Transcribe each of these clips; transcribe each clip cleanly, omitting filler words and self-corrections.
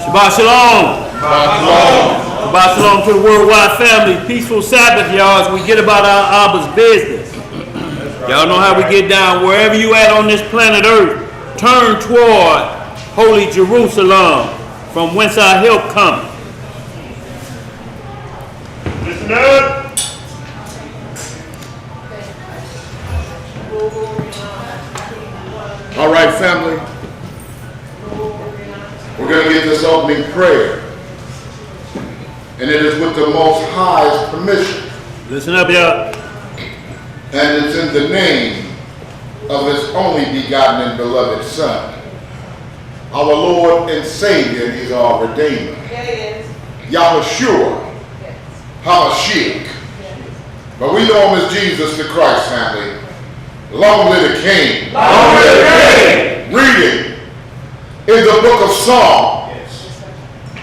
Shabbat shalom. Shabbat shalom to the worldwide family. Peaceful Sabbath, y'all, as we get about our Abba's business. Y'all know how we get down. Wherever you at on this planet Earth, turn toward Holy Jerusalem, from whence our help cometh. Listen up. All right, family. We're going to get this opening prayer. And it is with the Most High's permission. Listen up, y'all. And it's in the name of His only begotten and beloved Son, our Lord and Savior, and He's our Redeemer. Yeah, it is. Yahushua, HaMashiach. But we know Him as Jesus the Christ, family. Long live the King. Long live the King. Reading in the book of Psalms,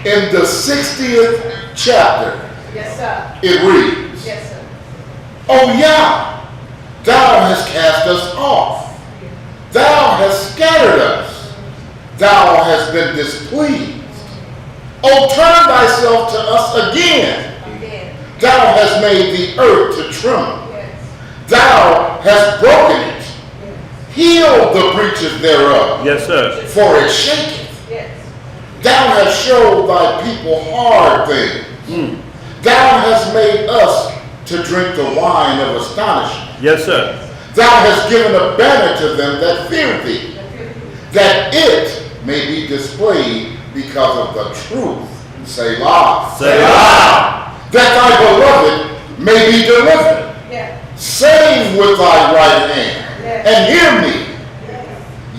in the 60th chapter, Yes, sir. it reads, Yes, sir. O Yah, thou hast cast us off. Thou hast scattered us. Thou hast been displeased. O turn thyself to us again. Again. Thou hast made the earth to tremble. Yes. Thou hast broken it. Heal the breaches thereof. Yes, sir. For it shaketh. Yes. Thou hast showed thy people hard things. Thou hast made us to drink the wine of astonishment. Yes, sir. Thou hast given a banner to them that fear thee, that it may be displayed because of the truth. Selah. Selah. That thy beloved may be delivered. Yeah. Save with thy right hand, and hear me.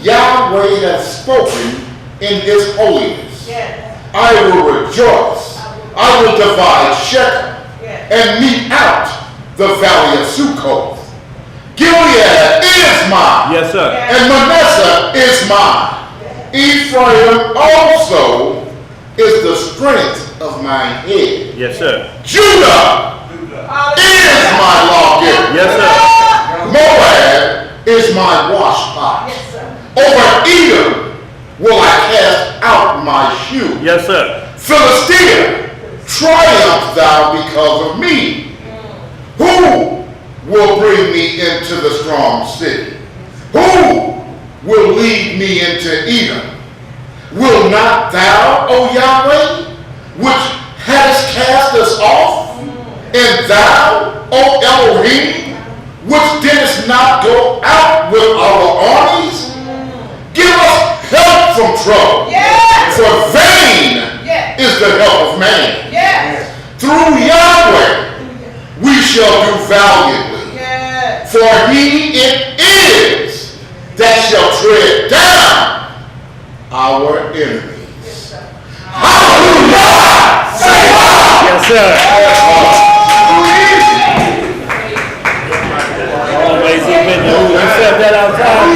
Yahweh hath spoken in his holiness. Yes. I will rejoice. I will divide Shechem and mete out the valley of Sukkoth. Gilead is mine, Yes, sir. and Manasseh is mine. Ephraim also is the strength of mine head. Yes, sir. Judah is my lawgiver. Yes, sir. Moab is my washpot. Yes, sir. Over Edom will I cast out my shoe. Yes, sir. Philistia, triumph thou because of me. Who will bring me into the strong city? Who will lead me into Edom? Will not thou, O Yahweh, which hadst cast us off, and thou, O Elohim, which didst not go out with our armies, give us help from trouble? Yes. For vain Yes. is the help of man. Yes. Through Yahweh we shall do valiantly. Yes. For he it is that shall tread down our enemies. Hallelujah! Selah! Yes, sir. Always even you said that outside,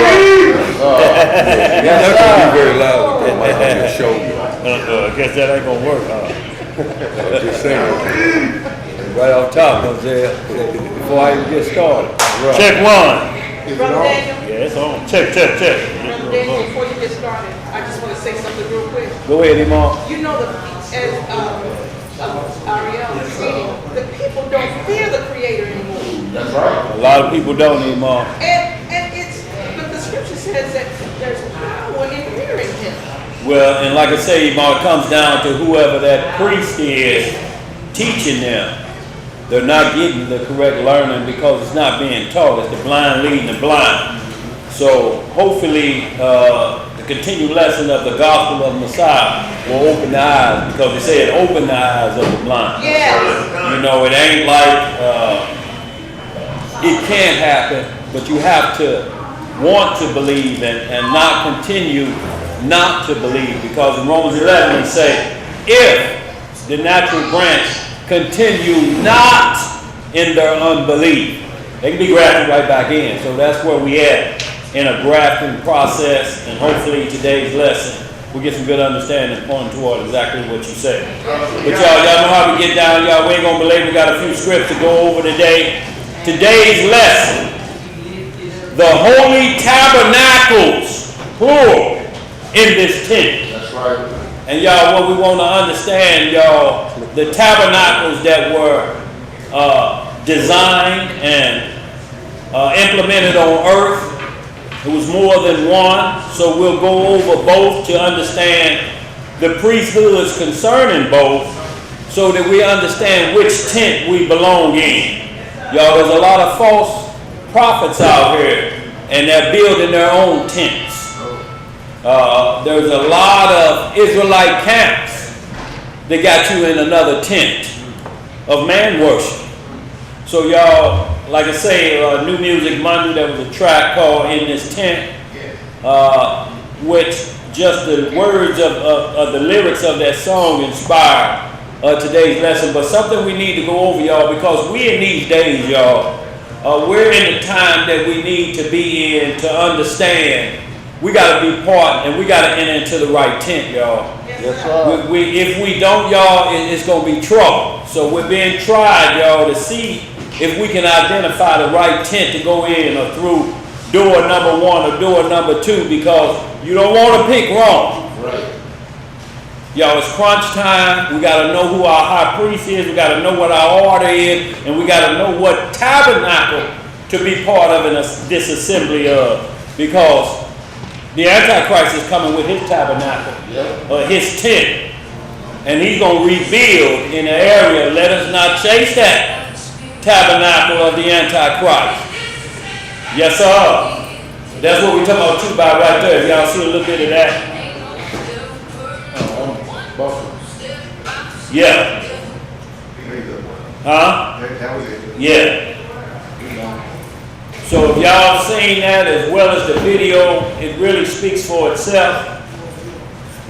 That's gonna be very loud with that mic on your shoulder. I guess that ain't gonna work, huh? I'm just saying. Right off top, Jose, before I even get started. Right. Check one. Brother Daniel. Yeah, it's on. Check. Brother Daniel, before you get started, I just want to say something real quick. Go ahead, Imam. You know, as Ariel was reading, the people don't fear the Creator anymore. That's right. A lot of people don't, Imam. And it's, but the scripture says that there's power in fearing Him. Well, and like I say, Imam, it comes down to whoever that priest is teaching them. They're not getting the correct learning because it's not being taught. It's the blind leading the blind. So hopefully the continued lesson of the gospel of Messiah will open the eyes, because they said open the eyes of the blind. Yes. You know, it ain't like it can't happen, but you have to want to believe and not continue not to believe, because in Romans 11 they say, if the natural branch continue not in their unbelief, they can be grafted right back in. So that's where we at in a grafting process, and hopefully today's lesson we'll get some good understanding pointing toward exactly what you said. But y'all know how we get down, y'all. We ain't gonna believe we got a few scripts to go over today. Today's lesson, the holy tabernacles, plural, in this tent. That's right. And y'all, what we want to understand, y'all, the tabernacles that were designed and implemented on earth, it was more than one. So we'll go over both to understand the priesthoods concerning both, so that we understand which tent we belong in. Y'all, there's a lot of false prophets out here, and they're building their own tents. There's a lot of Israelite camps that got you in another tent of man worship. So y'all, like I say, New Music Monday, there was a track called In This Tent, which just the words of the lyrics of that song inspired today's lesson. But something we need to go over, y'all, because we in these days, y'all, we're in the time that we need to be in to understand. We got to be part, and we got to enter into the right tent, y'all. Yes, sir. If we don't, y'all, it's going to be trouble. So we're being tried, y'all, to see if we can identify the right tent to go in, or through door number 1 or door number 2, because you don't want to pick wrong. Right. Y'all, it's crunch time. We got to know who our high priest is. We got to know what our order is, and we got to know what tabernacle to be part of in this assembly of, because the Antichrist is coming with his tabernacle, his tent, and he's going to rebuild in the area. Let us not chase that tabernacle of the Antichrist. Yes, sir. That's what we're talking about too, about right there. If y'all see a little bit of that. Yeah. Huh? Yeah. So if y'all seen that as well as the video, it really speaks for itself.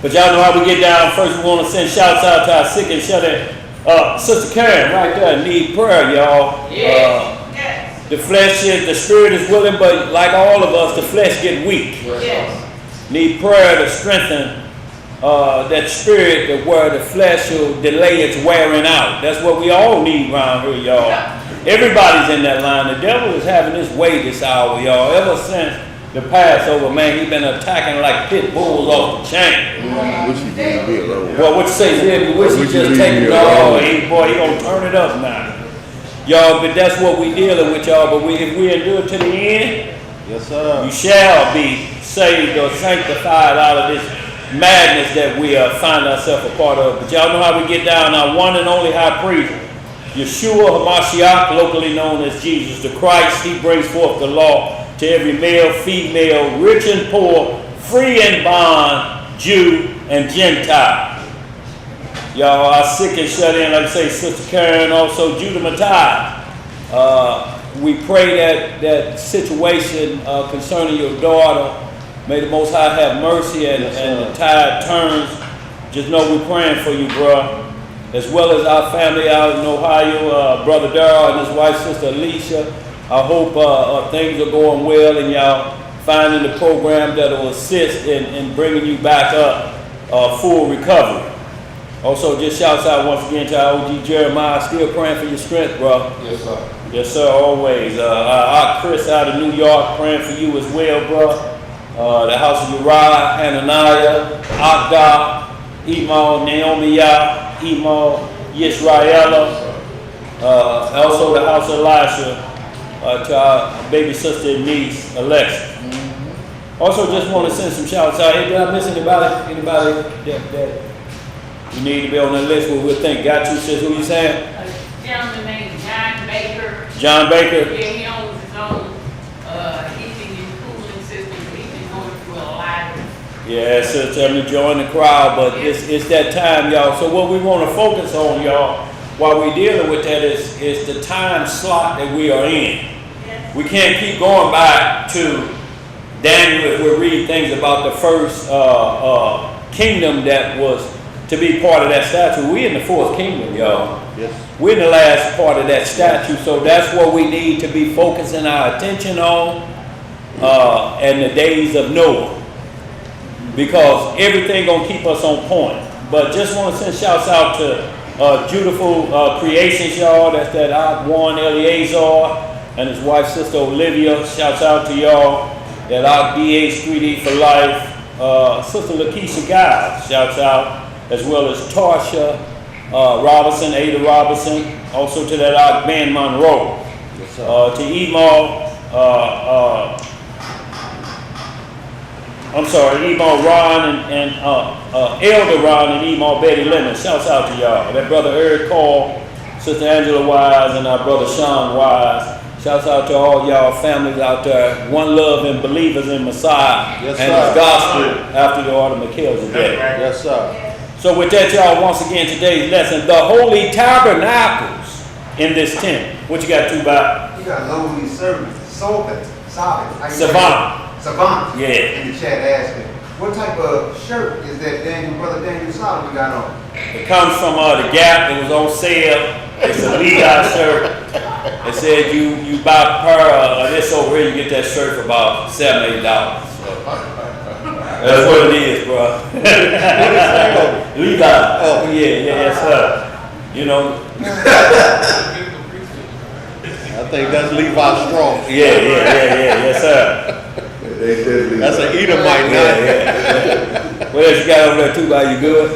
But y'all know how we get down. First, we want to send shouts out to our sick and shut in. Sister Karen, right there, need prayer, y'all. Yes. The flesh is, the spirit is willing, but like all of us, the flesh get weak. Yes. Need prayer to strengthen that spirit, to where the flesh will delay its wearing out. That's what we all need around here, y'all. Everybody's in that line. The devil is having his way this hour, y'all. Ever since the Passover, man, he's been attacking like pit bulls off the chain. Well, what you say, Zeb? You wish he just take it all. Boy, he gonna turn it up now. Y'all, but that's what we dealing with, y'all. But if we endure to the end, Yes, sir. you shall be saved or sanctified out of this madness that we find ourselves a part of. But y'all know how we get down. Our one and only high priest, Yeshua HaMashiach, locally known as Jesus the Christ. He brings forth the law to every male, female, rich and poor, free and bond, Jew and Gentile. Y'all are sick and shut in, like I say, Sister Karen, also Judah Matai. We pray that situation concerning your daughter, may the Most High have mercy and the tide turns. Just know we're praying for you, bro. As well as our family out in Ohio, Brother Darrell and his wife, Sister Alicia. I hope things are going well and y'all finding the program that will assist in bringing you back up full recovery. Also, just shouts out once again to our OG Jeremiah. Still praying for your strength, bro. Yes, sir. Yes, sir, always. Our Chris out of New York praying for you as well, bro. The house of Uriah, Hananiah, Akda, Emo, Naomi Yah, Emo, Yisraela. Also the house of Elisha, to our baby sister and niece, Alexa. Also, just want to send some shouts out. Hey, did I miss anybody? Anybody that you need to be on the list where we'll think got you, sis? Who you saying? A gentleman named John Baker. John Baker? Yeah, he owns his own heating and cooling system. He's been going through a lot. Yeah, so tell me to join the crowd, but it's that time, y'all. So what we want to focus on, y'all, while we're dealing with that is the time slot that we are in. We can't keep going back to Daniel if we read things about the first kingdom that was to be part of that statue. We're in the fourth kingdom, y'all. Yes. We're in the last part of that statue, so that's what we need to be focusing our attention on, and the days of Noah, because everything gonna keep us on point. But just want to send shouts out to Beautiful Creations, y'all. That's that Warren Eleazar and his wife, Sister Olivia. Shouts out to y'all. That our DH 3D for Life. Sister Lakeisha Giles. Shouts out. as well as Tarsha Robinson, Ada Robinson, also to that Ben Monroe, to Emo, Emo Ron and Elder Ron and Emo Betty Lemon. Shouts out to y'all. That brother Eric Cole, Sister Angela Wise, and our brother Sean Wise. Shouts out to all y'all families out there. One love and believers in Messiah and His gospel after the order of Melchizedek. Yes, sir. So with that, y'all, once again, today's lesson, the holy tabernacles in this tent. What you got to about? You got lowly servants, Savant. Savant. Yeah. In the chat asking, what type of shirt is that Brother Daniel Solomon got on? It comes from the Gap. It was on sale. It's a Levi shirt. It said you buy a pair of this over here, you get that shirt for about $7, $8. So that's what it is, bro. Levi. Oh, yeah, yes, sir. You know. I think that's Levi Strong. Yeah, yes, sir. That's an Edomite now. Yeah. What else you got over there too, buddy? You good?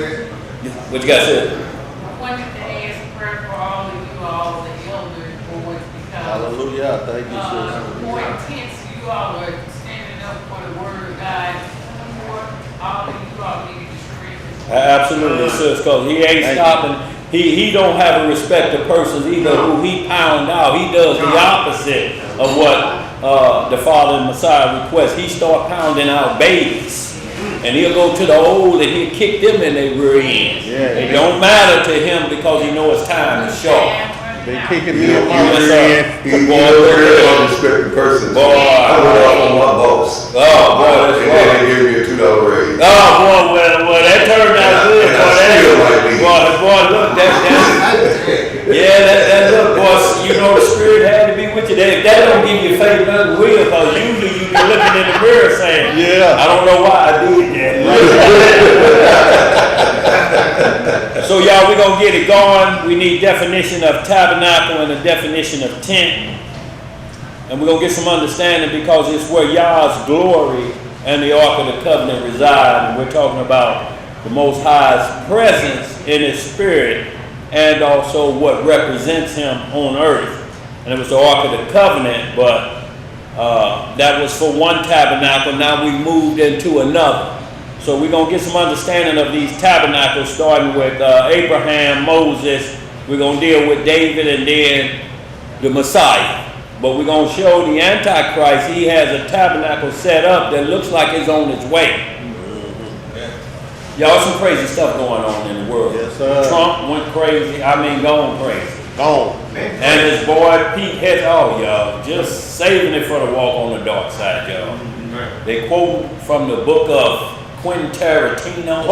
What you got said? I wanted to ask a prayer for all of you all, the elders, boards, because Hallelujah. Thank you, sis. more intense you all are standing up for the word of God. More, all of you all need to strengthen. Absolutely, sis, because he ain't stopping. He don't have a respect of persons either who he pound out. He does the opposite of what the Father and Messiah request. He start pounding out babies. And he'll go to the old and he'll kick them in their rear ends. Yeah, it don't matter to him because he knows time is short. They kicking me in my Yes, rear sir. end. He don't respect the person. Boy. I went off on my boss. Oh, boy, that's And right. then he gave me a $2 raise. Oh, boy, well, that turned out good. And I still like me. Boy, look, that look, boy, you know the Spirit had to be with you. That don't give you faith, nothing will, because usually you be looking in the mirror saying, Yeah. I don't know why I did that. So y'all, we're going to get it going. We need definition of tabernacle and a definition of tent. And we're going to get some understanding because it's where Yah's glory and the Ark of the Covenant reside. And we're talking about the Most High's presence in His Spirit and also what represents Him on earth. And it was the Ark of the Covenant, but that was for one tabernacle. Now we moved into another. So we're going to get some understanding of these tabernacles, starting with Abraham, Moses. We're going to deal with David and then the Messiah. But we're going to show the antichrist. He has a tabernacle set up that looks like it's on its way. Y'all, some crazy stuff going on in the world. Yes, sir. Trump went crazy. I mean, going crazy. Gone. And his boy Pete Hetz, oh y'all, just saving it for the walk on the dark side, y'all. They quote from the book of Quentin Tarantino.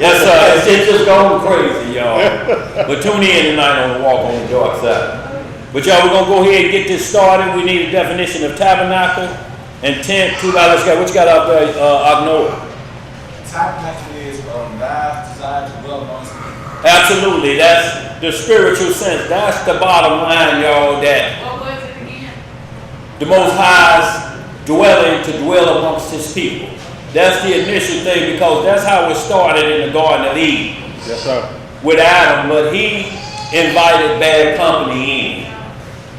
Yes, sir. It's just going crazy, y'all. But tune in tonight on the walk on the dark side. But y'all, we're gonna go ahead and get this started. We need a definition of tabernacle and tent. Let's go. What you got out there, Agnoa? Tabernacle is God's desire to dwell amongst people. Absolutely. That's the spiritual sense. That's the bottom line, y'all, that What was it again? the Most High's dwelling to dwell amongst His people. That's the initial thing because that's how it started in the Garden of Eden. Yes, sir. With Adam, but he invited bad company in.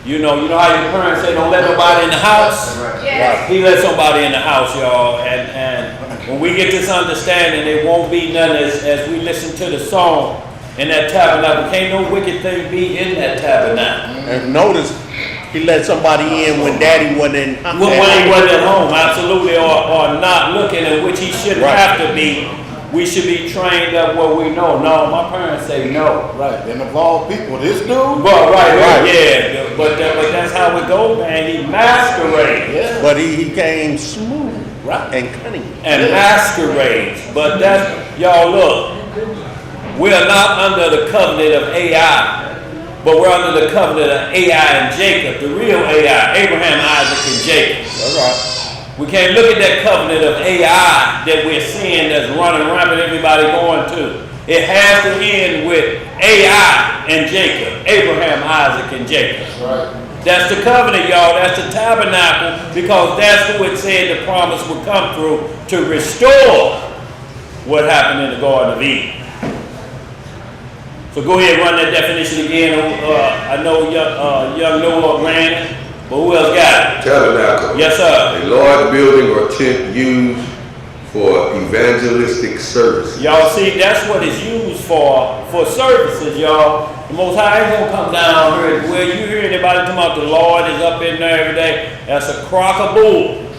You know how your parents say don't let nobody in the house? Yes. He let somebody in the house, y'all. And when we get this understanding, it won't be none as we listen to the song in that tabernacle. Can't no wicked thing be in that tabernacle. And notice he let somebody in when Daddy wasn't in. When he wasn't at home, absolutely, or not looking, in which he shouldn't have to be. We should be trained up what we know. No, my parents say no. Right, and of all people, this dude? Well, right, yeah. But that's how it goes, man. He masquerades. Yeah. But he came smooth and cunning. And masquerades. But that's, y'all look, we are not under the covenant of AI, but we're under the covenant of AI and Jacob, the real AI, Abraham, Isaac, and Jacob. All right. We can't look at that covenant of AI that we're seeing that's running rampant, everybody going to. It has to end with AI and Jacob, Abraham, Isaac, and Jacob. Right. That's the covenant, y'all. That's the tabernacle, because that's who it said the promise would come through to restore what happened in the Garden of Eden. So go ahead and run that definition again. I know young Noah ran it, but who else got it? Tabernacle. Yes, sir. A large building or tent used for evangelistic services. Y'all see, that's what it's used for services, y'all. The Most High ain't gonna come down here where you hear anybody talking about the Lord is up in there every day. That's a crock of bull.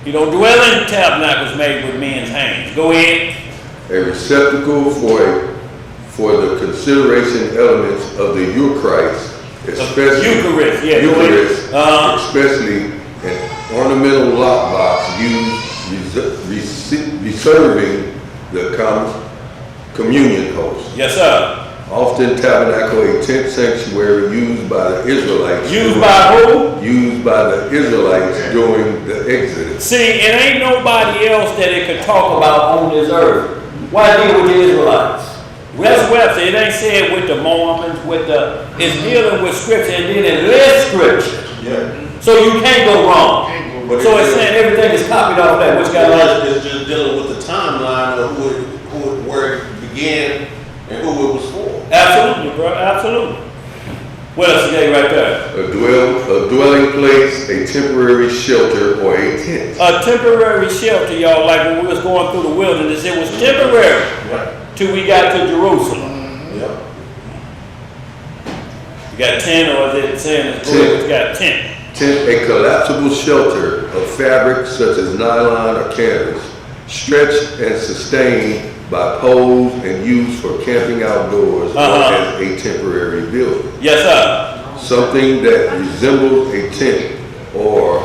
He don't dwell in tabernacles made with men's hands. Go ahead. A receptacle for the consideration elements of the Eucharist, especially Eucharist, yeah. Eucharist, Uh-huh. especially an ornamental lockbox used reserving the communion host. Yes, sir. Often tabernacle, a tent sanctuary used by the Israelites. Used by who? Used by the Israelites during the Exodus. See, it ain't nobody else that it could talk about on this earth. Why deal with the Israelites? That's Webster. It ain't said with the Mormons, it's dealing with Scripture, and then it lists Scripture. Yeah. So you can't go wrong. But So it's saying everything is copied off that, which got like, it's just dealing with the timeline of where it began and who it was for. absolutely, bro, absolutely. What else you got right there? A dwelling place, a temporary shelter, or a tent. A temporary shelter, y'all, like when we was going through the wilderness, it was temporary Right. till we got to Jerusalem. Yep. You got 10, or is it saying it's got 10? Tent, a collapsible shelter of fabric such as nylon or canvas, stretched and sustained by poles and used for camping outdoors or as a temporary building. Yes, sir. Something that resembles a tent or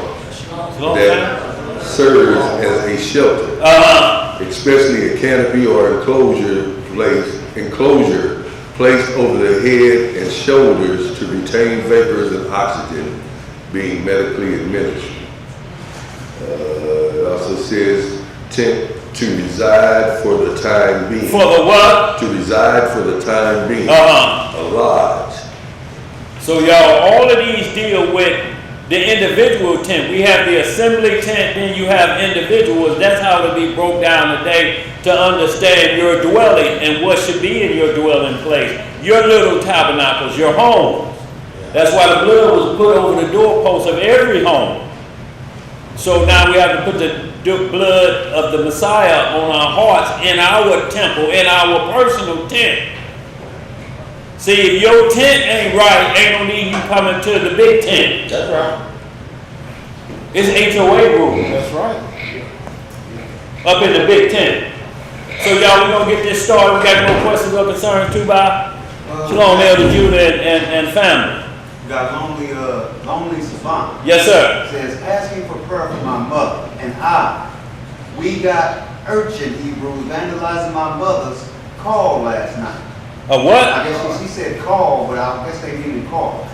that serves as a shelter, especially a canopy or enclosure placed over the head and shoulders to retain vapors and oxygen, being medically administered. It also says tent to reside for the time being. For the what? To reside for the time being. A lodge. So y'all, all of these deal with the individual tent. We have the assembly tent, then you have individuals. That's how it'll be broke down today to understand your dwelling and what should be in your dwelling place. Your little tabernacles, your homes. That's why the blood was put over the doorposts of every home. So now we have to put the blood of the Messiah on our hearts in our temple, in our personal tent. See, if your tent ain't right, ain't no need you coming to the big tent. That's right. It's HOA rules That's right. up in the big tent. So y'all, we're gonna get this started. We got no questions or concerns too, by Shalom, Elder Judah and family. We got lonely savant. Yes, sir. It says, asking for prayer for my mother and I. We got urchin Hebrews vandalizing my mother's call last night. A what? I guess she said call, but I guess they mean call.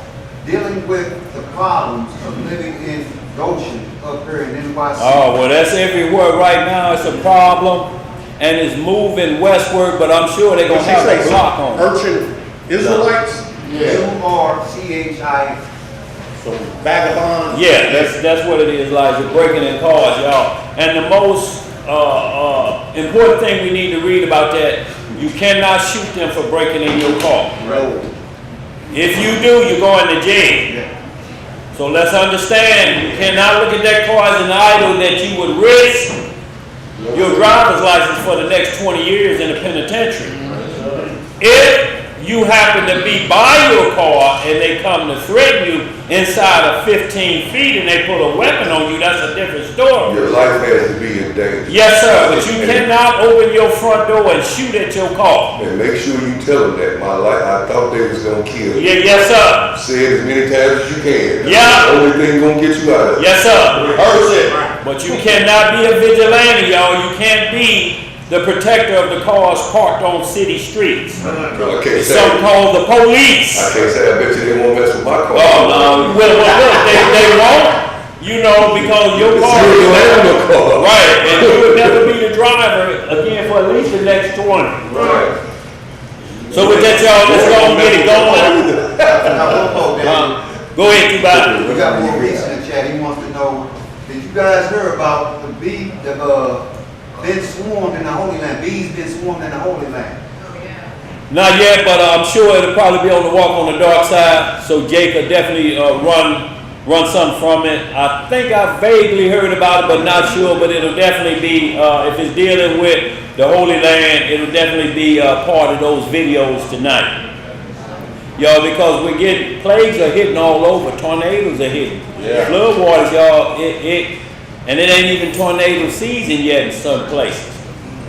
Dealing with the problems of living in Goshen up here in NYC. Oh, well, that's everywhere right now. It's a problem, and it's moving westward, but I'm sure they're going to have a block on it. Urchin Israelites? URCHI. So vagabond? Yeah, that's what it is, Elijah. Breaking in cars, y'all. And the most important thing we need to read about that, you cannot shoot them for breaking in your car. No. If you do, you're going to jail. So let's understand, you cannot look at that car as an idol that you would risk your driver's license for the next 20 years in a penitentiary. If you happen to be by your car and they come to threaten you inside of 15 feet and they put a weapon on you, that's a different story. Your life has to be in danger. Yes, sir, but you cannot open your front door and shoot at your car. And make sure you tell them that my life, I thought they was gonna kill you. Yeah, yes, sir. Say it as many times as you can. Yeah. That's the only thing gonna get you out of it. Yes, sir. Rehearse it. But you cannot be a vigilante, y'all. You can't be the protector of the cars parked on city streets. I can't It's say, something called the police. I can't say, I bet you they won't mess with my car. Oh, no. Well, look, they won't, you know, because your It's car your animal car. right, and you would never be the driver again for at least the next 20. Right. So with that, y'all, let's go and get it going. Now, one more, Daniel. Go ahead, T-Body. We got more reason in the chat. He wants to know, did you guys hear about the been swarmed in the Holy Land. Bees been swarmed in the Holy Land. Not yet, but I'm sure it'll probably be on the walk on the dark side. So Jake will definitely run something from it. I think I vaguely heard about it, but not sure. But it'll definitely be, if it's dealing with the Holy Land, it'll definitely be part of those videos tonight. Y'all, because we're getting, plagues are hitting all over. Tornadoes are hitting. Yeah. Flood waters, y'all, and it ain't even tornado season yet in some places.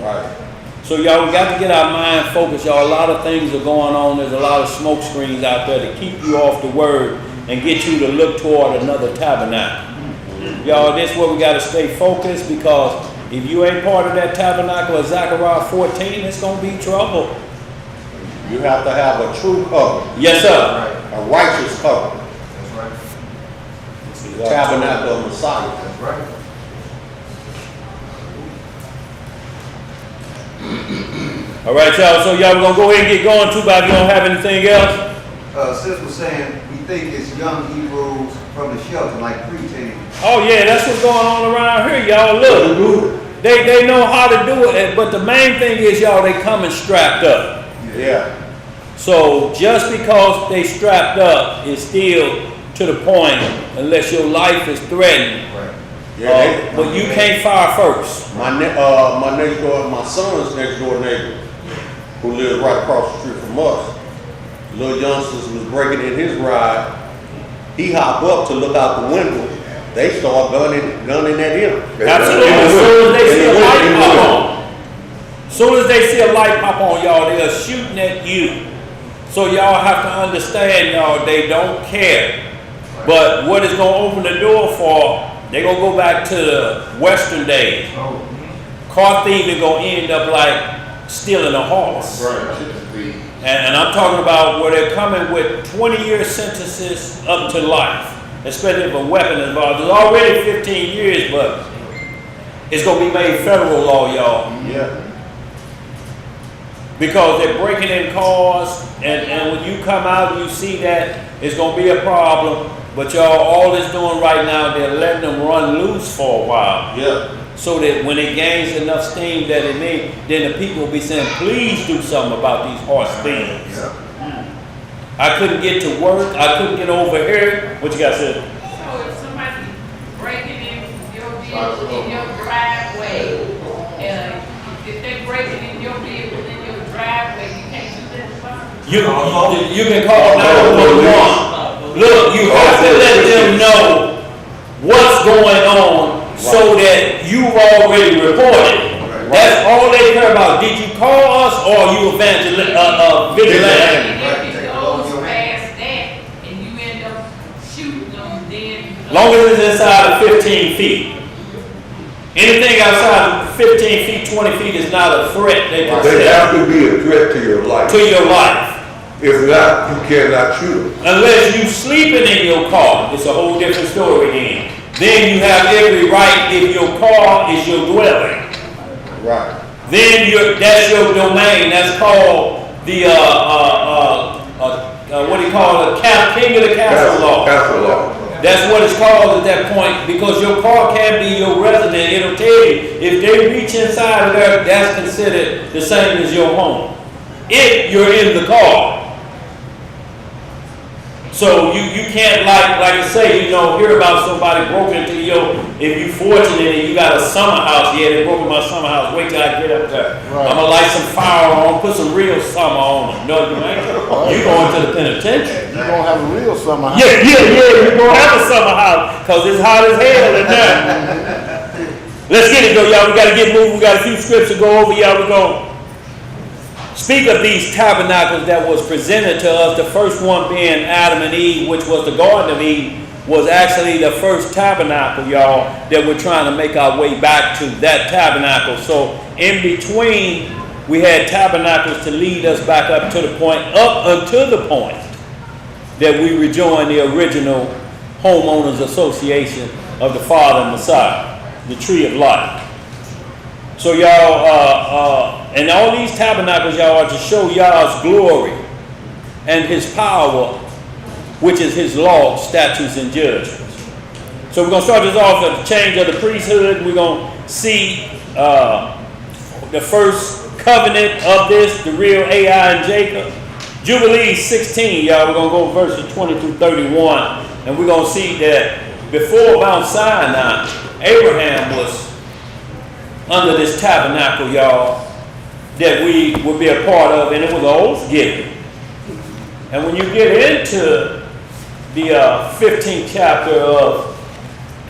Right. So y'all, we got to get our mind focused, y'all. A lot of things are going on. There's a lot of smoke screens out there to keep you off the word and get you to look toward another tabernacle. Y'all, this is where we got to stay focused, because if you ain't part of that tabernacle of Zechariah 14, it's going to be trouble. You have to have a true cover, Yes, sir. a righteous cover. That's right. The tabernacle of Messiah. That's right. All right, y'all. So y'all, we're going to go ahead and get going too, but if you don't have anything else. Sis was saying, we think it's young Hebrews from the shelter, like preteen. Oh, yeah, that's what's going on around here, y'all. Look, they know how to do it, but the main thing is, y'all, they coming strapped up. Yeah. So just because they strapped up is still to the point, unless your life is threatened. Right. Yeah. But you can't fire first. My next door, my son's next door neighbor, who lives right across the street from us, little youngsters was breaking in his ride. He hopped up to look out the window. They start gunning at him. Absolutely. As soon as they see a light pop on. As soon as they see a light pop on, y'all, they are shooting at you. So y'all have to understand, y'all, they don't care. But what is going to open the door for, they're going to go back to the Western days. Car thieving going to end up like stealing a horse. And I'm talking about where they're coming with 20-year sentences up to life, especially if a weapon involved. There's already 15 years, but it's going to be made federal law, y'all. Yeah. Because they're breaking in cars, and when you come out, you see that it's going to be a problem. But y'all, all it's doing right now, they're letting them run loose for a while. Yeah. So that when it gains enough steam that it may, then the people will be saying, please do something about these horse thieves. Yeah. I couldn't get to work. I couldn't get over here. What you got said? So if somebody breaking in your vehicle in your driveway, if they breaking in your vehicle in your driveway, you can't do that. You can call 911. Look, you have to let them know what's going on so that you've already reported. That's all they care about. Did you call us or you vigilante? If it goes past that and you end up shooting them, then. Long as it's inside of 15 feet. Anything outside of 15 feet, 20 feet is not a threat. They They consider have to be a threat to your life. to your life. If not, you cannot shoot them. Unless you sleeping in your car, it's a whole different story then. Then you have every right if your car is your dwelling. Right. Then that's your domain. That's called the what do you call it? King of the castle law. Castle law. That's what it's called at that point, because your car can be your resident. It'll tell you if they reach inside of there, that's considered the same as your home. If you're in the car. So you can't like I say, hear about somebody broke into if you fortunate and you got a summer house. Yeah, they broke in my summer house. Wait till I get up there. I'm gonna light some fire on, put some real summer on them. No, you ain't. You going to the penitentiary. You're gonna have a real summer house. Yeah, you're gonna have a summer house because it's hot as hell in there. Let's get it though, y'all. We gotta get moving. We got a few scripts to go over, y'all. We're gonna speak of these tabernacles that was presented to us. The first one being Adam and Eve, which was the Garden of Eden, was actually the first tabernacle, y'all, that we're trying to make our way back to, that tabernacle. So in between, we had tabernacles to lead us back up until the point that we rejoin the original homeowners association of the Father and Messiah, the tree of life. So y'all, and all these tabernacles, y'all, are to show Yah's glory and his power, which is his law, statutes, and judgments. So we're going to start this off with the change of the priesthood. We're going to see the first covenant of this, the real Ai and Jacob. Jubilee 16, y'all, we're going to go verses 20 through 31, and we're going to see that before Mount Sinai, Abraham was under this tabernacle, y'all, that we would be a part of, and it was an oath given. And when you get into the 15th chapter of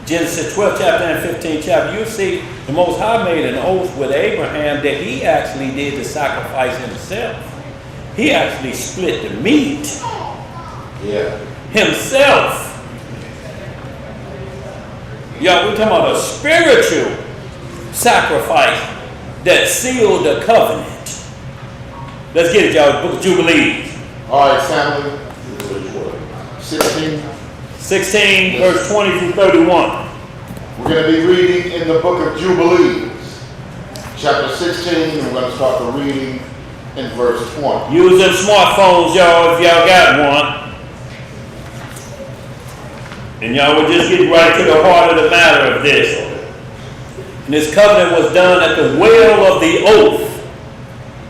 Genesis, 12th chapter and 15th chapter, you see the Most High made an oath with Abraham that he actually did the sacrifice himself. He actually split the meat himself. Y'all, we're talking about a spiritual sacrifice that sealed the covenant. Let's get it, y'all. Book of Jubilees. All right, family. 16. Verse 20 through 31. We're going to be reading in the book of Jubilees, chapter 16, and we're going to start the reading in verse 20. Use them smartphones, y'all, if y'all got one. And y'all will just get right to the heart of the matter of this. And this covenant was done at the well of the oath.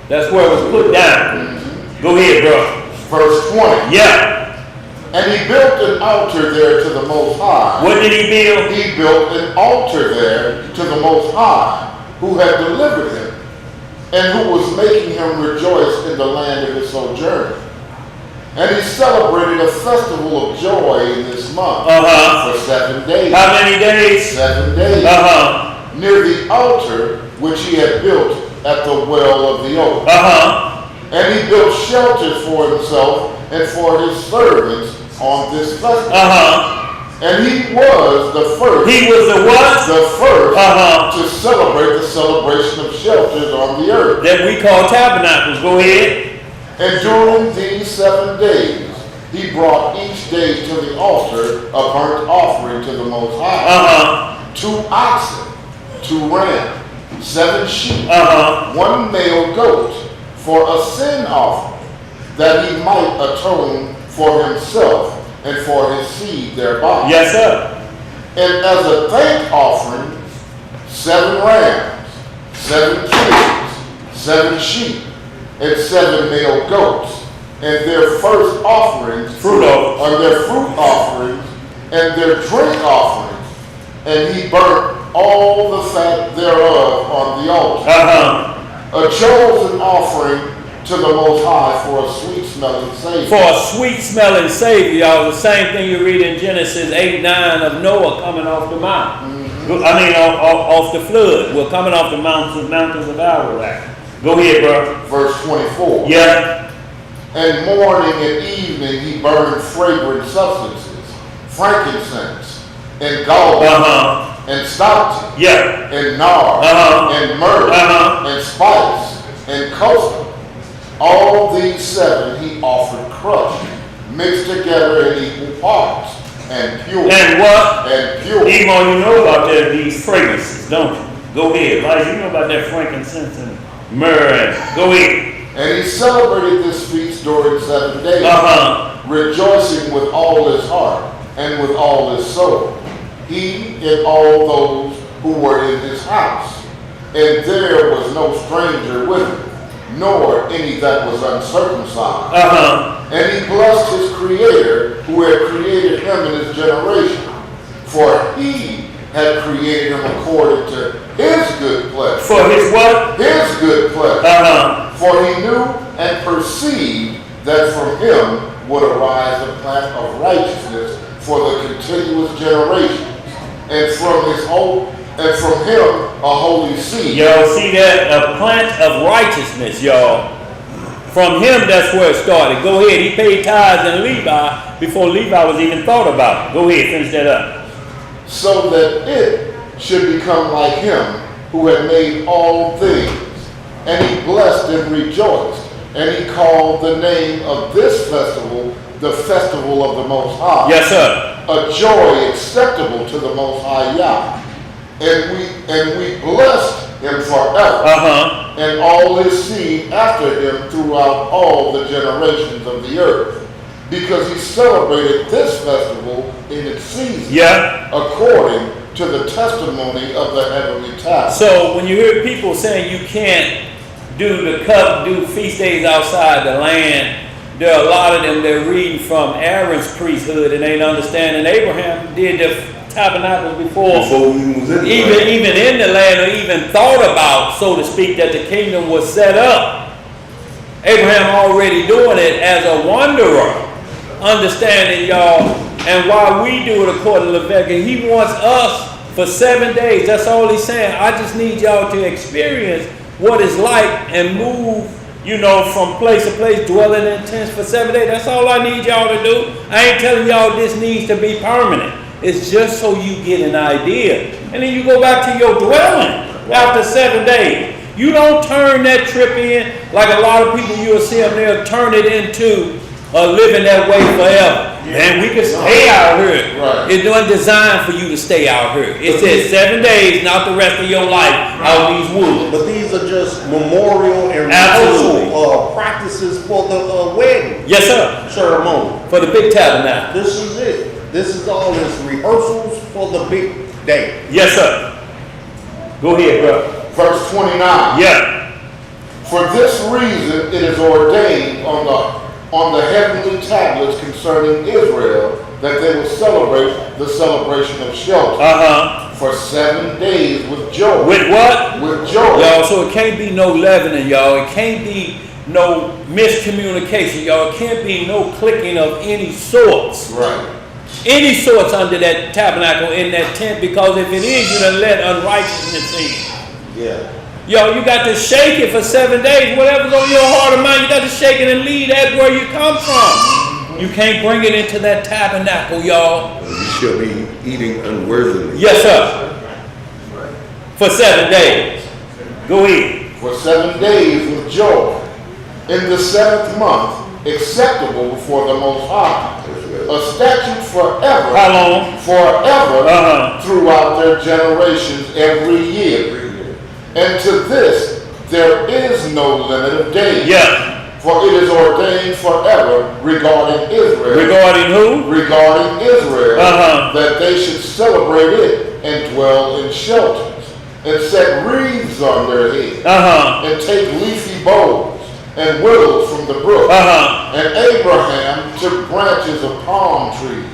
That's where it was put down. Go ahead, bro. Verse 20. Yeah. And he built an altar there to the Most High. What did he build? He built an altar there to the Most High, who had delivered him, and who was making him rejoice in the land of his sojourn. And he celebrated a festival of joy in this month for 7 days. How many days? 7 days. Near the altar which he had built at the well of the oak. And he built shelters for himself and for his servants on this festival. And he was the first. He was the what? The first to celebrate the celebration of shelters on the earth. That we call tabernacles. Go ahead. And during these 7 days, he brought each day to the altar a burnt offering to the Most High. 2 oxen, 2 rams, 7 sheep, 1 male goat for a sin offering, that he might atone for himself and for his seed thereby. Yes, sir. And as a thank offering, 7 rams, 7 kids, 7 sheep, and 7 male goats, and their first offerings, their fruit offerings, and their drink offerings, and he burnt all the fat thereof on the altar. A chosen offering to the Most High for a sweet-smelling Savior. For a sweet-smelling Savior, y'all. The same thing you read in Genesis 8:9 of Noah coming off the mountain. Off the flood. We're coming off the mountains of Ararat. Go ahead, bro. Verse 24. Yeah. And morning and evening he burned fragrant substances, frankincense, and gall, and stocks, and nard, and myrrh, and spice, and costa. All these 7 he offered crushed, mixed together in equal parts, and pure. And what? And pure. Emo, you know about these fragrances, don't you? Go ahead, Elijah. You know about that frankincense and myrrh. Go ahead. And he celebrated this feast during 7 days, rejoicing with all his heart and with all his soul, he and all those who were in his house. And there was no stranger with him, nor any that was uncircumcised. And he blessed his Creator, who had created him in his generation, for he had created him according to his good pleasure. For his what? His good pleasure. For he knew and perceived that from him would arise a plant of righteousness for the continuous generations, and from him a holy seed. Y'all see that? A plant of righteousness, y'all. From him, that's where it started. Go ahead. He paid tithes in Levi before Levi was even thought about. Go ahead, finish that up. So that it should become like him who had made all things. And he blessed and rejoiced. And he called the name of this festival the festival of the Most High. Yes, sir. A joy acceptable to the Most High Yah. And we blessed him forever. And all his seed after him throughout all the generations of the earth. Because he celebrated this festival in its season. According to the testimony of the heavenly tabernacle. So when you hear people saying you can't do feast days outside the land, there are a lot of them that reading from Aaron's priesthood and ain't understanding Abraham did the tabernacles before he was in the land. even in the land, or even thought about, so to speak, that the kingdom was set up. Abraham already doing it as a wanderer, understanding, y'all. And while we do it according to Leviticus, he wants us for 7 days. That's all he's saying. I just need y'all to experience what it's like and move, from place to place, dwelling in tents for 7 days. That's all I need y'all to do. I ain't telling y'all this needs to be permanent. It's just so you get an idea. And then you go back to your dwelling after 7 days. You don't turn that trip in like a lot of people you'll see them there turn it into living that way forever. Man, we can stay out here. Right. It wasn't designed for you to stay out here. It says 7 days, not the rest of your life out in these woods. But these are just memorial and Absolutely. rehearsal practices for the wedding Yes, sir. ceremony. For the big tabernacle. This is it. This is all this rehearsals for the big day. Yes, sir. Go ahead, bro. Verse 29. Yeah. For this reason it is ordained on the heavenly tablets concerning Israel that they will celebrate the celebration of shelter for 7 days with joy. With what? With joy. Y'all, so it can't be no leavening, y'all. It can't be no miscommunication, y'all. It can't be no clicking of any sorts. Right. Any sorts under that tabernacle in that tent, because if it is, you done let unrighteousness in. Yeah. Yo, you got to shake it for 7 days. Whatever's on your heart or mind, you got to shake it and leave that where you come from. You can't bring it into that tabernacle, y'all. You shall be eating unworthily. Yes, sir. For 7 days. Go ahead. For 7 days with joy. In the 7th month, acceptable before the Most High. A statute forever. How long? Forever throughout their generations every year. And to this there is no limit of days. Yeah. For it is ordained forever regarding Israel. Regarding who? Regarding Israel. That they should celebrate it and dwell in shelters. And set wreaths on their heads. And take leafy boughs and willows from the brook. And Abraham took branches of palm trees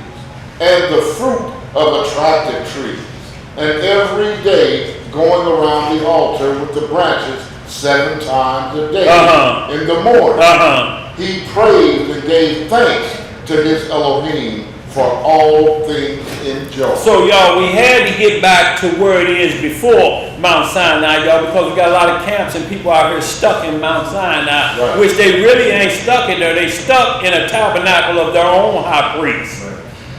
and the fruit of attractive trees. And every day going around the altar with the branches 7 times a day in the morning. He prayed and gave thanks to his Elohim for all things in joy. So y'all, we had to get back to where it is before Mount Sinai, y'all, because we got a lot of camps and people out here stuck in Mount Sinai, which they really ain't stuck in there. They stuck in a tabernacle of their own high priest.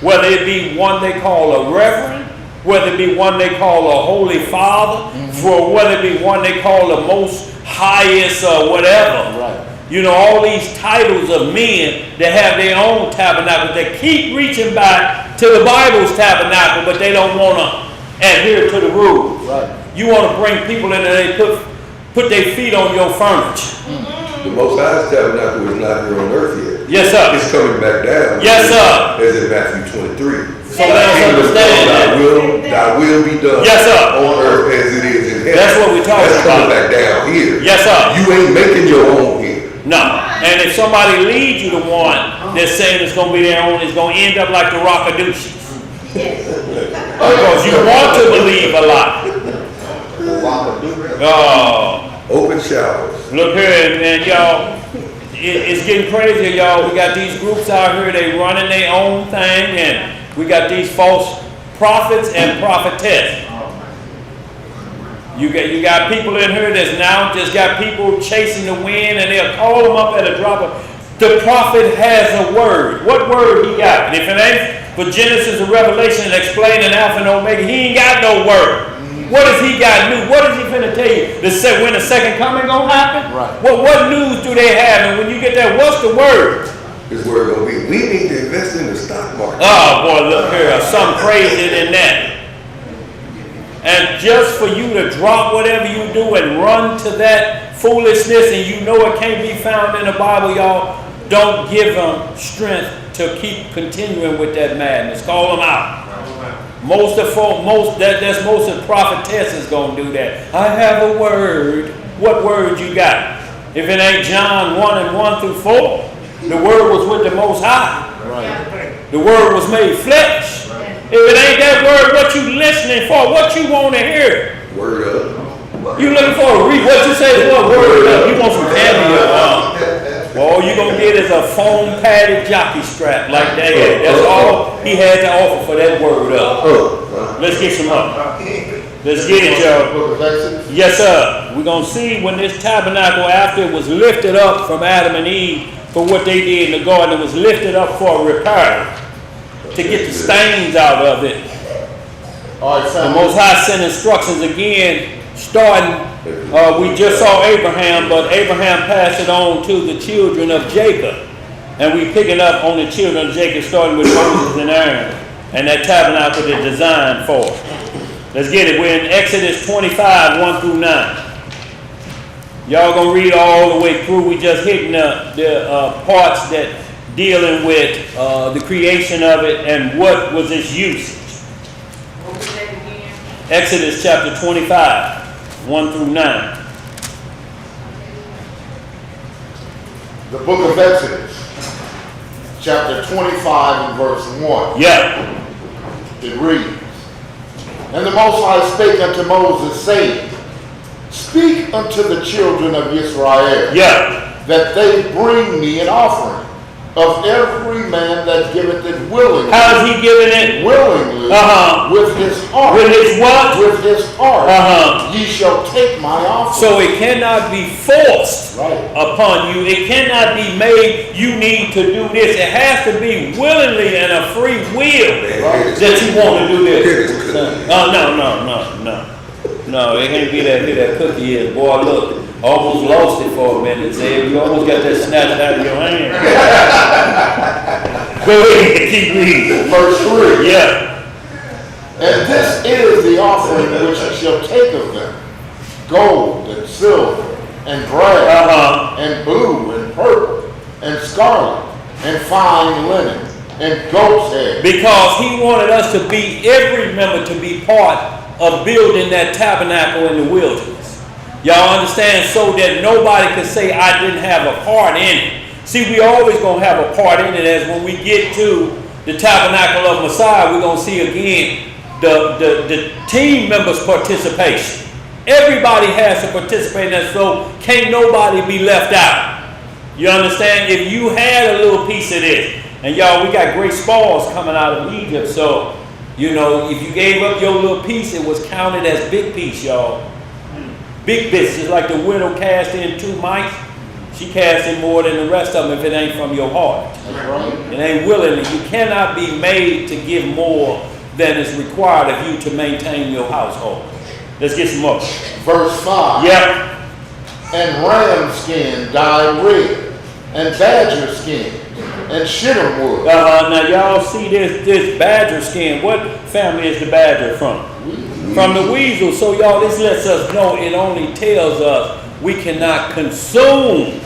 Whether it be one they call a reverend, whether it be one they call a holy father, for whether it be one they call the most highest or whatever. All these titles of men that have their own tabernacle, that keep reaching back to the Bible's tabernacle, but they don't want to adhere to the rules. You want to bring people in there, they put their feet on your furniture. The Most High's tabernacle is not here on earth yet. Yes, sir. It's coming back down. Yes, sir. As in Matthew 23. So let us understand that. Thy will be done. Yes, sir. On earth as it is in heaven. That's what we're talking That's coming about. back down here. Yes, sir. You ain't making your own here. No. And if somebody leads you to one that's saying it's going to be their own, it's going to end up like the Rockadoochies. Because you want to believe a lot. Oh. Open showers. Look here, man, y'all. It's getting crazy, y'all. We got these groups out here, they running their own thing, and we got these false prophets and prophetess. You got people in here that's now just got people chasing the wind, and they'll call them up at a drop of. The prophet has a word. What word he got? And if it ain't for Genesis and Revelation and explaining Alpha and Omega, he ain't got no word. What does he got new? What is he finna tell you? When the second coming gonna happen? What news do they have? And when you get that, what's the word? His word gonna be, we need to invest in the stock market. Oh boy, look here, something crazier than that. And just for you to drop whatever you do and run to that foolishness, and you know it can't be found in the Bible, y'all, don't give them strength to keep continuing with that madness. Call them out. Most of the prophetesses gonna do that. I have a word. What word you got? If it ain't John 1:1-4, the word was with the Most High. The word was made flesh. If it ain't that word, what you listening for? What you want to hear? Word up. You looking for a read? What you say? What word up? You want some cameo? All you gonna get is a foam padded jockey strap like that. That's all he had to offer for that word up. Let's get some up. Let's get it, y'all. Book of Exodus. Yes, sir. We're going to see when this tabernacle, after it was lifted up from Adam and Eve for what they did in the garden, it was lifted up for repair, to get the stains out of it. All right, The family. Most High sent instructions again, starting, we just saw Abraham, but Abraham passed it on to the children of Jacob. And we picking up on the children of Jacob, starting with Moses and Aaron, and that tabernacle they're designed for. Let's get it. We're in Exodus 25:1-9. Y'all gonna read all the way through. We just hitting the parts that dealing with the creation of it and what was its usage. What was that again? Exodus chapter 25:1-9. The book of Exodus, chapter 25 and verse 1. Yeah. It reads, And the Most High spake unto Moses, saying, Speak unto the children of Israel, Yeah. that they bring me an offering of every man that giveth it willingly. How is he giving it? Willingly, with his heart. With his what? With his heart. Ye shall take my offering. So it cannot be forced upon you. It cannot be made, you need to do this. It has to be willingly and a free will that you want to do this. No, it can't be that cookie is. Boy, look, almost lost it for a minute. Say, you almost got that snatched out of your hand. Go ahead, keep reading. Verse 3. Yeah. And this is the offering which ye shall take of them: gold and silver and brass and blue and purple and scarlet and fine linen and goat's hair. Because he wanted us to be, every member to be part of building that tabernacle in the wilderness. Y'all understand? So that nobody could say I didn't have a part in it. See, we always going to have a part in it, as when we get to the tabernacle of Messiah, we're going to see again the team members' participation. Everybody has to participate in that, so can't nobody be left out. You understand? If you had a little piece of this, and y'all, we got great spoils coming out of Egypt, so, you know, if you gave up your little piece, it was counted as big piece, y'all. Big bits, just like the widow cast in 2 mites. She cast in more than the rest of them if it ain't from your heart. It ain't willingly. You cannot be made to give more than is required of you to maintain your household. Let's get some more. Verse 5. Yep. And ram skin dyed red, and badger skin, and shittim wood. Now y'all see this badger skin. What family is the badger from? From the weasel. So y'all, this lets us know, it only tells us we cannot consume,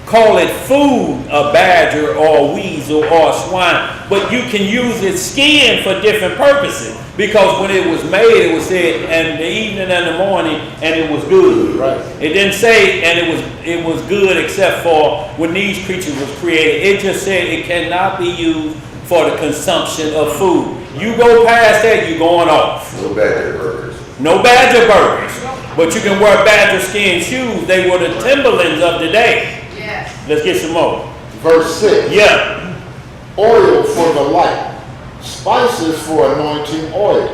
call it food, a badger or a weasel or a swine, but you can use its skin for different purposes, because when it was made, it was said, and the evening and the morning, and it was good. It didn't say, and it was good, except for when these creatures was created. It just said it cannot be used for the consumption of food. You go past that, you're going off. No badger burgers. No badger burgers. But you can wear badger skin shoes. They were the Timberlands of the day. Yes. Let's get some more. Verse 6. Yeah. Oil for the light, spices for anointing oil,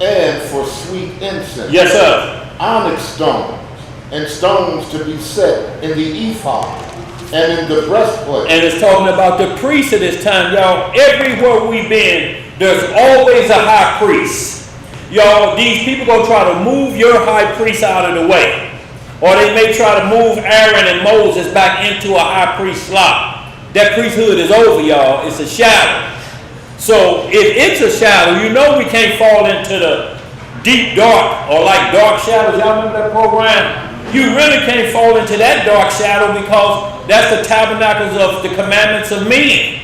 and for sweet incense. Yes, sir. Onyx stones, and stones to be set in the ephod and in the breastplate. And it's talking about the priests at this time, y'all. Everywhere we've been, there's always a high priest. Y'all, these people gonna try to move your high priest out of the way. Or they may try to move Aaron and Moses back into a high priest slot. That priesthood is over, y'all. It's a shadow. So if it's a shadow, you know we can't fall into the deep dark, or like dark shadows. Y'all remember that program? You really can't fall into that dark shadow, because that's the tabernacles of the commandments of men.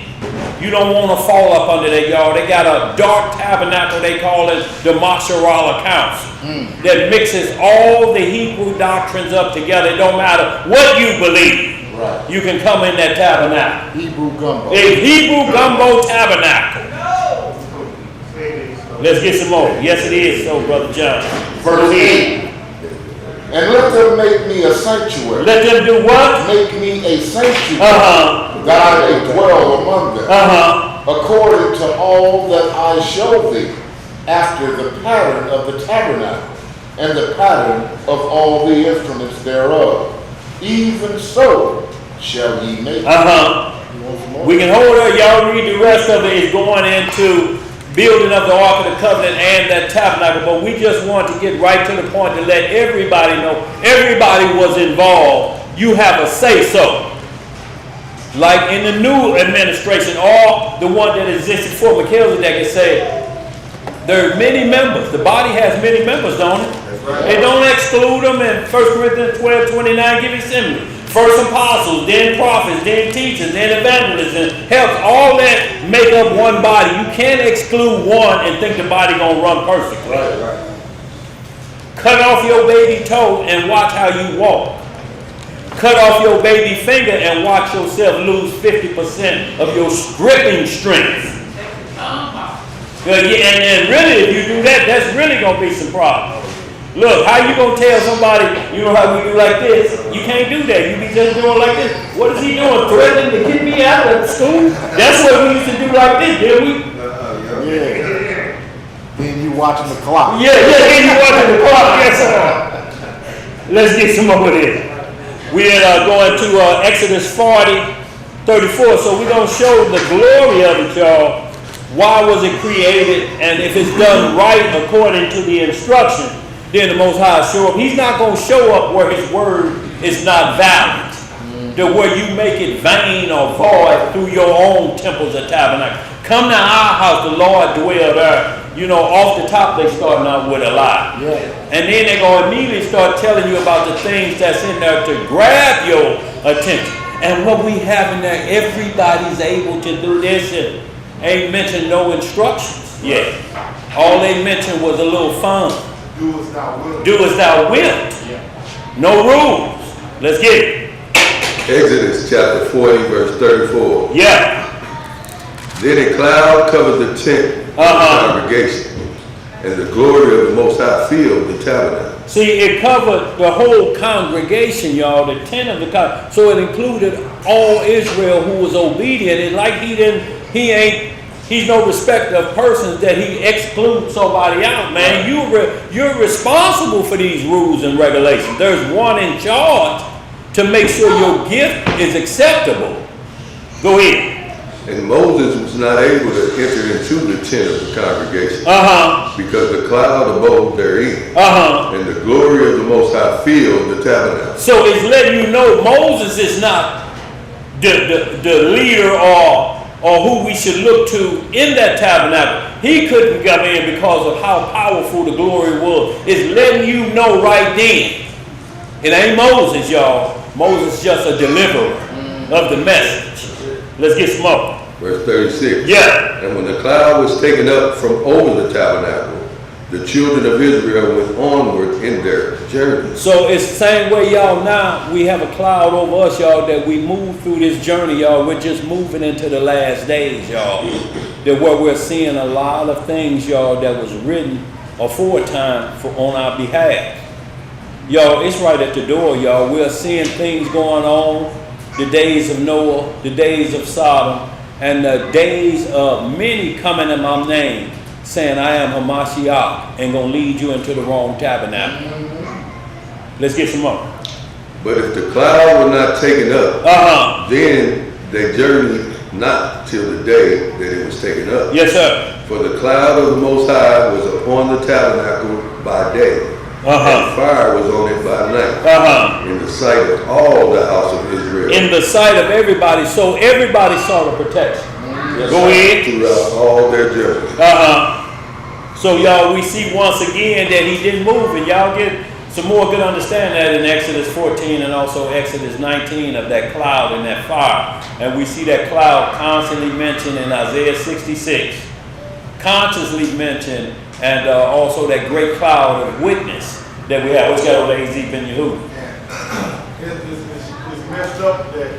You don't want to fall up under that, y'all. They got a dark tabernacle, they call it the Masharala Council, that mixes all the Hebrew doctrines up together. It don't matter what you believe. Right. You can come in that tabernacle. Hebrew gumbo. A Hebrew gumbo tabernacle. Let's get some more. Yes, it is so, Brother John. Verse 8. And let them make me a sanctuary. Let them do what? Make me a sanctuary, Uh-huh. that I may dwell among them, Uh-huh. according to all that I show thee, after the pattern of the tabernacle, and the pattern of all the instruments thereof. Even so shall ye make it. Uh-huh. You want some more? We can hold her. Y'all read the rest of it. It's going into building of the Ark of the Covenant and that tabernacle. But we just want to get right to the point to let everybody know. Everybody was involved. You have a say-so. Like in the new administration, or the one that existed before Melchizedek, it said, there are many members. The body has many members, don't it? They don't exclude them in 1 Corinthians 12:29, give you similar. First apostles, then prophets, then teachers, then evangelists, and helps. All that make up one body. You can't exclude one and think the body gonna run perfectly. Right. Cut off your baby toe and watch how you walk. Cut off your baby finger and watch yourself lose 50% of your gripping strength. And really, if you do that, that's really gonna be some problems. Look, how you gonna tell somebody, you know how we do like this? You can't do that. You be just doing like this. What is he doing? Threatening to get me out of school? That's what we used to do like this, didn't we? Yeah. Then you watching the clock. Yeah, then you watching the clock. Yes, sir. Let's get some more of this. We're going to Exodus 40:34. So we're gonna show the glory of it, y'all. Why was it created? And if it's done right according to the instruction, then the Most High show up. He's not going to show up where His word is not valid. To where you make it vain or void through your own temples of tabernacle. Come to our house, the Lord dwell there. You know, off the top they starting out with a lie. Yeah. And then they're going to immediately start telling you about the things that's in there to grab your attention. And what we have in there, everybody's able to do this, and ain't mentioned no instructions yet. All they mentioned was a little fun. Do as thou wilt. Do as thou wilt. No rules. Let's get it. Exodus chapter 40, verse 34. Yeah. Then a cloud covered the tent of the congregation, and the glory of the Most High filled the tabernacle. See, it covered the whole congregation, y'all, the tent of the congregation. So it included all Israel who was obedient. And like he's no respecter of persons that he excludes somebody out, man. You're responsible for these rules and regulations. There's one in charge to make sure your gift is acceptable. Go ahead. And Moses was not able to enter into the tent of the congregation because the cloud abode therein, and the glory of the Most High filled the tabernacle. So it's letting you know Moses is not the leader or who we should look to in that tabernacle. He couldn't come in because of how powerful the glory was. It's letting you know right then. It ain't Moses, y'all. Moses is just a deliverer of the message. Let's get some more. Verse 36. Yeah. And when the cloud was taken up from over the tabernacle, the children of Israel went onward in their journey. So it's the same way, y'all. Now we have a cloud over us, y'all, that we move through this journey, y'all. We're just moving into the last days, y'all. That where we're seeing a lot of things, y'all, that was written aforetime on our behalf. Y'all, it's right at the door, y'all. We're seeing things going on. The days of Noah, the days of Sodom, and the days of many coming in my name, saying, I am Hamashiach, and going to lead you into the wrong tabernacle. Let's get some more. But if the cloud were not taken up, then they journeyed not till the day that it was taken up. Yes, sir. For the cloud of the Most High was upon the tabernacle by day, and fire was on it by night, in the sight of all the house of Israel. In the sight of everybody, so everybody saw the protection. Go ahead. Throughout all their journeys. So y'all, we see once again that he didn't move, and y'all get. some more good understand that in Exodus 14 and also Exodus 19 of that cloud and that fire. And we see that cloud constantly mentioned in Isaiah 66, consciously mentioned, and also that great cloud of witness that we have. What's got over AZ Ben Yehuda? It's messed up that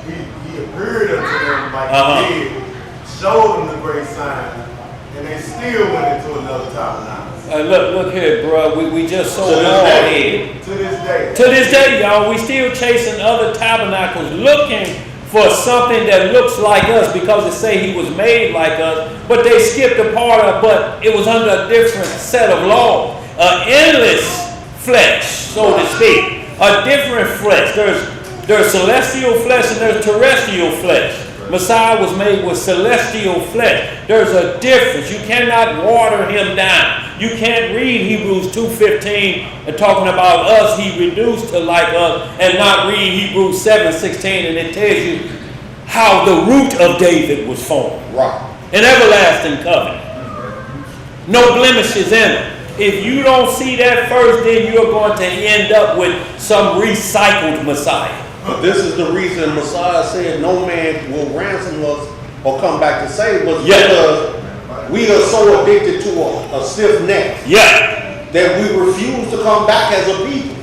he appeared unto them like he did, showed them the great sign, and they still went into another tabernacle. Look here, bro. We just so hard here. To this day. To this day, y'all, we still chasing other tabernacles, looking for something that looks like us, because they say he was made like us, but they skipped a part of, but it was under a different set of law, endless flesh, so to speak, a different flesh. There's celestial flesh and there's terrestrial flesh. Messiah was made with celestial flesh. There's a difference. You cannot water him down. You can't read Hebrews 2:15 and talking about us, he reduced to like us, and not read Hebrews 7:16 and it tells you how the root of David was formed. Right. An everlasting covenant. No blemishes in it. If you don't see that first, then you're going to end up with some recycled Messiah. This is the reason Messiah said no man will ransom us or come back to save us, because we are so addicted to a stiff neck that we refuse to come back as a people.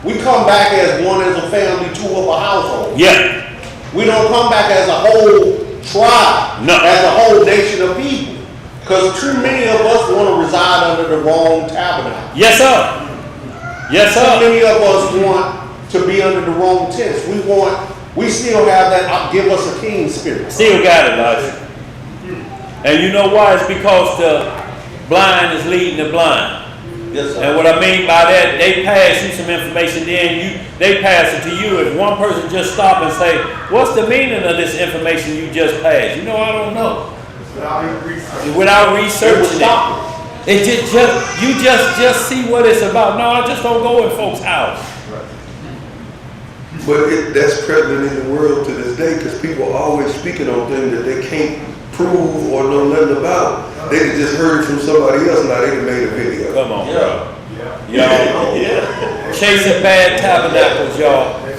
We come back as one, as a family, two of a household. We don't come back as a whole tribe, as a whole nation of people. Because too many of us want to reside under the wrong tabernacle. Yes, sir. Yes, sir. Too many of us want to be under the wrong tents. We still have that give us a king spirit. Still got it, Elijah. And you know why? It's because the blind is leading the blind. Yes, sir. And what I mean by that, they pass you some information, then they pass it to you. If one person just stop and say, what's the meaning of this information you just passed? You know, I don't know. Without researching it. You just see what it's about. No, I just don't go in folks' house. But that's prevalent in the world to this day, because people are always speaking on things that they can't prove or know nothing about. They just heard it from somebody else, now they done made a video. Come on, bro. Y'all, chasing bad tabernacles, y'all. Their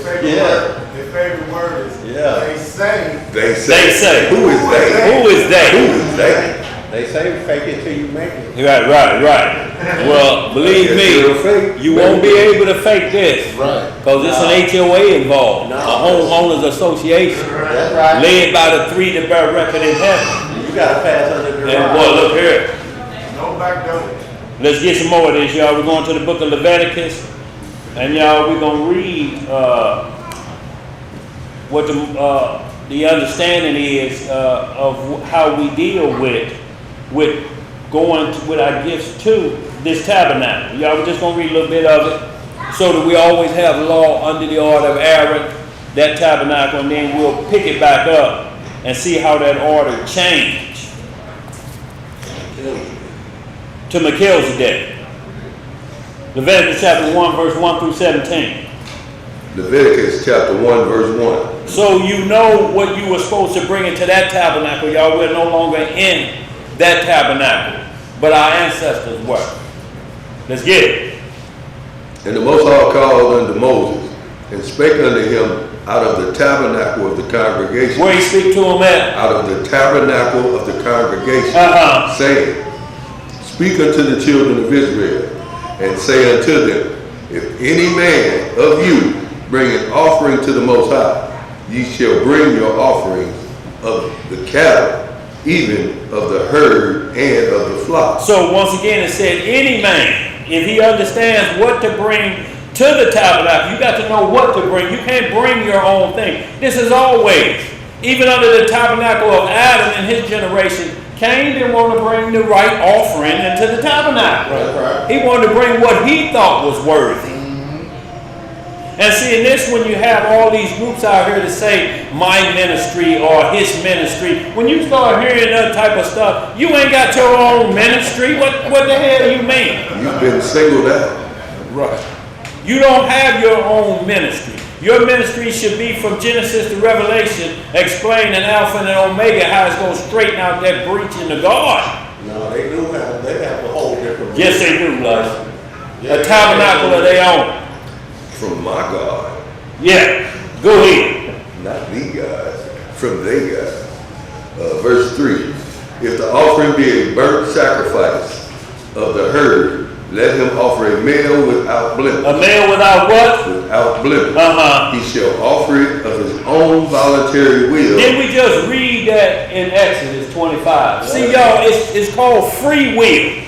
favorite word is they say. They say. Who is they? Who is they? They say fake it till you make it. Right. Well, believe me, you won't be able to fake this. Right. Because it's an HOA involved. A homeowners association. That's right. Led by the three that bear record in heaven. You gotta pass under the And boy, look here. No back door. Let's get some more of this, y'all. We're going to the book of Leviticus. And y'all, we're going to read what the understanding is of how we deal with going with our gifts to this tabernacle. Y'all, we're just going to read a little bit of it so that we always have law under the order of Aaron, that tabernacle, and then we'll pick it back up and see how that order changed to Melchizedek. Leviticus chapter 1, verse 1 through 17. Leviticus chapter 1, verse 1. So you know what you were supposed to bring into that tabernacle, y'all. We're no longer in that tabernacle, but our ancestors were. Let's get it. And the Most High called unto Moses, and spake unto him out of the tabernacle of the congregation. Where he speak to him at? Out of the tabernacle of the congregation, saying, Speak unto the children of Israel, and say unto them, If any man of you bring an offering to the Most High, ye shall bring your offerings of the cattle, even of the herd and of the flock. So once again, it said, any man, if he understands what to bring to the tabernacle, you got to know what to bring. You can't bring your own thing. This is always, even under the tabernacle of Adam and his generation, Cain didn't want to bring the right offering into the tabernacle. Right. He wanted to bring what he thought was worthy. And see, in this, when you have all these groups out here to say my ministry or his ministry, when you start hearing that type of stuff, you ain't got your own ministry. What the hell do you mean? You've been singled out. Right. You don't have your own ministry. Your ministry should be from Genesis to Revelation, explaining Alpha and Omega, how it's going to straighten out that breach in the garden. No, they have a whole different. Yes, they do, Elijah. a tabernacle of their own. From my God, Yeah, go ahead. not the God, from their God. Verse 3, if the offering be a burnt sacrifice of the herd, let him offer a male without blemish. A male without what? Without blemish. Uh-huh. He shall offer it of his own voluntary will. Didn't we just read that in Exodus 25? See, y'all, it's called free will.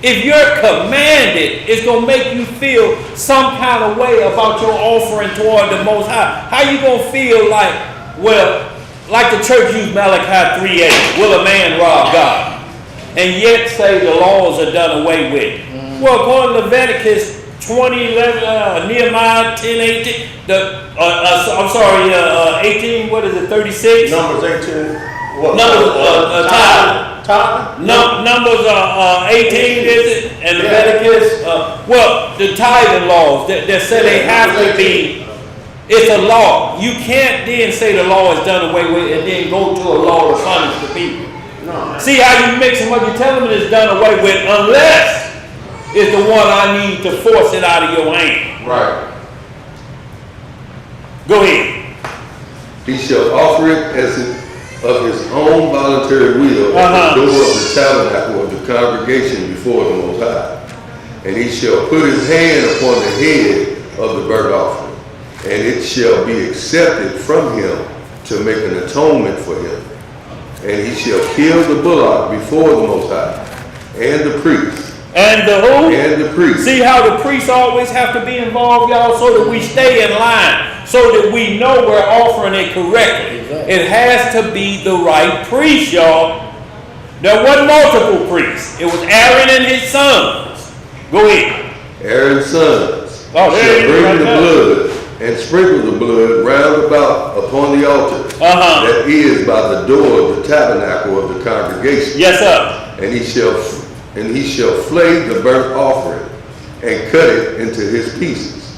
If you're commanded, it's going to make you feel some kind of way about your offering toward the Most High. How you going to feel like, well, like the church used Malachi 3:8, will a man rob God? And yet say the laws are done away with. Well, according to Leviticus 20:11, Nehemiah 10:18, 18, what is it, 36? Numbers 18. What? Numbers 18, is it? And Leviticus, the tithing laws that say they have to be, it's a law. You can't then say the law is done away with and then go to a law to punish the people. No. See how you mix them up? You tell them it's done away with unless it's the one I need to force it out of your hand. Right. Go ahead. He shall offer it as of his own voluntary will at the door of the tabernacle of the congregation before the Most High. And he shall put his hand upon the head of the burnt offering, and it shall be accepted from him to make an atonement for him. And he shall kill the bullock before the Most High, and the priest. And the who? And the priest. See how the priests always have to be involved, y'all, so that we stay in line, so that we know we're offering it correctly. It has to be the right priest, y'all. There wasn't multiple priests. It was Aaron and his sons. Go ahead. Aaron's sons Oh, there shall it is bring right the there. blood and sprinkle the blood round about upon the altar that is by the door of the tabernacle of the congregation. Yes, sir. And he shall flay the burnt offering and cut it into his pieces.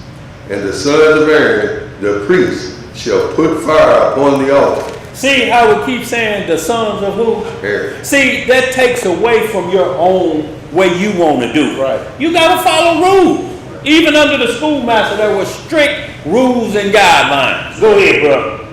And the sons of Aaron, the priest, shall put fire upon the altar. See how we keep saying the sons of who? Aaron. See, that takes away from your own way you want to do it. Right. You got to follow rules. Even under the schoolmaster, there were strict rules and guidelines. Go ahead, bro.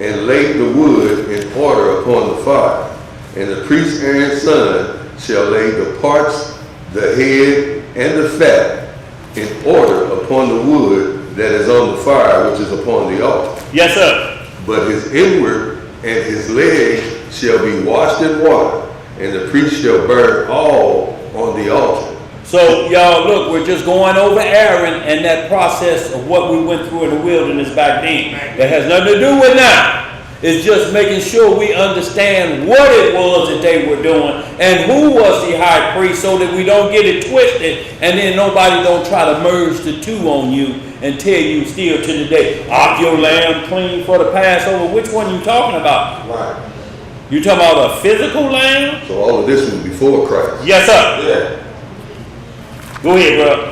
And lay the wood in order upon the fire. And the priest Aaron's son shall lay the parts, the head, and the fat in order upon the wood that is on the fire, which is upon the altar. Yes, sir. But his inward and his legs shall be washed in water, and the priest shall burn all on the altar. So, y'all, look, we're just going over Aaron and that process of what we went through in the wilderness back then. That has nothing to do with now. It's just making sure we understand what it was that they were doing and who was the high priest so that we don't get it twisted and then nobody don't try to merge the two on you and tell you still to the day, off your lamb clean for the Passover. Which one you talking about? Right. You talking about a physical lamb? So all of this was before Christ. Yes, sir. Yeah. Go ahead, bro.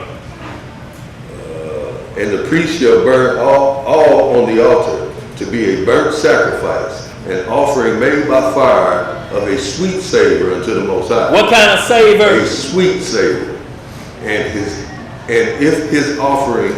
And the priest shall burn all on the altar to be a burnt sacrifice, an offering made by fire of a sweet savor unto the Most High. What kind of savor? A sweet savor. And if his offering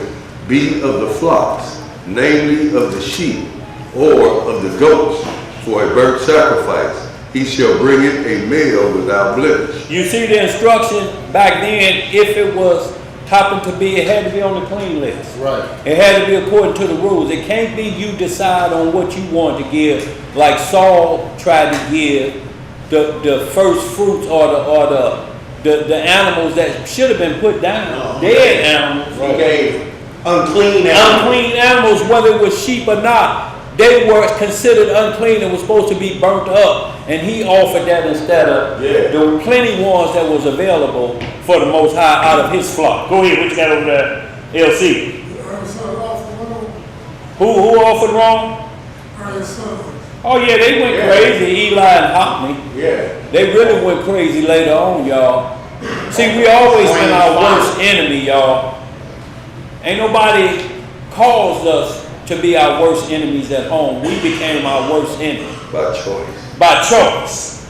be of the flocks, namely of the sheep or of the goats, for a burnt sacrifice, he shall bring it a male without blemish. You see the instruction back then, if it was happened to be, it had to be on the clean list. Right. It had to be according to the rules. It can't be you decide on what you want to give, like Saul tried to give the first fruits or the animals that should have been put down, dead animals. He gave unclean animals. Unclean animals, whether it was sheep or not, they were considered unclean and was supposed to be burnt up. And he offered that instead of the plenty ones that was available for the Most High out of his flock. Go ahead, what you got over there, LC? Who offered wrong? Oh yeah, they went crazy, Eli and Hophni. Yeah. They really went crazy later on, y'all. See, we always been our worst enemy, y'all. Ain't nobody caused us to be our worst enemies at home. We became our worst enemy. By choice. By choice.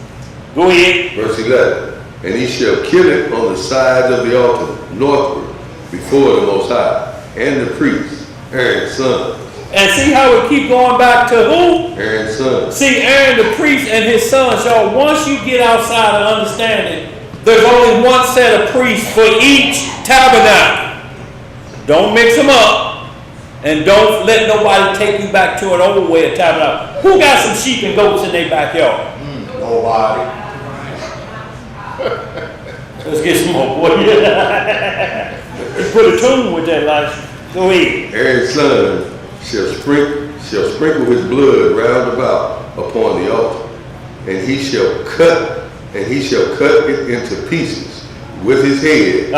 Go ahead. Verse 11. And he shall kill it on the sides of the altar, northward, before the Most High, and the priests, Aaron's son. And see how it keep going back to who? Aaron's son. See, Aaron the priest and his sons, y'all, once you get outside of understanding, there's only one set of priests for each tabernacle. Don't mix them up, and don't let nobody take you back to an old way of tabernacle. Who got some sheep and goats in their backyard? Nobody. Let's get some more, boy. Let's put a tune with that, like, go ahead. Aaron's son shall sprinkle his blood round about upon the altar, and he shall cut it into pieces with his head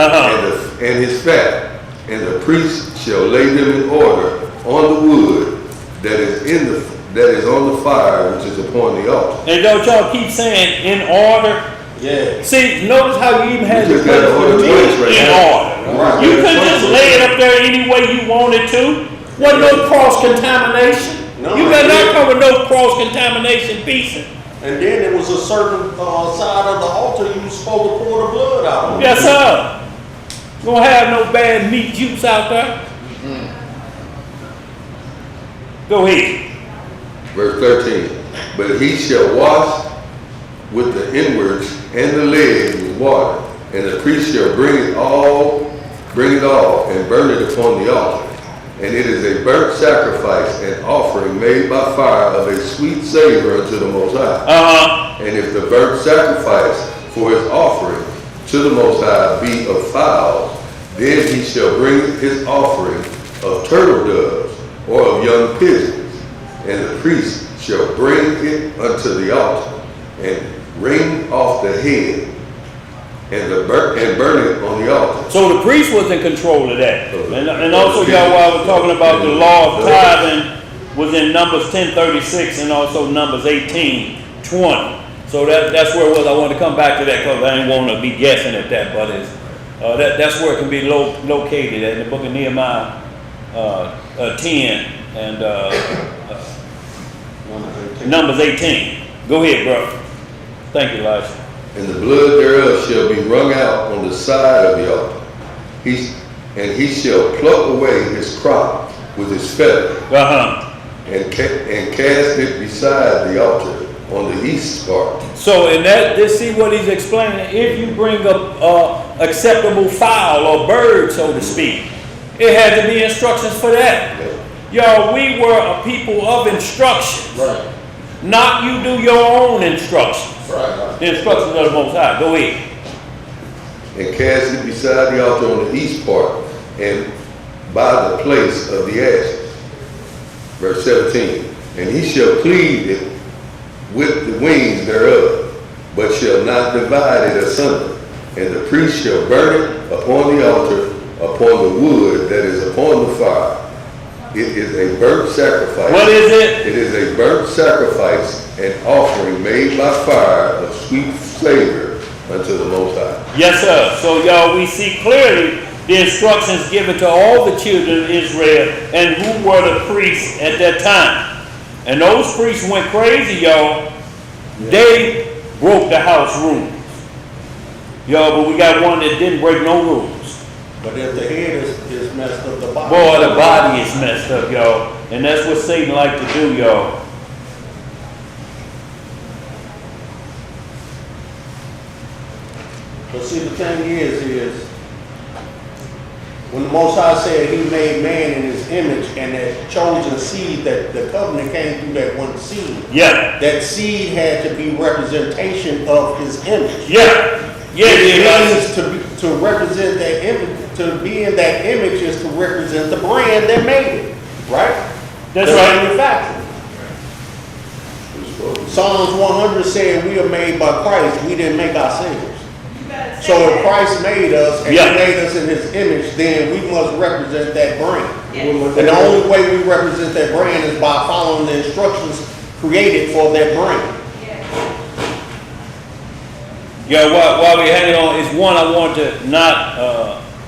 and his fat, and the priest shall lay them in order on the wood that is on the fire which is upon the altar. And don't y'all keep saying in order? Yeah. See, notice how you even had You the just got to order in twice right now. order. Right. You couldn't just lay it up there any way you wanted to. Wasn't no cross contamination. No, You better not come with no cross contamination piecing. And then there was a certain side of the altar you were supposed to pour the blood out on. Yes, sir. You don't have no bad meat juice out there. Go ahead. Verse 13. But he shall wash with the inwards and the legs with water, and the priest shall bring it all, and burn it upon the altar. And it is a burnt sacrifice and offering made by fire of a sweet savor unto the Most High. And if the burnt sacrifice for his offering to the Most High be of fowls, then he shall bring his offering of turtle doves or of young pigeons, and the priest shall bring it unto the altar, and wring off the head, and burn it on the altar. So the priest was in control of that. And also, y'all, while I was talking about the law of tithing was in Numbers 10:36 and also Numbers 18:20. So that's where it was. I wanted to come back to that because I didn't want to be guessing at that, but it's, that's where it can be located in the book of Nehemiah 10 and Numbers 18. Go ahead, bro. Thank you, Elijah. And the blood thereof shall be wrung out on the side of the altar. He shall pluck away his crop with his feather, and cast it beside the altar on the east part. So in that, just see what he's explaining. If you bring up acceptable fowl or bird, so to speak, it had to be instructions for that. Y'all, we were a people of instructions. Right. Not you do your own instructions. Right. The instructions of the Most High. Go ahead. And cast it beside the altar on the east part, and by the place of the ashes. Verse 17. And he shall cleave it with the wings thereof, but shall not divide it asunder. And the priest shall burn it upon the altar, upon the wood that is upon the fire. It is a burnt sacrifice. What is it? It is a burnt sacrifice and offering made by fire of sweet savor unto the Most High. Yes, sir. So, y'all, we see clearly the instructions given to all the children of Israel and who were the priests at that time. And those priests went crazy, y'all. They broke the house rules. Y'all, but we got one that didn't break no rules. But if the head is messed up, the body. Boy, the body is messed up, y'all. And that's what Satan like to do, y'all. But see, the thing is when the Most High said he made man in his image and that chosen seed, that the covenant came through that one seed. Yeah. That seed had to be representation of his image. Yeah. Yeah, It means to represent that image, to be in that image is to represent the brand that made it, right? That's The right. manufacturer. Psalms 100 said we are made by Christ. We didn't make ourselves. So if Christ made us and he made us in his image, then we must represent that brand. And the only way we represent that brand is by following the instructions created for that brand. Yeah, while we hanging on, it's one I want to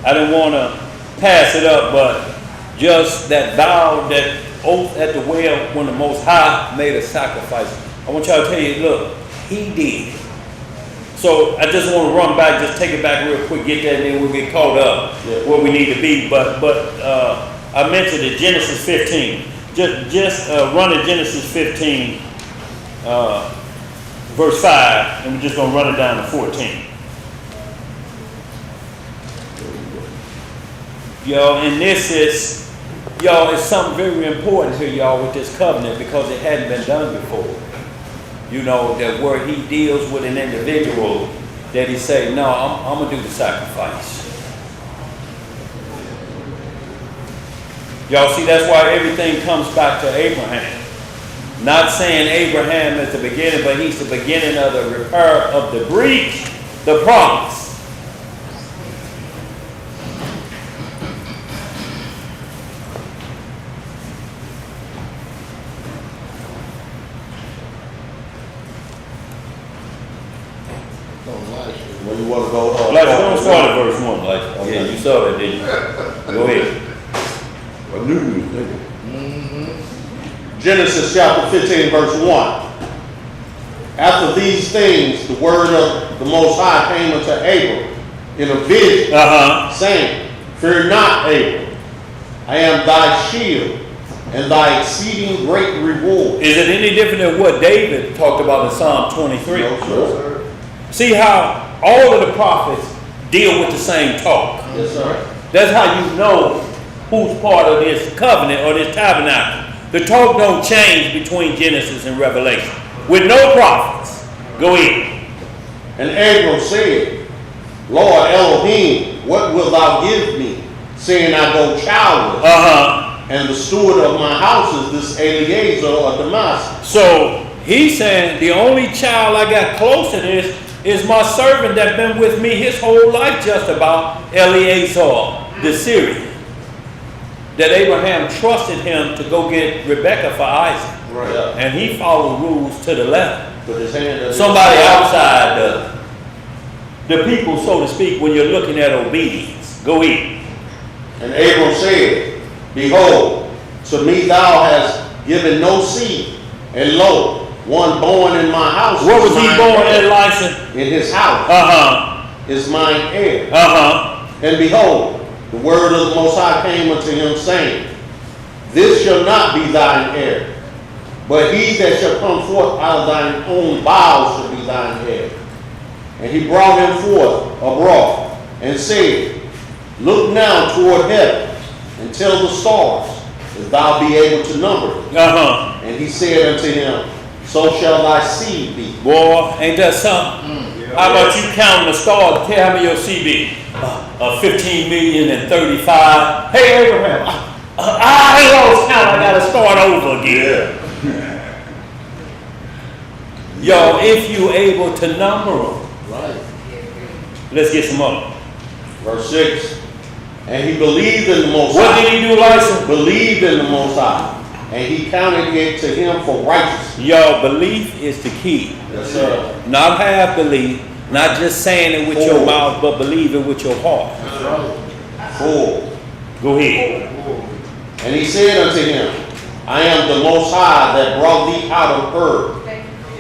I didn't want to pass it up, but just that vow, that oath at the well when the Most High made a sacrifice. I want y'all to tell you, look, he did it. So I just want to run back, just take it back real quick, get that, and then we'll get caught up where we need to be. But I mentioned it, Genesis 15. Just run to Genesis 15, verse 5, and we're just going to run it down to 14. Y'all, and this is, y'all, it's something very important here, y'all, with this covenant, because it hadn't been done before. You know, that where he deals with an individual, that he say, no, I'm going to do the sacrifice. Y'all see, that's why everything comes back to Abraham. Not saying Abraham is the beginning, but he's the beginning of the repair of the breach, the promise. When you want to go, Don't start at verse 1, like, yeah, you saw that, didn't you? Go ahead. I knew you was thinking. Genesis chapter 15, verse 1. After these things, the word of the Most High came unto Abram in a vision, saying, Fear not, Abram, I am thy shield and thy exceeding great reward. Is it any different than what David talked about in Psalm 23? No, sir. See how all of the prophets deal with the same talk. Yes, sir. That's how you know who's part of this covenant or this tabernacle. The talk don't change between Genesis and Revelation. With no prophets. Go in. And Abram said, Lord Elohim, what wilt thou give me, seeing I go childless? And the steward of my house is this Eliezer of Damascus. So he's saying the only child I got close to this is my servant that's been with me his whole life, just about, Eliezer, the Syrian. That Abraham trusted him to go get Rebekah for Isaac. Right. And he followed rules to the letter. Put his hand up. Somebody outside the people, so to speak, when you're looking at obedience. Go in. And Abram said, Behold, to me thou hast given no seed, and lo, one born in my house. Where was he born at, Elisha? In his house. Is mine heir. And behold, the word of the Most High came unto him, saying, This shall not be thine heir, but he that shall come forth out of thine own bowels shall be thine heir. And he brought him forth abroad, and said, Look now toward heaven, and tell the stars, if thou be able to number them. And he said unto him, So shall thy seed be. Boy, ain't that something? How about you counting the stars? Tell how many your seed be. 15 million and 35. Hey, Abraham, I lost count. I got to start over again. Yo, if you able to number them. Right. Let's get some more. Verse 6. And he believed in the Most High. What did he do, Lysa? Believed in the Most High. And he counted it to him for righteousness. Yo, belief is the key. Yes, sir. Not half belief, not just saying it with your mouth, but believe it with your heart. That's right. Full. Go ahead. And he said unto him, I am the Most High that brought thee out of Ur,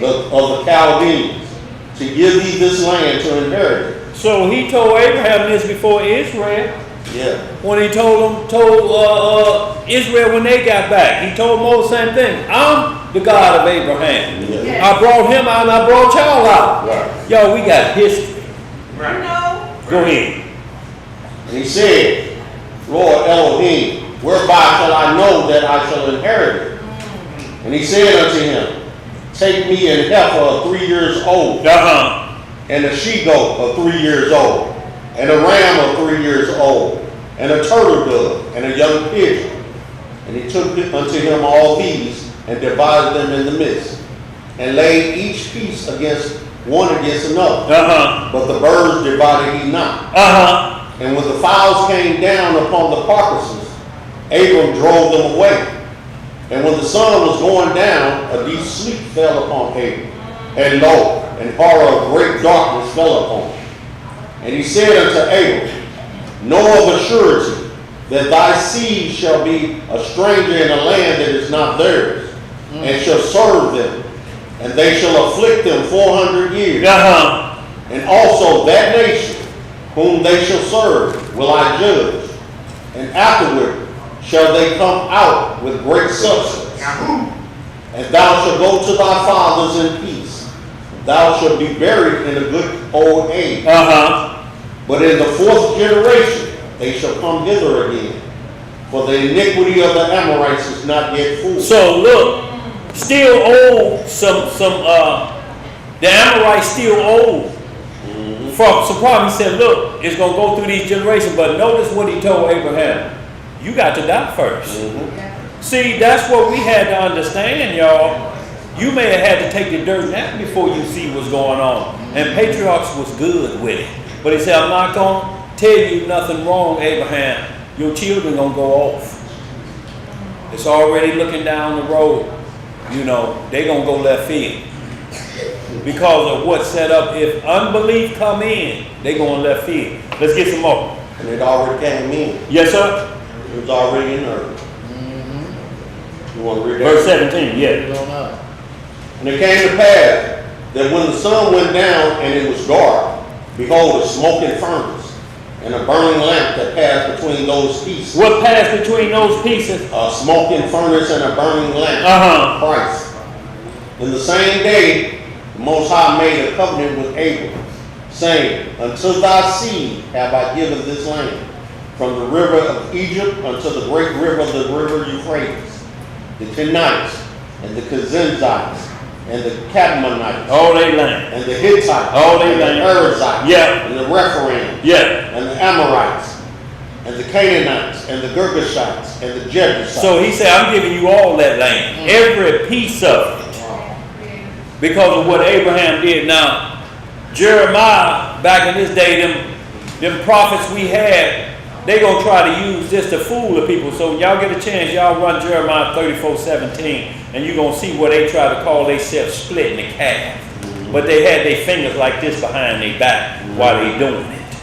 of the Chaldeans, to give thee this land to inherit it. So he told Abraham this before Israel. Yeah. When he told Israel when they got back, he told Moses the same thing. I'm the God of Abraham. Yeah. I brought him out and I brought y'all out. Right. Yo, we got history. Right. No. Go ahead. And he said, Lord Elohim, whereby shall I know that I shall inherit it? And he said unto him, Take me an heifer of 3 years old, and a she-goat of 3 years old, and a ram of 3 years old, and a turtle dove, and a young pigeon. And he took unto him all these, and divided them in the midst, and laid each piece one against another. But the birds divided he not. And when the fowls came down upon the carcasses, Abram drove them away. And when the sun was going down, a deep sleep fell upon Abram. And lo, and horror of great darkness fell upon him. And he said unto Abram, Know of a surety that thy seed shall be a stranger in a land that is not theirs, and shall serve them, and they shall afflict them 400 years. And also that nation whom they shall serve will I judge, and afterward shall they come out with great substance. And thou shalt go to thy fathers in peace. Thou shalt be buried in a good old age. But in the fourth generation they shall come hither again, for the iniquity of the Amorites is not yet full. So look, still old, the Amorites still old. From some problem, he said, look, it's going to go through these generations, but notice what he told Abraham. You got to die first. See, that's what we had to understand, y'all. You may have had to take the dirt nap before you see what's going on. And patriarchs was good with it. But he said, I'm not going to tell you nothing wrong, Abraham. Your children going to go off. It's already looking down the road. You know, they going to go left field. Because of what's set up. If unbelief come in, they going left field. Let's get some more. And it already came in. Yes, sir. It was already in there. You want to read that? Verse 17, yeah. And it came to pass that when the sun went down and it was dark, behold, a smoking furnace and a burning lamp that passed between those pieces. What passed between those pieces? A smoking furnace and a burning lamp. Christ. In the same day, the Most High made a covenant with Abram, saying, unto thy seed have I given this land, from the river of Egypt unto the great river, the river Euphrates, the Kenites, and the Kazenzaites, and the Cadmonites, all they land, and the Hittites, all they land, the Perizzites, yeah, and the Rephaim, yeah, and the Amorites, and the Canaanites, and the Girgashites, and the Jebusites. So he said, I'm giving you all that land, every piece of it, because of what Abraham did. Now, Jeremiah, back in his day, them prophets we had, they gonna try to use this to fool the people. So y'all get a chance, y'all run Jeremiah 34:17, and you're gonna see where they try to call themselves splitting the calf. But they had their fingers like this behind their back while they doing it.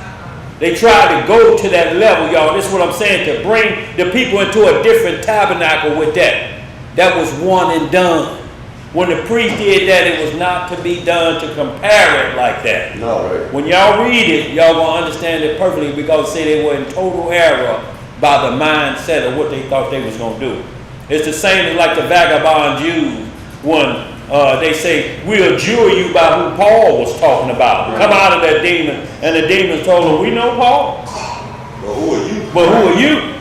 They tried to go to that level, y'all. This is what I'm saying, to bring the people into a different tabernacle with that. That was one and done. When the priest did that, it was not to be done to compare it like that. No, right. When y'all read it, y'all gonna understand it perfectly, because say they were in total error by the mindset of what they thought they was gonna do. It's the same as like the vagabond Jews when they say, we'll adjure you by who Paul was talking about. Right. Come out of that demon. And the demons told him, we know Paul. But who are you? But who are you?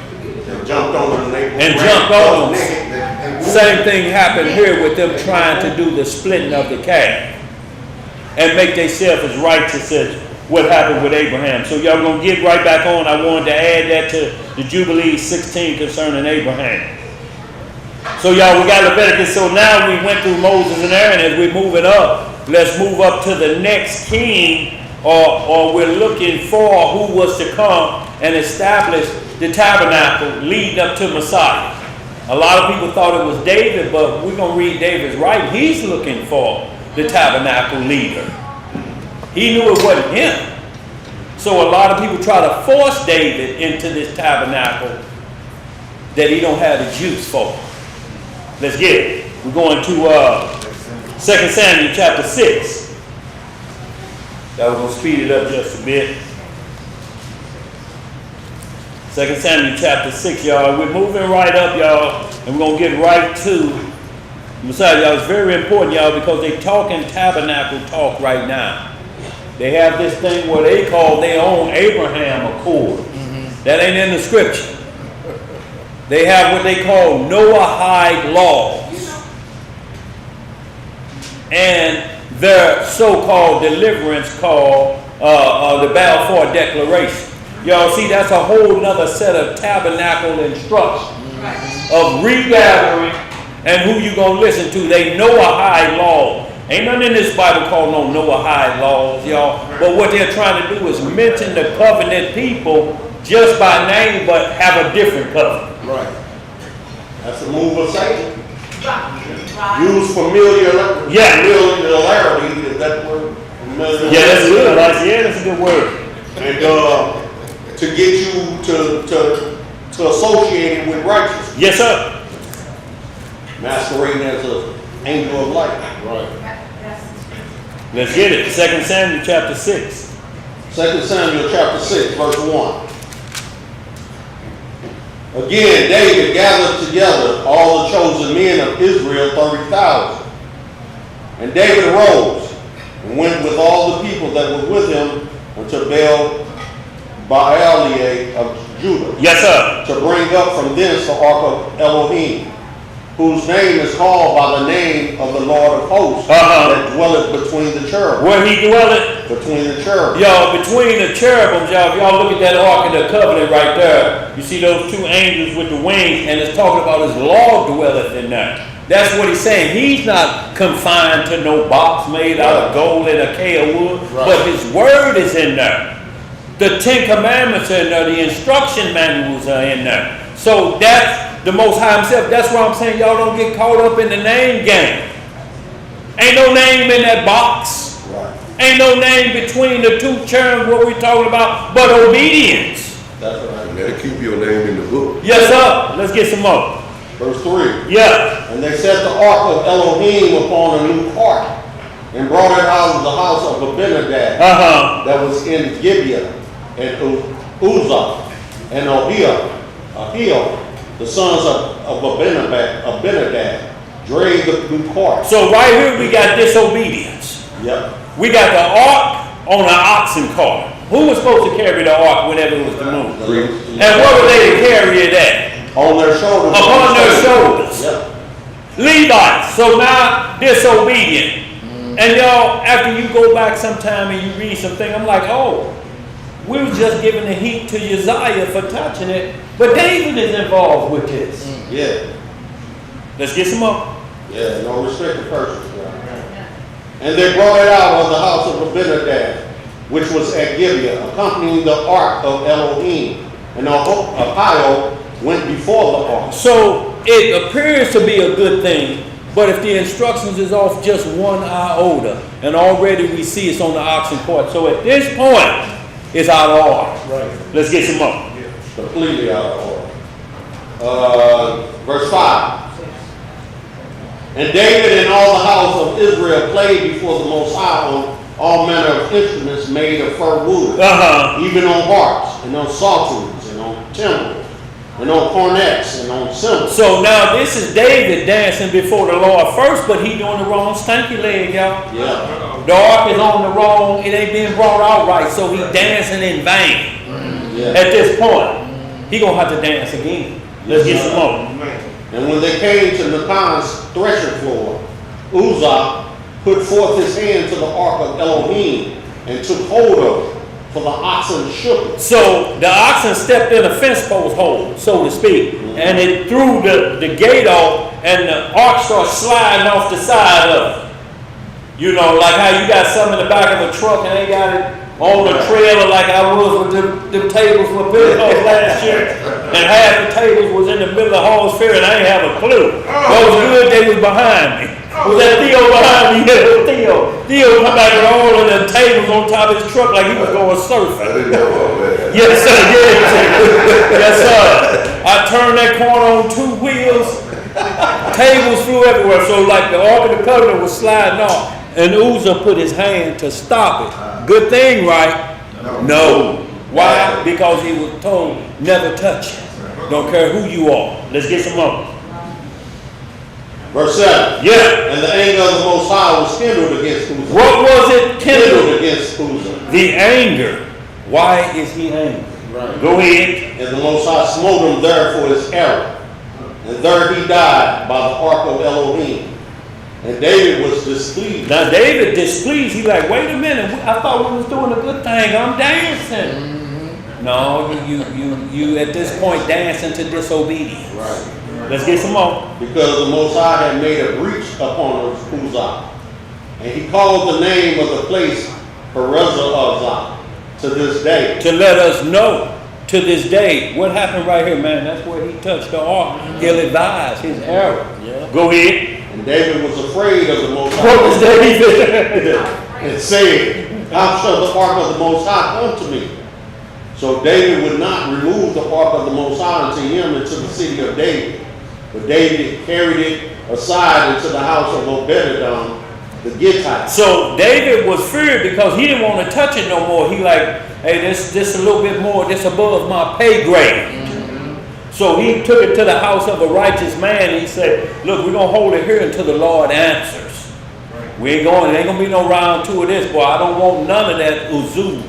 And jumped on them. And jumped on them. Same thing happened here with them trying to do the splitting of the calf and make themselves as righteous as what happened with Abraham. So y'all gonna get right back on. I wanted to add that to the Jubilee 16 concerning Abraham. So y'all, we got Leviticus. So now we went through Moses and Aaron. As we move it up, let's move up to the next king, or we're looking for who was to come and establish the tabernacle leading up to Messiah. A lot of people thought it was David, but we're going to read David's right. He's looking for the tabernacle leader. He knew it wasn't him. So a lot of people try to force David into this tabernacle that he don't have the juice for. Let's get it. We're going to 2 Samuel chapter 6. That was going to speed it up just a bit. 2 Samuel chapter 6, y'all. We're moving right up, y'all, and we're going to get right to Messiah, y'all. It's very important, y'all, because they talking tabernacle talk right now. They have this thing where they call their own Abraham Accord. That ain't in the scripture. They have what they call Noahide laws. And their so-called deliverance called the Balfour Declaration. Y'all see, that's a whole nother set of tabernacle instructions of regathering and who you gonna listen to. They Noahide law. Ain't nothing in this Bible called no Noahide laws, y'all. But what they're trying to do is mention the covenant people just by name, but have a different covenant. Right. That's a move of Satan. Use familiarity. Yeah. Familiarity, is that word? Familiarity. Yeah, that's good. Right? Yeah, that's a good word. And to get you to associate it with righteousness. Yes, sir. Masquerading as an angel of light. Right. Let's get it. 2 Samuel chapter 6. 2 Samuel chapter 6, verse 1. Again, David gathered together all the chosen men of Israel, 30,000. And David arose and went with all the people that were with him unto Baaliah of Judah. Yes, sir. To bring up from thence the ark of Elohim, whose name is called by the name of the Lord of hosts, that dwelleth between the cherubims. Where he dwelleth? Between the cherubims. Y'all, between the cherubims, y'all, if y'all look at that ark of the covenant right there, you see those two angels with the wings, and it's talking about his Lord dwelleth in there. That's what he's saying. He's not confined to no box made out of gold and acacia wood, but his word is in there. The 10 Commandments are in there. The instruction manuals are in there. So that's the Most High himself. That's why I'm saying y'all don't get caught up in the name game. Ain't no name in that box. Right. Ain't no name between the two cherubs, what we talking about, but obedience. That's right. You better keep your name in the book. Yes, sir. Let's get some more. Verse 3. Yeah. And they set the ark of Elohim upon a new cart, and brought it out of the house of Abinadab, that was in Gibeah, and Uzzah, and Ahio, the sons of Abinadab, drave the new cart. So right here we got disobedience. Yep. We got the ark on an oxen cart. Who was supposed to carry the ark whenever it was to move? And what were they to carry it at? On their shoulders. Upon their shoulders. Yep. Levites. So now disobedient. And y'all, after you go back sometime and you read something, I'm like, oh, we were just giving the heat to Uzziah for touching it, but David is involved with this. Yeah. Let's get some more. Yeah, no respected persons. Right? And they brought it out of the house of Abinadab, which was at Gibeah, accompanying the ark of Elohim. And Ahio went before the ark. So it appears to be a good thing, but if the instructions is off just one iota, and already we see it's on the oxen cart, so at this point, it's out of order. Right. Let's get some more. Completely out of order. Verse 5. And David and all the house of Israel played before the Most High on all manner of instruments made of fir wood, even on harps, and on psalteries, and on timbrels, and on cornets, and on cymbals. So now this is David dancing before the Lord first, but he doing the wrong stanky leg, y'all. Yeah. The ark is on the wrong, it ain't being brought out right, so he dancing in vain. Yeah. At this point, he gonna have to dance again. Let's get some more. And when they came to Nathan's threshing floor, Uzzah put forth his hand to the ark of Elohim and took hold of it, for the oxen shook it. So the oxen stepped in a fence post hole, so to speak, and it threw the gate off, and the ark started sliding off the side of it. You know, like how you got something in the back of a truck and they got it on the trailer like I was with them tables for Pentecost last year. And half the tables was in the middle of Hall's Fair and I ain't have a clue. What was good, they was behind me. Was that Theo behind me? Yeah, Theo come back with all of the tables on top of his truck like he was going surfing. I didn't know all that. Yes, sir, yes, sir. I turned that corner on 2 wheels. Tables flew everywhere. So like the Ark of the Covenant was sliding off. And Uzzah put his hand to stop it. Good thing, right? No. Why? Because he was told, never touch it. Don't care who you are. Let's get some more. Verse 7. Yeah. And the anger of the Most High was kindled against Uzzah. What was it Kindled against Uzzah. The anger. Why is he angry? Right. Go ahead. And the Most High smote him there for his error. And there he died by the ark of Elohim. And David was displeased. Now David displeased. He like, wait a minute. I thought we was doing a good thing. I'm dancing. No, you at this point dancing to disobedience. Right. Let's get some more. Because the Most High had made a breach upon Uzzah. And he called the name of the place Perez-Uzzah to this day. To let us know to this day what happened right here, man. That's where he touched the ark. He'll advise his error. Yeah. Go ahead. And David was afraid of the Most High. What was David? And said, how shall the ark of the Most High come to me? So David would not remove the ark of the Most High unto him into the city of David. But David carried it aside into the house of Obed-Edom, the Gittite. So David was feared because he didn't want to touch it no more. He like, hey, this a little bit more, this above my pay grade. So he took it to the house of a righteous man. And he said, look, we're going to hold it here until the Lord answers. We ain't going, there ain't going to be no round two of this, boy. I don't want none of that uzu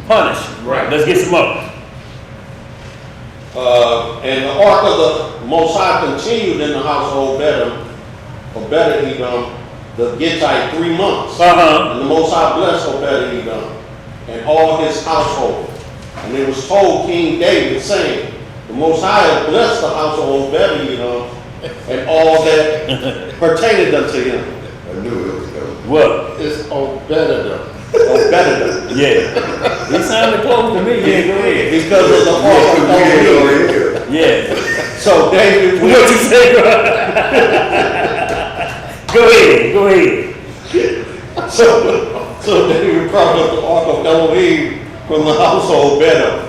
punishment. Right. Let's get some up. And the ark of the Most High continued in the house of Obed-Edom, the Gittite, 3 months. And the Most High blessed Obed-Edom and all his household. And it was told King David, saying, the Most High has blessed the house of Obed-Edom and all that pertained unto him. I knew it was coming. What? It's Obed-Edom. Obed-Edom. Yeah. He sounded close to me. Yeah, go ahead. Because of the ark of Obed-Edom. Yeah. So David, What you say, bro? Go ahead. So David brought up the ark of Elohim from the house of Obed-Edom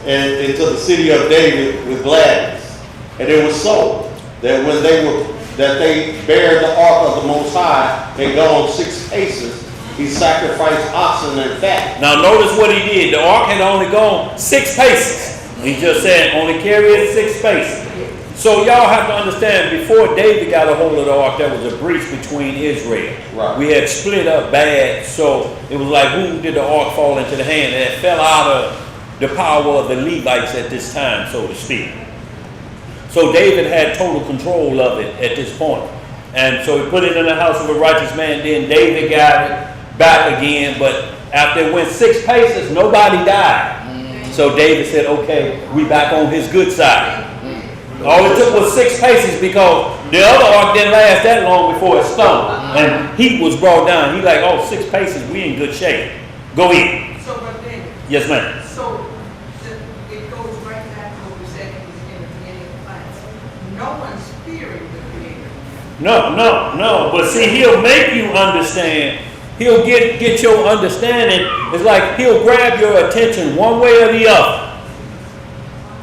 and into the city of David with gladness. And it was so that when they bare the ark of the Most High and gone 6 paces, he sacrificed oxen and fat. Now notice what he did. The ark had only gone 6 paces. He just said only carry it 6 paces. So y'all have to understand, before David got a hold of the ark, there was a breach between Israel. Right. We had split up bad, so it was like, who did the ark fall into the hand? And it fell out of the power of the Levites at this time, so to speak. So David had total control of it at this point. And so he put it in the house of a righteous man. Then David got it back again. But after it went 6 paces, nobody died. So David said, okay, we back on his good side. All it took was 6 paces because the other ark didn't last that long before it stunk. And heat was brought down. He like, oh, 6 paces, we in good shape. Go in. So, but then, Yes, ma'am. so it goes right back to what we said in the beginning of class. No one's fearing the Creator. No. But see, he'll make you understand. He'll get your understanding. It's like he'll grab your attention one way or the other.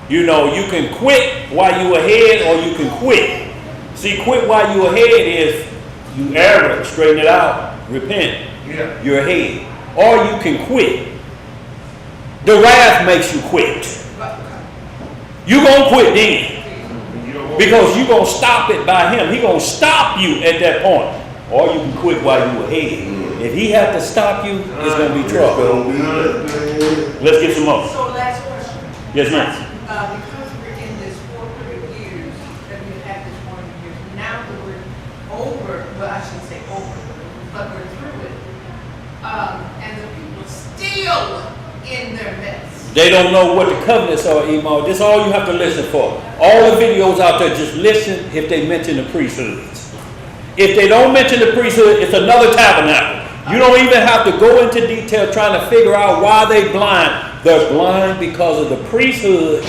You know, you can quit while you ahead or you can quit. See, quit while you ahead is you err, straighten it out, repent. Yeah. You're ahead. Or you can quit. The wrath makes you quit. You gonna quit then. Because you gonna stop it by him. He gonna stop you at that point. Or you can quit while you ahead. If he had to stop you, it's gonna be trouble. Let's get some more. So last question. Yes, ma'am. Because we're in this 400 years that we've had this 400 years, now that we're over, well, I shouldn't say over, but we're through it, and the people still in their mess. They don't know what the covenants are, Emo. This is all you have to listen for. All the videos out there, just listen if they mention the priesthoods. If they don't mention the priesthood, it's another tabernacle. You don't even have to go into detail trying to figure out why they blind. They're blind because of the priesthood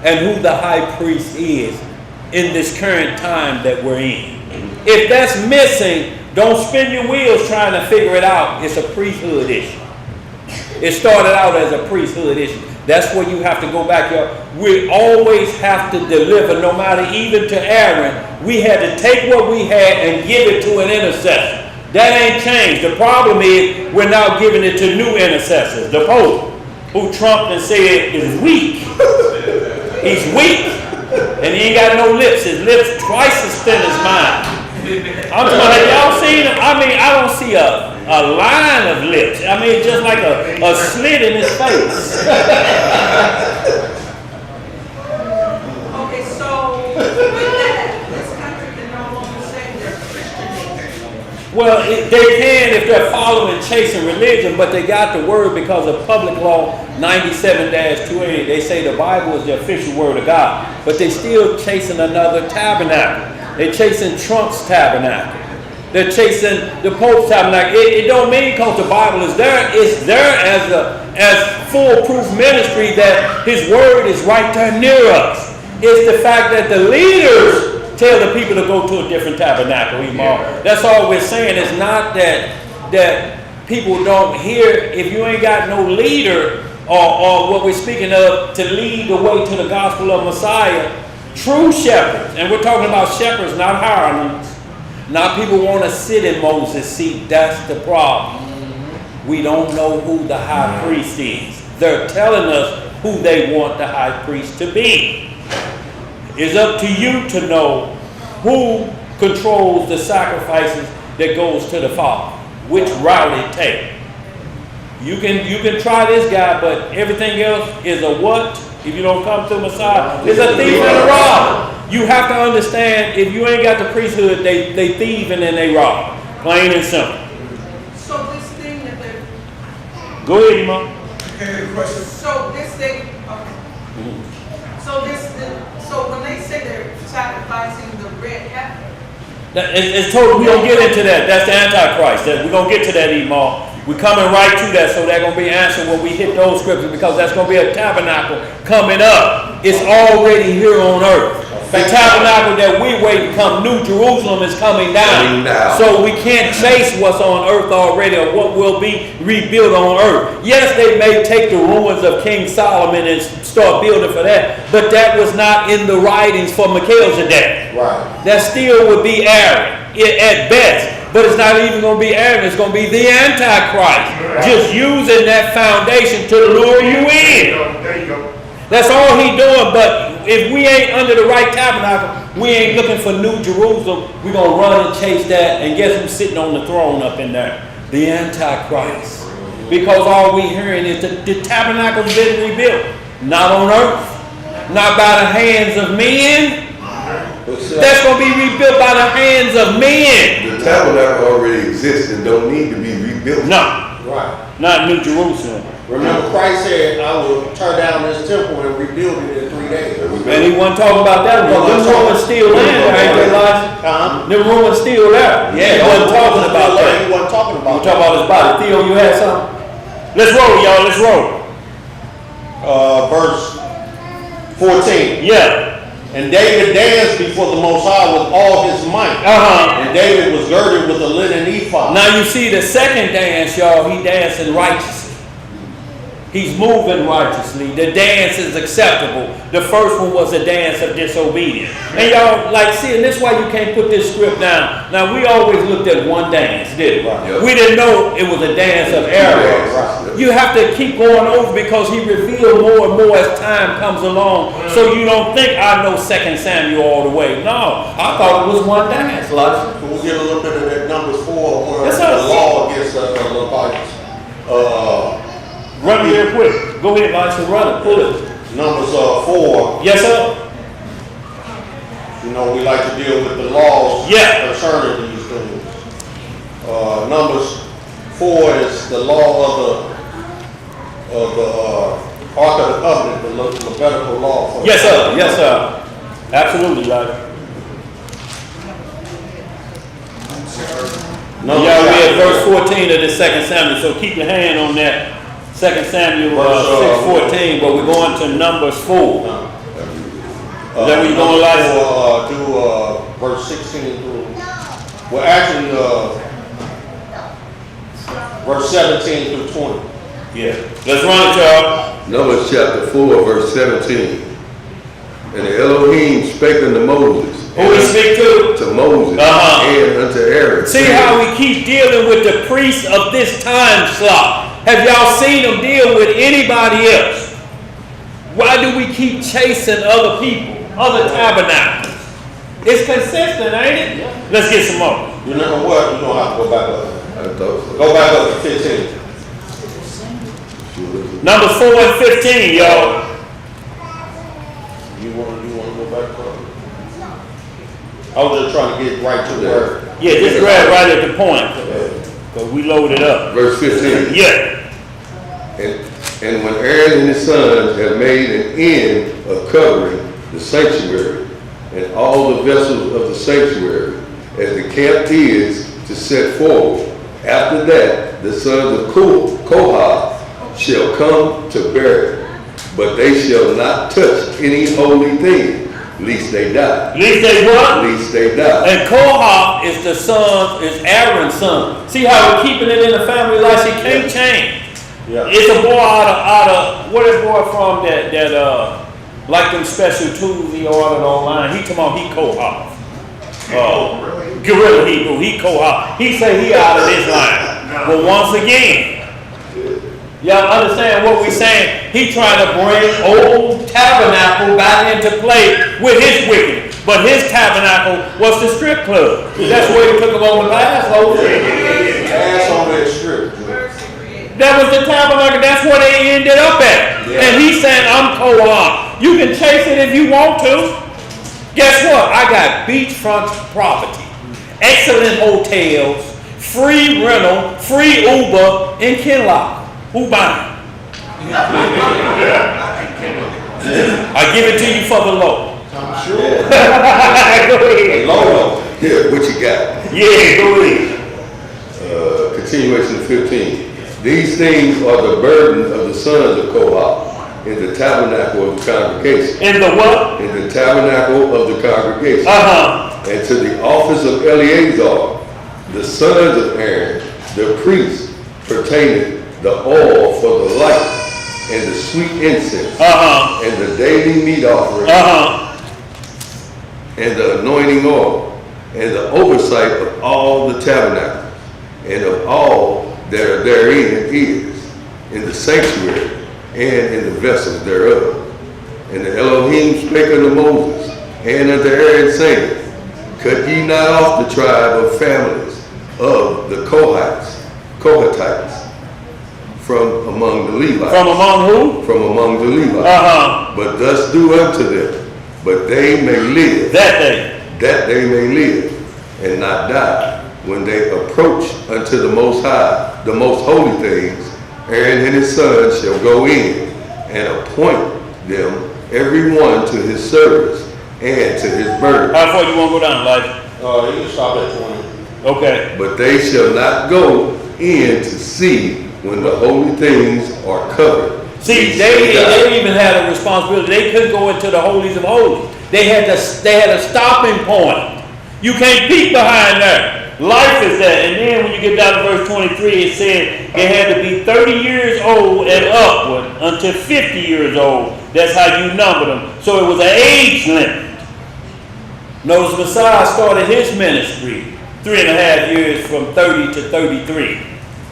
and who the high priest is in this current time that we're in. If that's missing, don't spin your wheels trying to figure it out. It's a priesthood issue. It started out as a priesthood issue. That's where you have to go back, y'all. We always have to deliver, no matter even to Aaron. We had to take what we had and give it to an intercessor. That ain't changed. The problem is we're now giving it to new intercessors. The Pope, who trumped and said is weak. He's weak. And he ain't got no lips. His lips twice as thin as mine. I'm talking about, y'all seen him? I mean, I don't see a line of lips. I mean, just like a slit in his face. Okay, so with that, this country can no longer say they're Christian. Well, they can if they're following chasing religion, but they got the word because of Public Law 97-280. They say the Bible is the official word of God, but they still chasing another tabernacle. They're chasing Trump's tabernacle. They're chasing the Pope's tabernacle. It don't mean because the Bible is there. It's there as foolproof ministry that his word is right there near us. It's the fact that the leaders tell the people to go to a different tabernacle. That's all we're saying. It's not that people don't hear. If you ain't got no leader or what we're speaking of to lead the way to the gospel of Messiah, true shepherds, and we're talking about shepherds, not hirelings, Now people want to sit in Moses' seat. That's the problem. We don't know who the high priest is. They're telling us who they want the high priest to be. It's up to you to know who controls the sacrifices that goes to the Father, which route it takes. You can try this guy, but everything else is a what? If you don't come to Messiah, it's a thief and a robber. You have to understand, if you ain't got the priesthood, they thieving and they rob. Plain and simple. So this thing that they're, Go ahead, Imam. so this thing, okay. So when they say they're sacrificing the red heifer, It's total. We don't get into that. That's the Antichrist. We're going to get to that, Imam. We're coming right to that, so they're going to be answered when we hit those scriptures, because that's going to be a tabernacle coming up. It's already here on earth. The tabernacle that we wait to come, New Jerusalem, is coming down. So we can't chase what's on earth already or what will be rebuilt on earth. Yes, they may take the ruins of King Solomon and start building for that, but that was not in the writings for Melchizedek. Right. That still would be Aaron at best. But it's not even going to be Aaron. It's going to be the Antichrist. Just using that foundation to lure you in. There you go. That's all he doing. But if we ain't under the right tabernacle, we ain't looking for New Jerusalem. We're going to run and chase that. And guess who's sitting on the throne up in there? The Antichrist. Because all we hearing is the tabernacle's been rebuilt. Not on earth. Not by the hands of men. That's going to be rebuilt by the hands of men. The tabernacle already exists and don't need to be rebuilt. No. Right. Not New Jerusalem. Remember, Christ said, I will tear down this temple and rebuild it in 3 days. And he wasn't talking about that one. Them ruins still there, ain't they, Elijah? Them ruins still there. Yeah, he wasn't talking about that. He wasn't talking He about was talking about his body. Theo, you had something? Let's roll, y'all. Let's roll. Verse 14. Yeah. And David danced before the Most High with all his might. And David was girded with a linen ephod. Now you see the second dance, y'all, he dancing righteously. He's moving righteously. The dance is acceptable. The first one was a dance of disobedience. And y'all, like, see, and that's why you can't put this script down. Now, we always looked at one dance, didn't we? Right. We didn't know it was a dance of error. Right. You have to keep going over because he revealed more and more as time comes along. So you don't think I know 2 Samuel all the way. No, I thought it was one dance, Elijah. We'll get a little bit of that Numbers 4 where Yes, the sir. law against the Levites. Run it real quick. Go ahead, Elijah, run it. Pull it. Numbers 4. Yes, sir. You know, we like to deal with the laws concerning these things. Numbers 4 is the law of the Ark of the Covenant, the Levitical law. Yes, sir. Yes, sir. Absolutely, Elijah. Yeah, we at verse 14 of the 2 Samuel, so keep your hand on that. 2 Samuel 6:14, but we're going to Numbers 4. Is that where you're going, Elijah? To verse 16 through, well actually, verse 17 through 20. Yeah. Let's run it, y'all. Numbers chapter 4, verse 17. And the Elohim spake unto Moses. Who we speak to? To Moses and unto Aaron. See how we keep dealing with the priests of this time slot. Have y'all seen them deal with anybody else? Why do we keep chasing other people, other tabernacles? It's consistent, ain't it? Let's get some more. You know what? You're going to have to go back up. I thought so. Go back up to 15. Number 4 and 15, y'all. You want to go back up? I was just trying to get right to where. Yeah, just grab right at the point. Because we loaded up. Verse 15. Yeah. And when Aaron and his sons have made an end of covering the sanctuary and all the vessels of the sanctuary, as the camp is to set forward, after that the sons of Kohath shall come to bear it, but they shall not touch any holy thing, lest they die. Lest they what? Lest they die. And Kohath is the son, is Aaron's son. See how we're keeping it in the family life? He can't change. Yeah. It's a boy out of where that boy from that like them special tools he ordered online. He talking about he Kohath. Guerrilla Hebrew, he Kohat. He say he out of this line. But once again, y'all understand what we saying? He trying to bring old tabernacle back into play with his wickedness. But his tabernacle was the strip club. That's where he took him on the Passover. Pass on that strip. That was the tabernacle. That's where they ended up at. Yeah. And he's saying, I'm Kohan. You can chase it if you want to. Guess what? I got beachfront property, excellent hotels, free rental, free Uber in Kinlock. Who buying? I give it to you for the low. I'm sure. Go ahead. Low. Yeah, what you got? Yeah, go ahead. Continuation of 15. These things are the burden of the sons of Kohath in the tabernacle of the congregation. In the what? In the tabernacle of the congregation. And to the office of Eleazar, the sons of Aaron, the priest, pertaining the oil for the light, and the sweet incense, and the daily meat offering, and the anointing oil, and the oversight of all the tabernacles, and of all that are therein is, in the sanctuary, and in the vessels thereof. And the Elohim spake unto Moses, and unto Aaron, saying, Cut ye not off the tribe of families of the Kohathites, from among the Levites. From among who? From among the Levites. But thus do unto them, but they may live. That they may live, and not die. When they approach unto the Most High, the most holy things, Aaron and his sons shall go in, and appoint them every one to his service, and to his burden. How far you want to go down, Elijah? You can stop at 20. Okay. But they shall not go in to see when the holy things are covered. See, they even had a responsibility. They couldn't go into the holies of holies. They had a stopping point. You can't peek behind there. Life is that. And then when you get down to verse 23, it said they had to be 30 years old and upward until 50 years old. That's how you number them. So it was an age limit. Notice Messiah started his ministry 3.5 years from 30 to 33.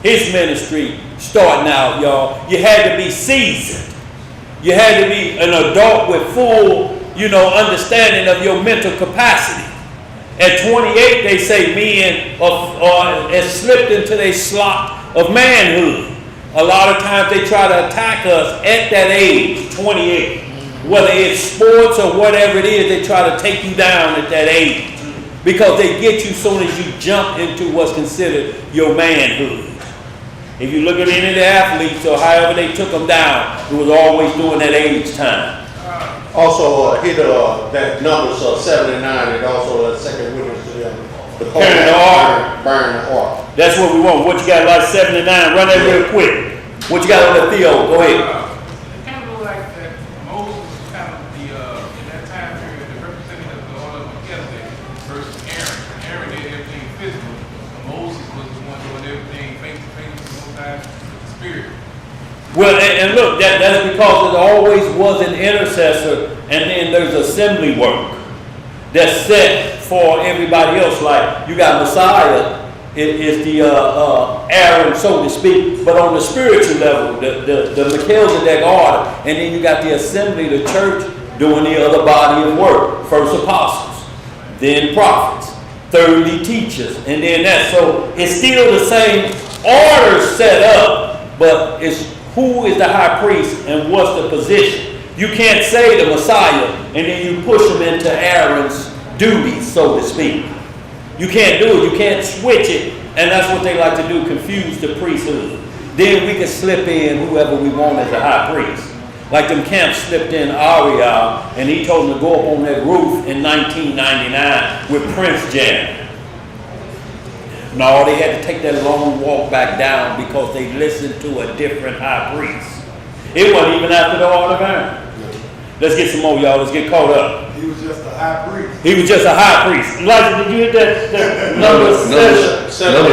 His ministry starting out, y'all. You had to be seasoned. You had to be an adult with full, understanding of your mental capacity. At 28, they say men have slipped into their slop of manhood. A lot of times they try to attack us at that age, 28. Whether it's sports or whatever it is, they try to take you down at that age. Because they get you soon as you jump into what's considered your manhood. If you look at any of the athletes or however they took them down, it was always during that age time. Also, hit that numbers 79, and also that second witness to them. Burn the ark. Burn the ark. That's what we want. What you got, like 79? Run that real quick. What you got on the Theo? Go ahead. It kind of looked like that Moses was kind of in that time period, the representative of the order of Melchizedek versus Aaron. Aaron did everything physical, but Moses was the one doing everything face to face with the Most High Spirit. Well, and look, that's because there always was an intercessor, and then there's assembly work that's set for everybody else. Like you got Messiah, is the Aaron, so to speak, but on the spiritual level, the Melchizedek order, and then you got the assembly, the church, doing the other body of work. First apostles, then prophets, thirdly teachers, and then that. So it's still the same order set up, but it's who is the high priest and what's the position. You can't say the Messiah and then you push him into Aaron's duties, so to speak. You can't do it. You can't switch it. And that's what they like to do, confuse the priesthood. Then we can slip in whoever we want as a high priest. Like them camps slipped in Ariel, and he told them to go up on that roof in 1999 with Prince Jam. No, they had to take that long walk back down because they listened to a different high priest. It wasn't even after the order of Aaron. Let's get some more, y'all. Let's get caught up. He was just a high priest. He was just a high priest. Elijah, did you hit that Numbers chapter 7,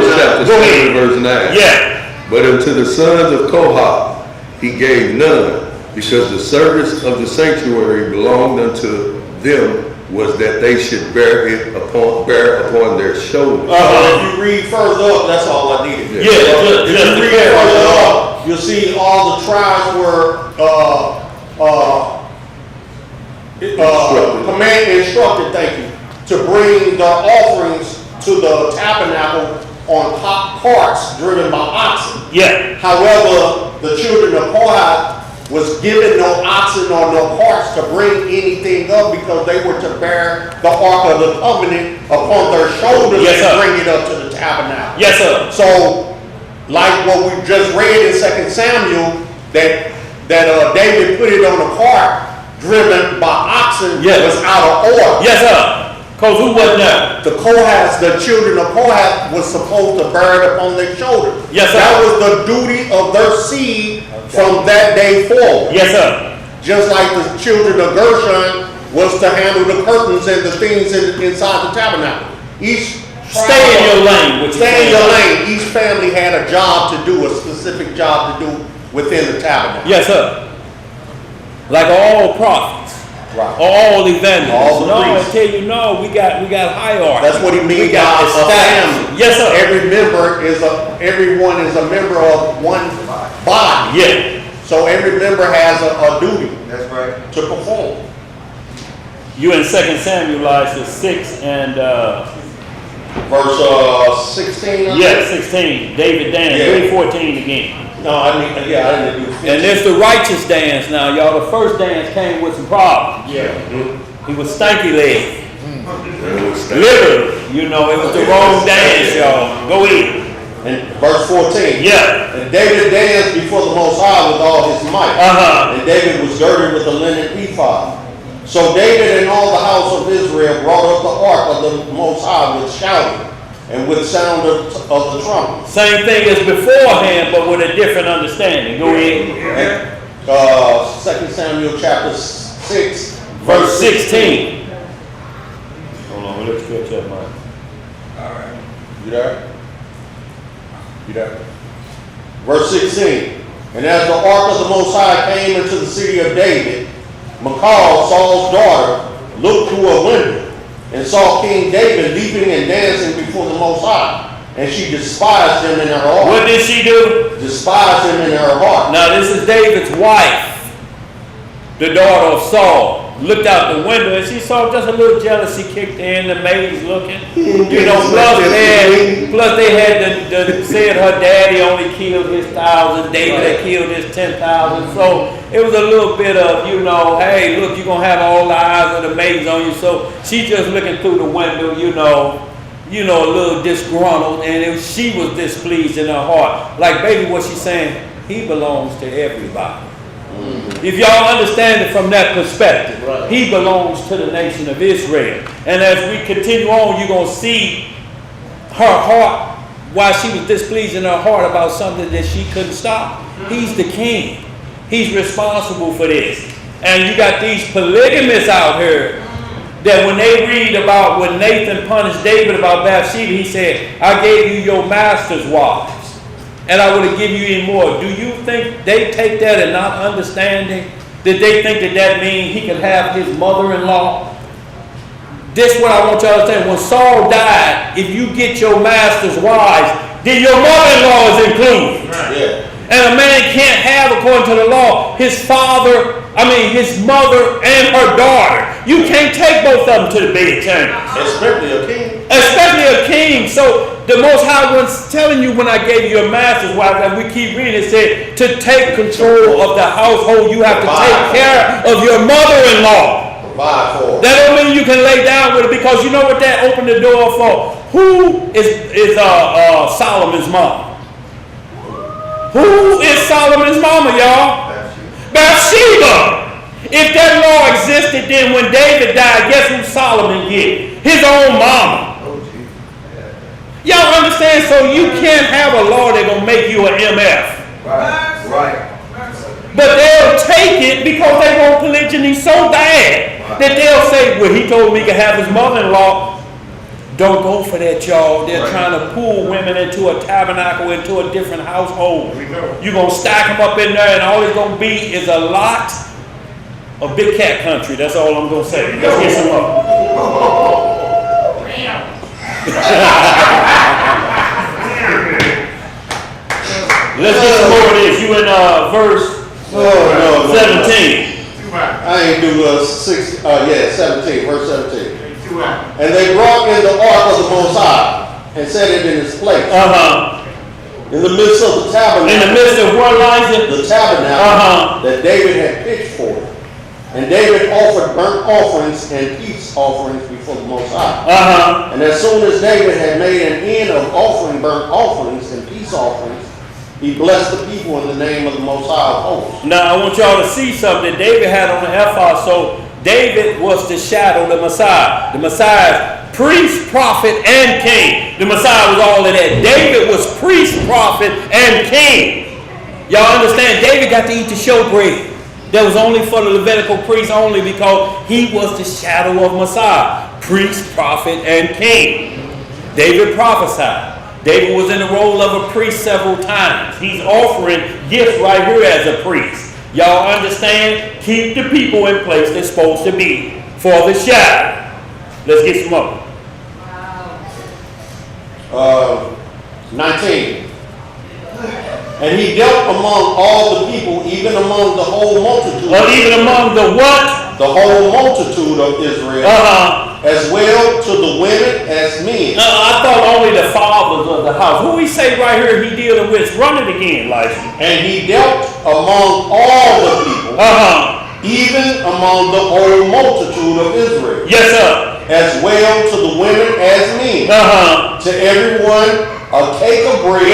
verse 9. Yeah. But unto the sons of Kohath he gave none, because the service of the sanctuary belonged unto them was that they should bear upon their shoulders. If you read further up, that's all I needed. Yeah, If you read further up, you'll see all the tribes were instructed, thank you, to bring their offerings to the tabernacle on hot carts driven by oxen. Yeah. However, the children of Kohath was given no oxen or no carts to bring anything up because they were to bear the Ark of the Covenant upon their shoulders Yes, and sir. bring it up to the tabernacle. Yes, sir. So, like what we just read in 2 Samuel, that David put it on a cart driven by oxen Yes. was out of order. Yes, sir. Cause who wasn't there? The Kohath, the children of Kohath was supposed to bear it upon their shoulders. Yes, sir. That was the duty of their seed from that day forward. Yes, sir. Just like the children of Gershon was to handle the curtains and the things inside the tabernacle. Stay in your lane. What you Stay in saying? your lane. Each family had a job to do, a specific job to do within the tabernacle. Yes, sir. Like all prophets. Right. All evangelists. All the no, I priests. tell you, no, we got hierarchy. That's what he means We got by a established. family. Yes, sir. Everyone is a member of one body. Yeah. So every member has a duty That's right. to perform. You in 2 Samuel, Elijah 6 and Verse 16. I think? 16. David danced. Yeah. Read 14 again. No, I didn't do 15. And there's the righteous dance now, y'all. The first dance came with some problems. Yeah. He was stanky leg. Literally, you know, it was the wrong dance, y'all. Go in. And verse 14. Yeah. And David danced before the Most High with all his might. Uh-huh. And David was girded with a linen ephod. So David and all the house of Israel brought up the ark of the Most High with shouting and with sound of the trumpet. Same thing as beforehand, but with a different understanding. Go ahead. And 2 Samuel chapter 6, Verse 16. Hold on, let's stretch that mine. You there? You there? Verse 16. And as the ark of the Most High came into the city of David, Michal, Saul's daughter, looked through a window and saw King David leaping and dancing before the Most High. And she despised him in her heart. What did she do? Despised him in her heart. Now this is David's wife, the daughter of Saul. Looked out the window and she saw just a little jealousy kicked in, the maids looking. You know, plus they had said her daddy only killed his 1,000, David had killed his 10,000. So it was a little bit of, you know, hey, look, you're going to have all the eyes of the maids on you. So she just looking through the window, you know, a little disgruntled, and she was displeased in her heart. Like, baby, what she's saying, he belongs to everybody. If y'all understand it from that perspective, he belongs to the nation of Israel. And as we continue on, you're going to see her heart, why she was displeased in her heart about something that she couldn't stop. He's the king. He's responsible for this. And you got these polygamists out here that when they read about when Nathan punished David about Bathsheba, he said, I gave you your master's wives, and I would have given you even more. Do you think they take that and not understanding? Did they think that means he could have his mother-in-law? This is what I want y'all to understand. When Saul died, if you get your master's wives, then your mother-in-law is included. Yeah. And a man can't have, according to the law, his mother and her daughter. You can't take both of them to the bed chamber. Especially a king. Especially a king. So the Most High was telling you when I gave you a master's wife, and we keep reading, it said, to take control of the household, you have to take care of your mother-in-law. Provide for. That don't mean you can lay down with it, because you know what that opened the door for? Who is Solomon's mom? Who is Solomon's mama, y'all? Bathsheba. If that law existed, then when David died, guess who Solomon get? His own mama. Y'all understand? So you can't have a law that gonna make you an MF. Right. But they'll take it because they want polygyny so bad that they'll say, well, he told me he could have his mother-in-law. Don't go for that, y'all. They're trying to pull women into a tabernacle, into a different household. You're going to stack them up in there, and all it's going to be is a lot of big cat country. That's all I'm going to say. Let's get some up. Let's get some more of this. You in verse 17. I ain't do 17, verse 17. And they brought in the ark of the Most High and set it in its place. In the midst of the tabernacle. In the midst of what, Elijah? The tabernacle that David had pitched for it. And David offered burnt offerings and peace offerings before the Most High. And as soon as David had made an end of offering burnt offerings and peace offerings, he blessed the people in the name of the Most High of hosts. Now I want y'all to see something that David had on the ephod. So David was the shadow of the Messiah. The Messiah is priest, prophet, and king. The Messiah was all of that. David was priest, prophet, and king. Y'all understand? David got to eat the showbread. That was only for the Levitical priest only because he was the shadow of Messiah. Priest, prophet, and king. David prophesied. David was in the role of a priest several times. He's offering gifts right here as a priest. Y'all understand? Keep the people in place they're supposed to be for the shadow. Let's get some more. 19. And he dealt among all the people, even among the whole multitude. Even among the what? The whole multitude of Israel. As well to the women as men. I thought only the fathers of the house. Who we say right here he dealing with? Run it again, Elijah. And he dealt among all the people. Even among the whole multitude of Israel. Yes, sir. As well to the women as men. To everyone a cake of bread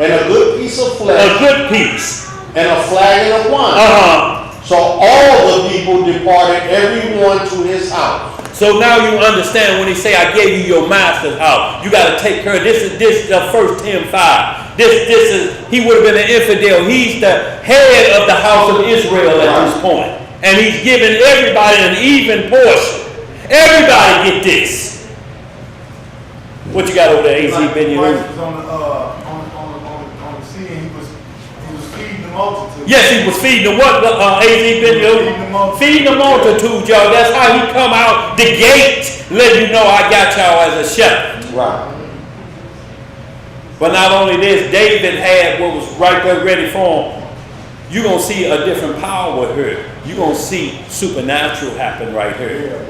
and a good piece of flesh. A good piece. And a flagon of wine. So all the people departed, everyone to his house. So now you understand when he say, I gave you your master's house. You got to take care of this. Is first 10:5. This is, he would have been an infidel. He's the head of the house of Israel at this point. And he's giving everybody an even portion. Everybody get this. What you got over there, AZ Ben Yehuda? On the sea, he was feeding the multitude. Yes, he was feeding the what, AZ Ben Yehuda? Feeding the multitude, y'all. That's how he come out the gate, letting you know I got y'all as a shepherd. Right. But not only this, David had what was right there ready for him. You're going to see a different power here. You're going to see supernatural happen right here.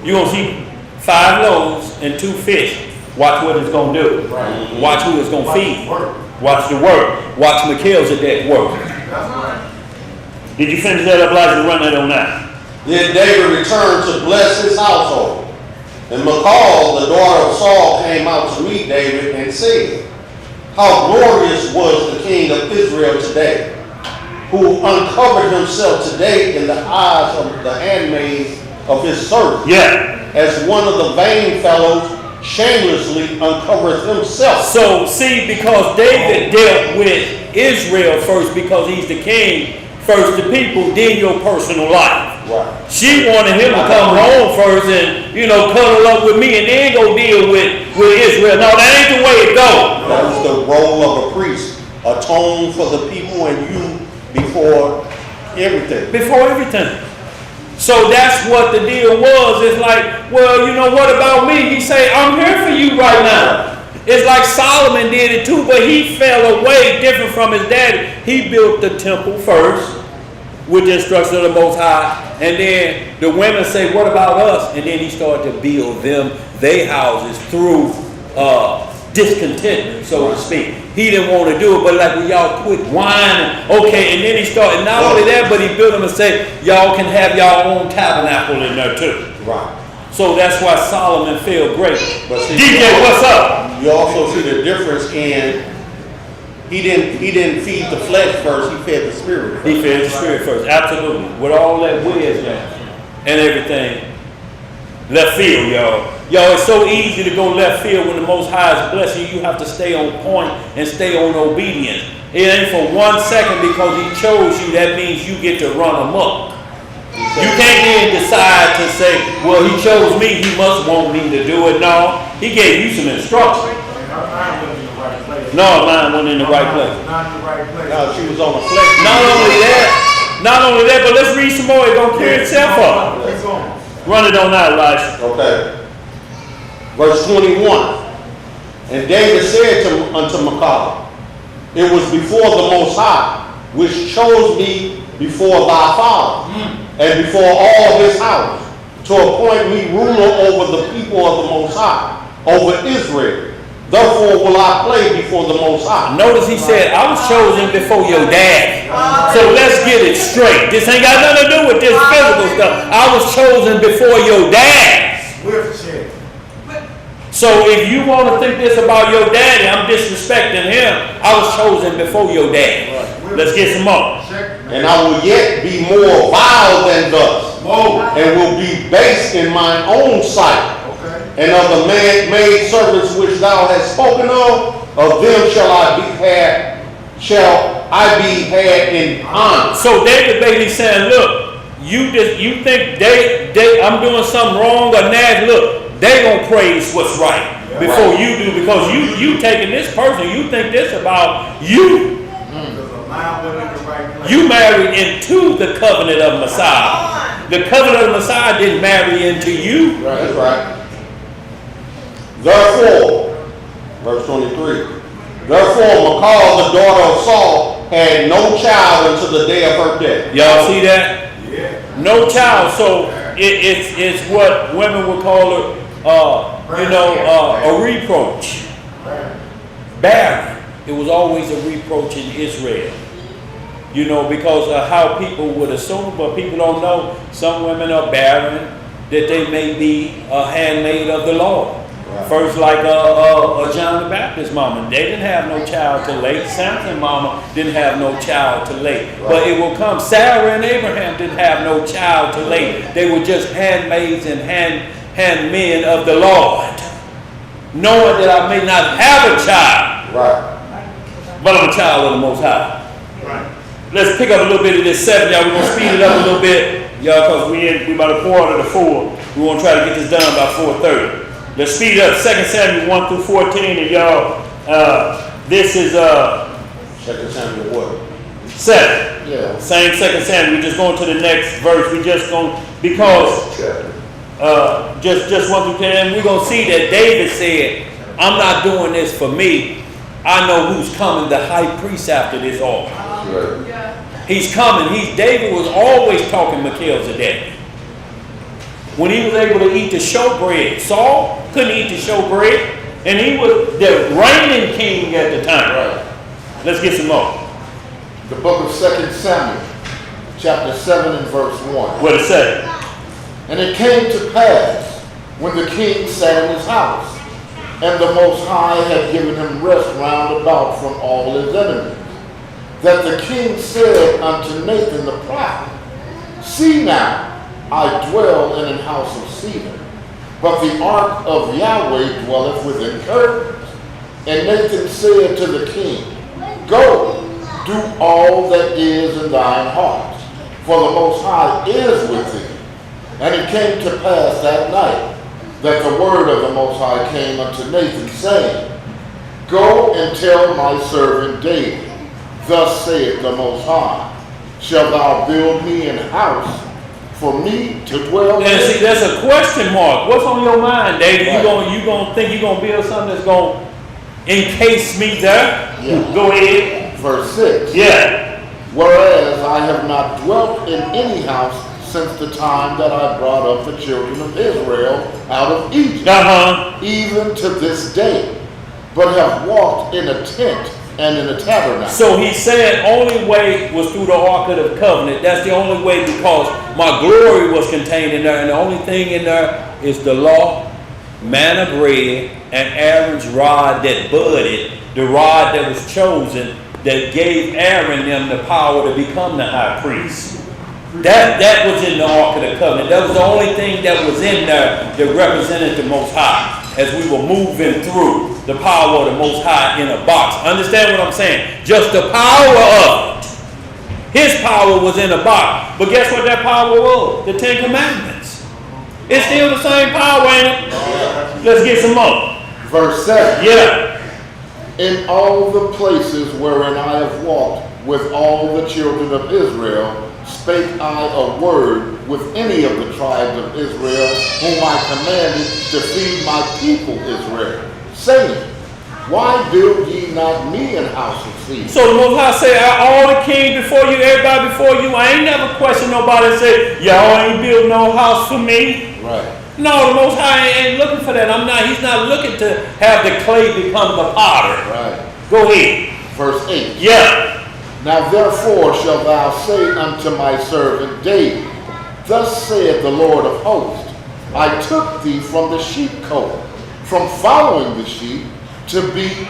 You're going to see 5 loaves and 2 fish. Watch what it's going to do. Right. Watch who it's going to feed. Watch the work. Watch Melchizedek work. Did you finish that up, Elijah? Run that on that. Then David returned to bless his household. And Michal, the daughter of Saul, came out to meet David and said, how glorious was the king of Israel today, who uncovered himself today in the eyes of the handmaids of his servant. Yeah. As one of the vain fellows shamelessly uncovers himself. So see, because David dealt with Israel first because he's the king, first the people, then your personal life. Right. She wanted him to come home first and, cuddle up with me and then go deal with Israel. No, that ain't the way it goes. That was the role of a priest. Atone for the people and you before everything. Before everything. So that's what the deal was. It's like, well, what about me? He say, I'm here for you right now. It's like Solomon did it too, but he fell away different from his daddy. He built the temple first with the instruction of the Most High. And then the women say, what about us? And then he started to build them, their houses through discontentment, so to speak. He didn't want to do it, but like, well, y'all quit whining. Okay, and then he started, not only that, but he built them and said, y'all can have y'all own tabernacle in there too. Right. So that's why Solomon felt great. But see, DJ, what's up? You also see the difference in he didn't feed the flesh first, he fed the spirit first. He fed the spirit first, absolutely. With all that wisdom and everything. Left field, y'all. Y'all, it's so easy to go left field when the Most High is blessing you. You have to stay on point and stay on obedience. It ain't for 1 second because he chose you. That means you get to run amok. You can't then decide to say, well, he chose me, he must want me to do it. No, he gave you some instruction. No, mine wasn't in the right place. Not in the right place. No, she was on the flesh. Not only that, but let's read some more. It's going to clear itself up. Run it on out, Elijah. Okay. Verse 21. And David said unto Michal, it was before the Most High, which chose me before thy father, and before all his house, to appoint me ruler over the people of the Most High, over Israel. Therefore will I play before the Most High. Notice he said, I was chosen before your dad. So let's get it straight. This ain't got nothing to do with this physical stuff. I was chosen before your dad. Swift check. So if you want to think this about your daddy, I'm disrespecting him. I was chosen before your dad. Let's get some more. And I will yet be more vile than thus, and will be base in mine own sight. And of the maid servants which thou hast spoken of them shall I be had in honor. So David basically saying, look, you think I'm doing something wrong or nasty. Look, they gonna praise what's right before you do, because you taking this person, you think this about you. You married into the covenant of Messiah. The covenant of Messiah didn't marry into you. Right, that's right. Therefore, verse 23, therefore Michal, the daughter of Saul, had no child until the day of her death. Y'all see that? Yeah. No child. So it's what women would call a reproach. Barren. It was always a reproach in Israel. Because of how people would assume, but people don't know. Some women are barren, that they may be a handmaid of the Lord. Right. First, like John the Baptist's mama, they didn't have no child till late. Samson's mama didn't have no child till late. Right. But it will come. Sarah and Abraham didn't have no child till late. They were just handmaids and handmen of the Lord, knowing that I may not have a child, right, but I'm a child of the Most High. Right. Let's pick up a little bit of this 7, y'all. We're gonna speed it up a little bit, y'all, because we about 3:45. We want to try to get this done by 4:30. Let's speed it up. 2 Samuel 1 through 14, and y'all, this is 2 Samuel what? 7. Yeah. Same 2 Samuel. We're just going to the next verse. We just going because just 1 through 10, and we're gonna see that David said, "I'm not doing this for me. I know who's coming, the high priest after this altar. Right. He's coming. David was always talking Melchizedek. When he was able to eat the showbread, Saul couldn't eat the showbread, and he was the reigning king at the time. Right. Let's get some more. The book of 2 Samuel, chapter 7 and verse 1. What it say? And it came to pass, when the king sat in his house, and the Most High had given him rest round about from all his enemies, that the king said unto Nathan the prophet, See now, I dwell in an house of cedar, but the ark of Yahweh dwelleth within curtains. And Nathan said to the king, Go, do all that is in thine heart, for the Most High is with thee. And it came to pass that night, that the word of the Most High came unto Nathan, saying, Go and tell my servant David, Thus saith the Most High, Shalt thou build me an house for me to dwell in? And see, that's a question mark. What's on your mind, David? Right. You gonna think you're gonna build something that's gonna encase me there? Yeah. Go ahead. Verse 6. Yeah. Whereas I have not dwelt in any house since the time that I brought up the children of Israel out of Egypt, even to this day, but have walked in a tent and in a tabernacle. So he said only way was through the Ark of the Covenant. That's the only way, because my glory was contained in there, and the only thing in there is the law, manna bread, and Aaron's rod that budded, the rod that was chosen, that gave Aaron them the power to become the high priest. That was in the Ark of the Covenant. That was the only thing that was in there that represented the Most High as we were moving through the power of the Most High in a box. Understand what I'm saying? Just the power of it. His power was in a box. But guess what that power was? The 10 Commandments. It's still the same power, ain't it? Let's get some more. Verse 7. Yeah. In all the places wherein I have walked with all the children of Israel spake I a word with any of the tribes of Israel, whom I commanded to feed my people Israel, saying, why build ye not me an house of seed? So the Most High say, all the kings before you, everybody before you, I ain't never questioned nobody and said, y'all ain't built no house for me. Right. No, the Most High ain't looking for that. He's not looking to have the clay become the potter. Right. Go ahead. Verse 8. Yeah. Now therefore shalt thou say unto my servant David, thus saith the Lord of hosts, I took thee from the sheepcote, from following the sheep, to be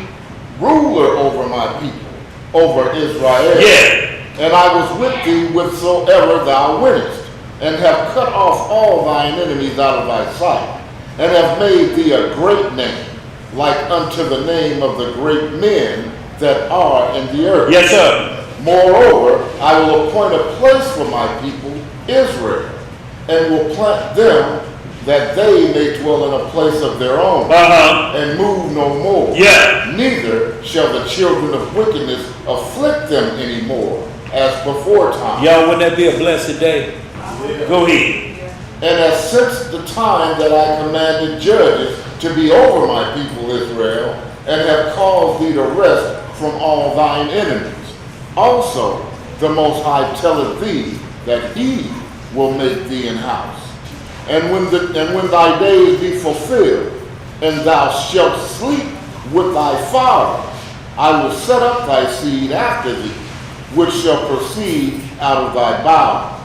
ruler over my people, over Israel. Yeah. And I was with thee whithersoever thou wentest, and have cut off all thine enemies out of thy sight, and have made thee a great name, like unto the name of the great men that are in the earth. Yes, sir. Moreover, I will appoint a place for my people, Israel, and will plant them that they may dwell in a place of their own, and move no more. Yeah. Neither shall the children of wickedness afflict them any more, as before time. Y'all, wouldn't that be a blessed day? Yeah. Go ahead. And as since the time that I commanded judges to be over my people Israel, and have caused thee to rest from all thine enemies. Also, the Most High telleth thee that he will make thee an house. And when thy days be fulfilled, and thou shalt sleep with thy fathers, I will set up thy seed after thee, which shall proceed out of thy bowels,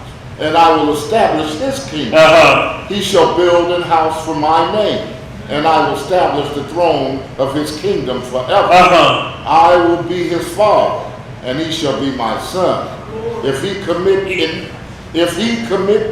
and I will establish his kingdom. He shall build an house for my name, and I will establish the throne of his kingdom forever. I will be his father, and he shall be my son. If he commit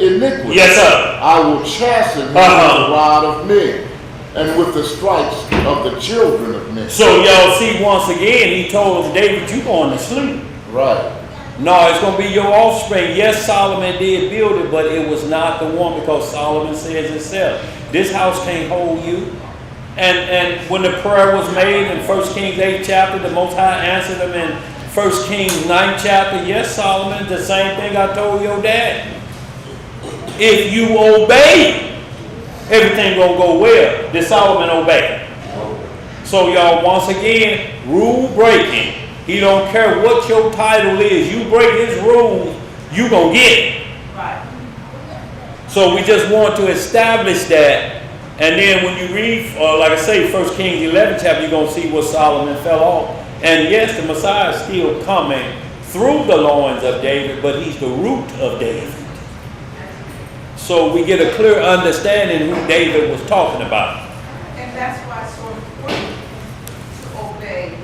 iniquity, yes, sir, I will chasten him with the rod of men, and with the stripes of the children of men. So y'all see, once again, he told David, you going to sleep. Right. No, it's going to be your offspring. Yes, Solomon did build it, but it was not the one, because Solomon says itself, this house can't hold you. And when the prayer was made in 1 Kings 8 chapter, the Most High answered them in 1 Kings 9 chapter, yes, Solomon, the same thing I told your dad. If you obey, everything going to go well. Did Solomon obey? So y'all, once again, rule breaking. He don't care what your title is. You break his rules, you going to get it. Right. So we just want to establish that. And then when you read, like I say, 1 Kings 11 chapter, you're going to see what Solomon fell off. And yes, the Messiah is still coming through the loins of David, but he's the root of David. So we get a clear understanding who David was talking about. And that's why it's so important to obey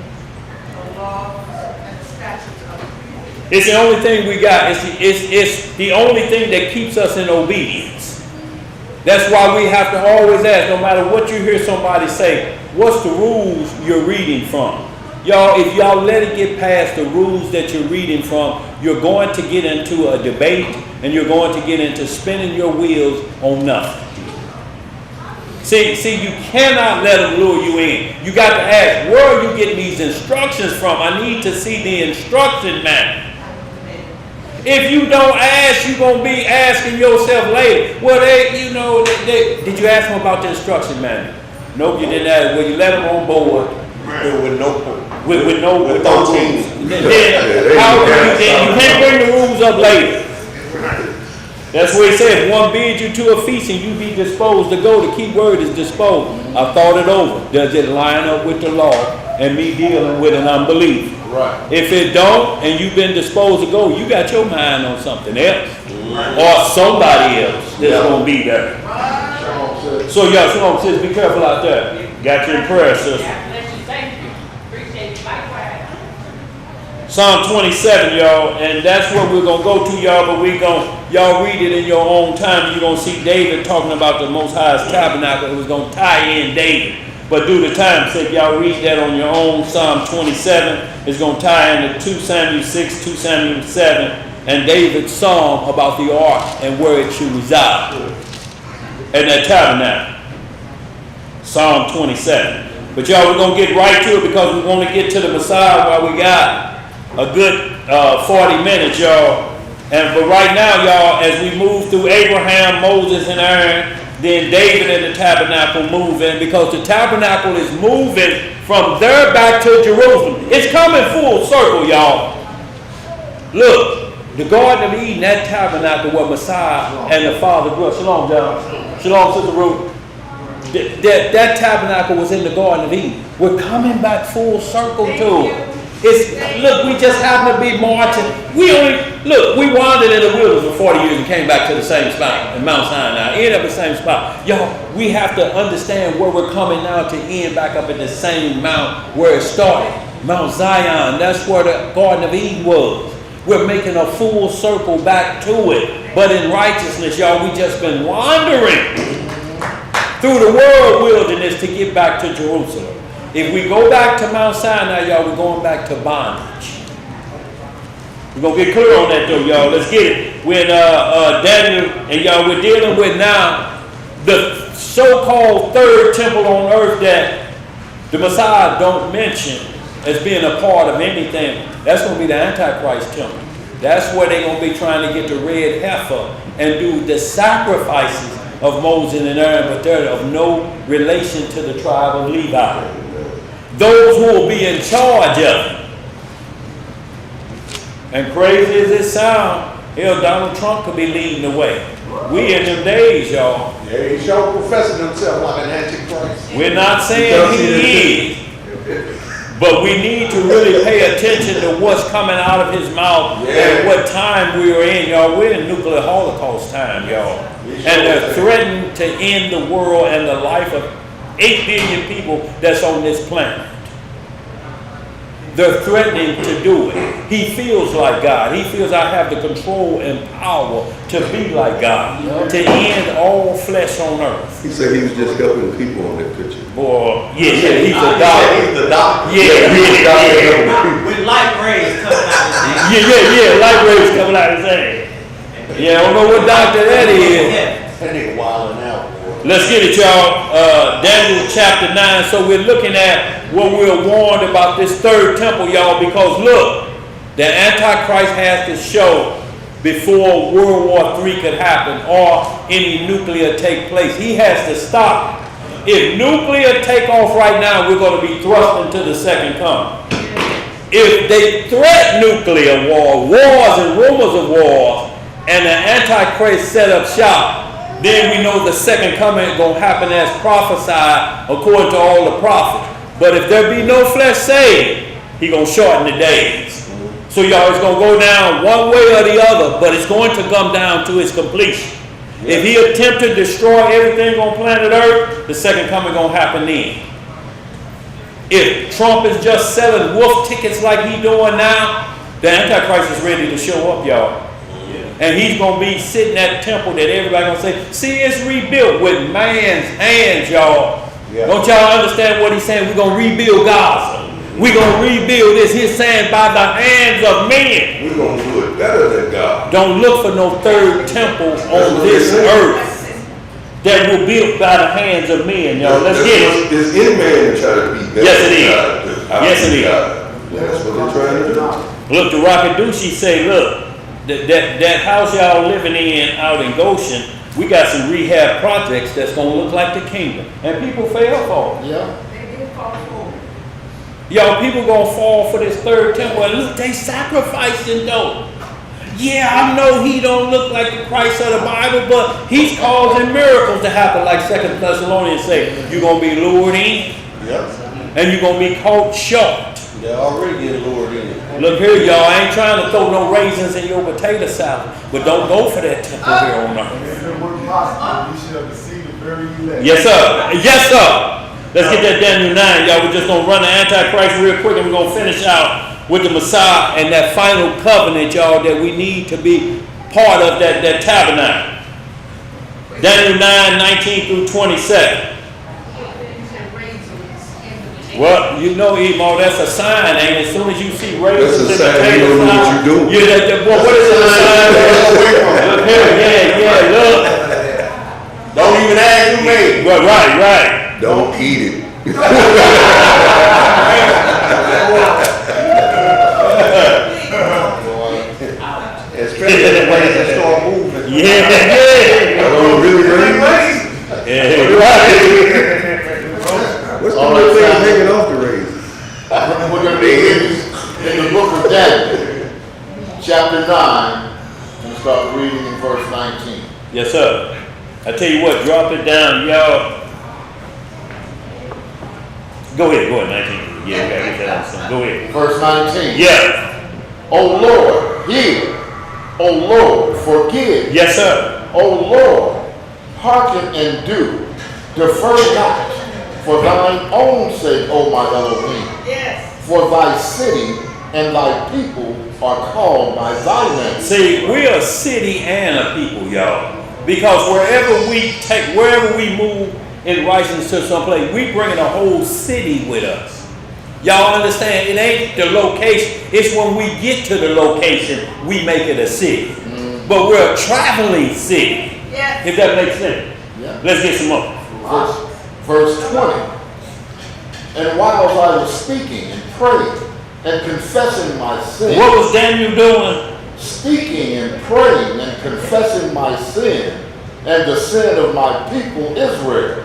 the laws and the statutes of the people. It's the only thing we got. It's the only thing that keeps us in obedience. That's why we have to always ask, no matter what you hear somebody say, what's the rules you're reading from? Y'all, if y'all let it get past the rules that you're reading from, you're going to get into a debate, and you're going to get into spinning your wheels on nothing. See, you cannot let them lure you in. You got to ask, where are you getting these instructions from? I need to see the instruction manual. If you don't ask, you're going to be asking yourself later. Well, did you ask them about the instruction manual? Nope, you didn't ask. Well, you let them on board. With no rules. team. Then you can't bring the rules up later. That's what he said. One bid you to a feast and you be disposed to go. The key word is disposed. I thought it over. Does it line up with the law and me dealing with an unbeliever? Right. If it don't, and you've been disposed to go, you got your mind on something else, or somebody else that's gonna be there. So y'all, Shalom, sis, be careful out there. Got you in prayer, sister. Bless you, thank you. Appreciate you, likewise. Psalm 27, y'all, and that's what we're gonna go to, y'all. But y'all read it in your own time, and you're gonna see David talking about the Most High's tabernacle. It was gonna tie in David. But due to time, so if y'all read that on your own, Psalm 27 is going to tie into 2 Samuel 6, 2 Samuel 7, and David's psalm about the ark and where it should reside. And that tabernacle. Psalm 27. But y'all, we're going to get right to it because we want to get to the Messiah while we got a good 40 minutes, y'all. But right now, y'all, as we move through Abraham, Moses, and Aaron, then David and the tabernacle move in, because the tabernacle is moving from there back to Jerusalem. It's coming full circle, y'all. Look, the Garden of Eden, that tabernacle where Messiah and the Father grew up. Shalom, John. Shalom, Sister Ruth. That tabernacle was in the Garden of Eden. We're coming back full circle to it. Look, we just happen to be marching. We wandered in the wilderness for 40 years and came back to the same spot in Mount Sinai. End up the same spot. Y'all, we have to understand where we're coming now to end back up at the same mount where it started. Mount Zion, that's where the Garden of Eden was. We're making a full circle back to it. But in righteousness, y'all, we just been wandering through the world wilderness to get back to Jerusalem. If we go back to Mount Sinai, y'all, we're going back to bondage. We're going to get clear on that, though, y'all. Let's get it. When Daniel and y'all, we're dealing with now the so-called third temple on earth that the Messiah don't mention as being a part of anything. That's going to be the Antichrist temple. That's where they're going to be trying to get the red heifer and do the sacrifices of Moses and Aaron, but they're of no relation to the tribe of Levi. Those who will be in charge of it. And crazy as it sounds, hell, Donald Trump could be leading the way. We in them days, y'all. Yeah, he sure professing himself like an antichrist. We're not saying he is. But we need to really pay attention to what's coming out of his mouth and what time we are in, y'all. We're in nuclear holocaust time, y'all. And they're threatening to end the world and the life of 8 billion people that's on this planet. They're threatening to do it. He feels like God. He feels I have the control and power to be like God, to end all flesh on earth. He said he was just helping people on that picture. Boy, he's a doctor. He's the doctor. With light rays coming out of his hand. Light rays coming out his hand. Yeah, I don't know what doctor that is. That nigga wilding out, boy. Let's get it, y'all. Daniel chapter 9. So we're looking at what we're warned about this third temple, y'all, because look, the Antichrist has to show before World War III could happen or any nuclear take place. He has to stop. If nuclear take off right now, we're going to be thrust into the second coming. If they threat nuclear war, wars and rumors of wars, and the Antichrist set up shop, then we know the second coming is going to happen as prophesied according to all the prophets. But if there be no flesh saved, he's going to shorten the days. So y'all, it's going to go down one way or the other, but it's going to come down to its completion. If he attempt to destroy everything on planet Earth, the second coming going to happen then. If Trump is just selling wolf tickets like he's doing now, the Antichrist is ready to show up, y'all. And he's going to be sitting at the temple that everybody going to say, see, it's rebuilt with man's hands, y'all. Yeah. Don't y'all understand what he's saying? We're going to rebuild Gaza. We're going to rebuild this. He's saying by the hands of men. We're going to do it better than God. Don't look for no third temple on this earth that will be built by the hands of men, y'all. Let's get it. Is any man trying to be better Yes, it than is. God? Yes, it is. That's what they're trying to do. Look, the Rockadushi say, look, that house y'all living in out in Goshen, we got some rehab projects that's going to look like the kingdom. And people fell for it. Yeah. They did fall for it. Y'all, people going to fall for this third temple. And look, they sacrificing though. Yeah, I know he don't look like the Christ of the Bible, but he's causing miracles to happen like 2 Thessalonians say. You're going to be lured in. Yep. And you're going to be caught short. They're already getting lured in. Look here, y'all. I ain't trying to throw no raisins in your potato salad, but don't go for that temple here on earth. If it were possible, you should have deceived the very elect. Yes, sir. Yes, sir. Let's get that Daniel 9, y'all. We're just going to run the Antichrist real quick, and we're going to finish out with the Messiah and that final covenant, y'all, that we need to be part of that tabernacle. Daniel 9, 19 through 27. Well, you know, Emo, that's a sign, ain't it? As soon as you see raisins in the sign you don't know what you're doing. What is it, a sign? Look here, look. Don't even ask who made it. Well, right. Don't eat it. Especially We're going to be in the book of Daniel, chapter 9, and start reading in verse 19. Yes, sir. I tell you what, drop it down, y'all. Go ahead, 19. Yeah, we gotta get that on something. Go ahead. Verse 19. Yeah. O Lord, hear. O Lord, forgive. Yes, sir. O Lord, hearken and do. Defer not, for thine own sake, O my Elohim. Yes. For thy city and thy people are called by thy name. See, we're a city and a people, y'all. Because wherever we move in righteousness to some place, we bringing a whole city with us. Y'all understand? It ain't the location. It's when we get to the location, we make it a city. But we're a traveling city. Yes. If that makes sense. Yeah. Let's get some more. Verse 20. And while I was speaking and praying and confessing my sin. What was Daniel doing? Speaking and praying and confessing my sin and the sin of my people Israel,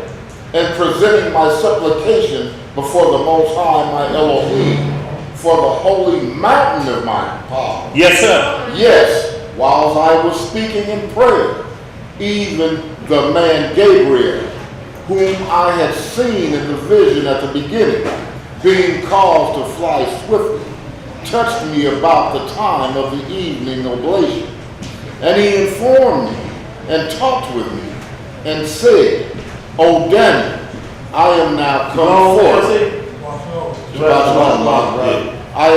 and presenting my supplication before the Most High my Elohim for the holy mountain of my power. Yes, sir. Yes, while I was speaking in prayer, even the man Gabriel, whom I had seen in the vision at the beginning, being caused to fly swiftly, touched me about the time of the evening oblation. And he informed me and talked with me and said, O Daniel, I am now come forth. I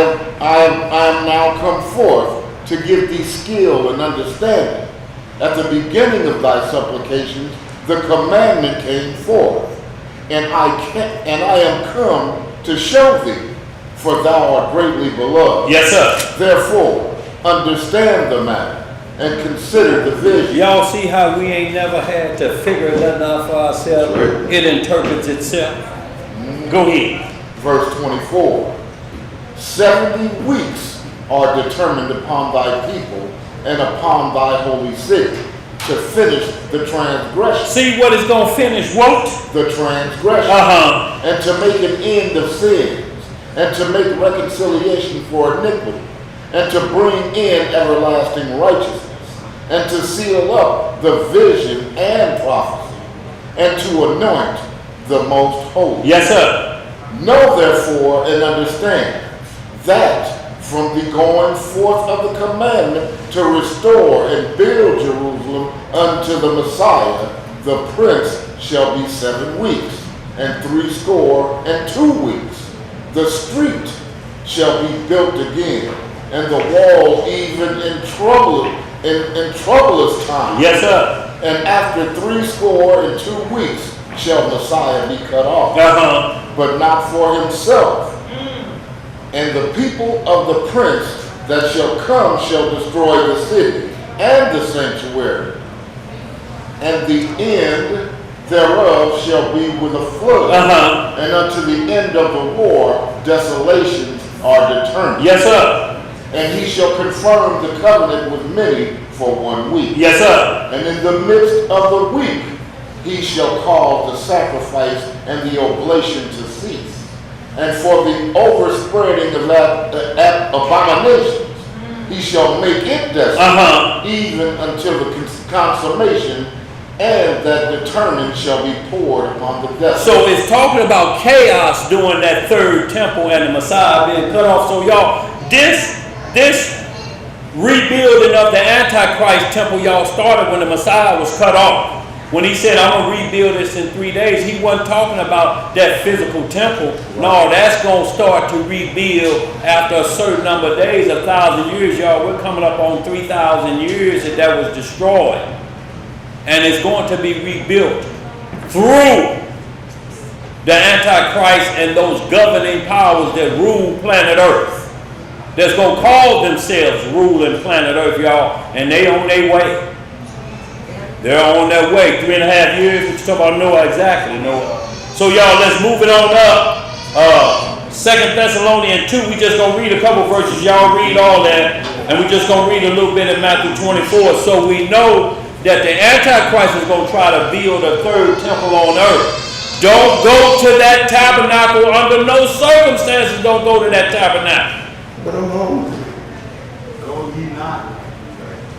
am now come forth to give thee skill and understanding. At the beginning of thy supplications, the commandment came forth, and I am come to show thee, for thou art greatly beloved. Yes, sir. Therefore, understand the matter and consider the vision. Y'all see how we ain't never had to figure nothing out for ourselves? It interprets itself. Go ahead. Verse 24. 70 weeks are determined upon thy people and upon thy holy city to finish the transgression. See what is going to finish what? The transgression. And to make an end of sins, and to make reconciliation for iniquity, and to bring in everlasting righteousness, and to seal up the vision and prophecy, and to anoint the most holy. Yes, sir. Know therefore and understand that from the going forth of the commandment to restore and build Jerusalem unto the Messiah, the prince shall be 7 weeks, and 62 weeks. The street shall be built again, and the wall even in troublous time. Yes, sir. And after 62 weeks shall Messiah be cut off, but not for himself. And the people of the prince that shall come shall destroy the city and the sanctuary, and the end thereof shall be with a flood, and unto the end of the war desolations are determined. Yes, sir. And he shall confirm the covenant with many for 1 week. Yes, sir. And in the midst of the week he shall cause the sacrifice and the oblation to cease. And for the overspreading of abominations he shall make it desolate, even until the consummation, and that determined shall be poured upon the desolate. So it's talking about chaos during that third temple and the Messiah being cut off. So y'all, this rebuilding of the Antichrist temple, y'all, started when the Messiah was cut off. When he said, I'm going to rebuild this in 3 days, he wasn't talking about that physical temple. No, that's going to start to rebuild after a certain number of days, 1,000 years, y'all. We're coming up on 3,000 years that was destroyed. And it's going to be rebuilt through the Antichrist and those governing powers that rule planet Earth. That's going to call themselves ruling planet Earth, y'all. And they on their way. They're on their way. 3.5 years. What you talking about? Noah? Exactly, Noah. So y'all, let's move it on up. 2 Thessalonians 2. We just going to read a couple verses. Y'all read all that. And we just going to read a little bit in Matthew 24. So we know that the Antichrist is going to try to build a third temple on earth. Don't go to that tabernacle under no circumstances. Don't go to that tabernacle. But I'm hungry. Go ye not.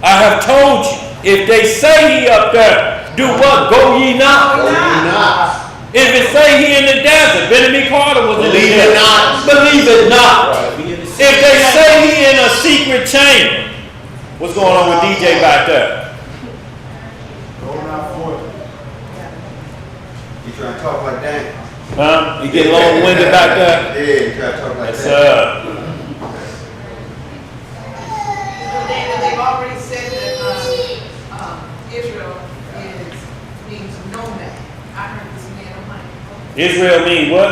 I have told you, if they say he up there, do what? Go ye not. Go ye not. If it say he in the desert, Benjamin Carter was in the Believe desert. it not. Believe it not. If they say he in a secret chamber, what's going on with DJ back there? Go not forth. You trying to talk like that? Huh? You get long-winded back there? Yeah, you trying to talk like Yes, that. sir. They've already said that Israel means nomad. I heard this man of mine. Israel mean what?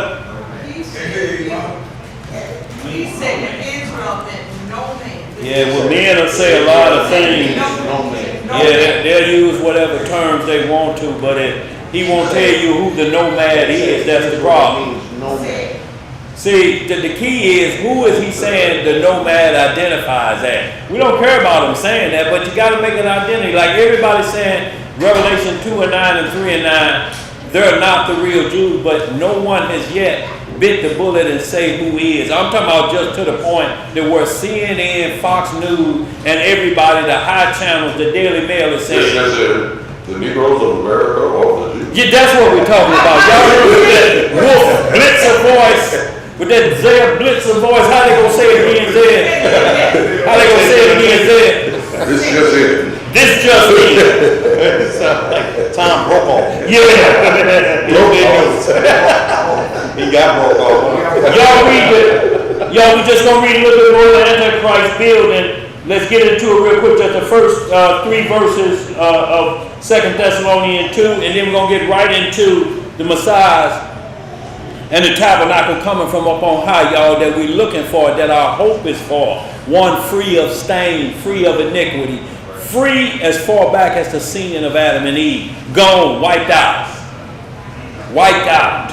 He said that Israel meant nomad. Yeah, well, men will say a lot of things. Yeah, they'll use whatever terms they want to, but he won't tell you who the nomad is. That's the problem. See, the key is, who is he saying the nomad identifies as? We don't care about him saying that, but you got to make an identity. Like everybody's saying, Revelation 2 and 9 and 3 and 9, they're not the real Jews, but no one has yet bit the bullet and say who he is. I'm talking about just to the point that where CNN, Fox News, and everybody, the high channels, the Daily Mail is saying. The Negroes of America or the Jews. Yeah, that's what we're talking about. Y'all heard that Wolf Blitzer voice, with that Zeb Blitzer voice, how they gonna say it again, Zeb? How they gonna say it again, Zeb? This is just it. This just me. Tom Brokaw. Yeah. He got Brokaw. Y'all, we just gonna read a little bit more of the Antichrist building. Let's get into it real quick. Just the first 3 verses of 2 Thessalonians 2, and then we're going to get right into the Messiah and the tabernacle coming from up on high, y'all, that we're looking for, that our hope is for. One free of stain, free of iniquity, free as far back as the sin of Adam and Eve. Gone, wiped out. Wiped out.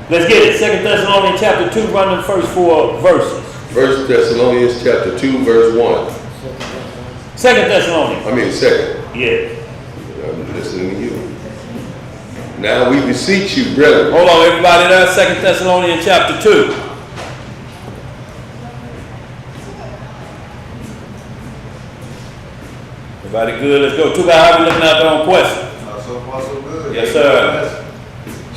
Let's get it. 2 Thessalonians chapter 2, run the first 4 verses. 1 Thessalonians chapter 2, verse 1. 2 Thessalonians. I mean, second. Yeah. I'm listening to you. Now we beseech you, brethren. Hold on, everybody there. 2 Thessalonians chapter 2. Everybody good? Let's go. Too bad I'm looking out there on question. So far, so good. Yes, sir.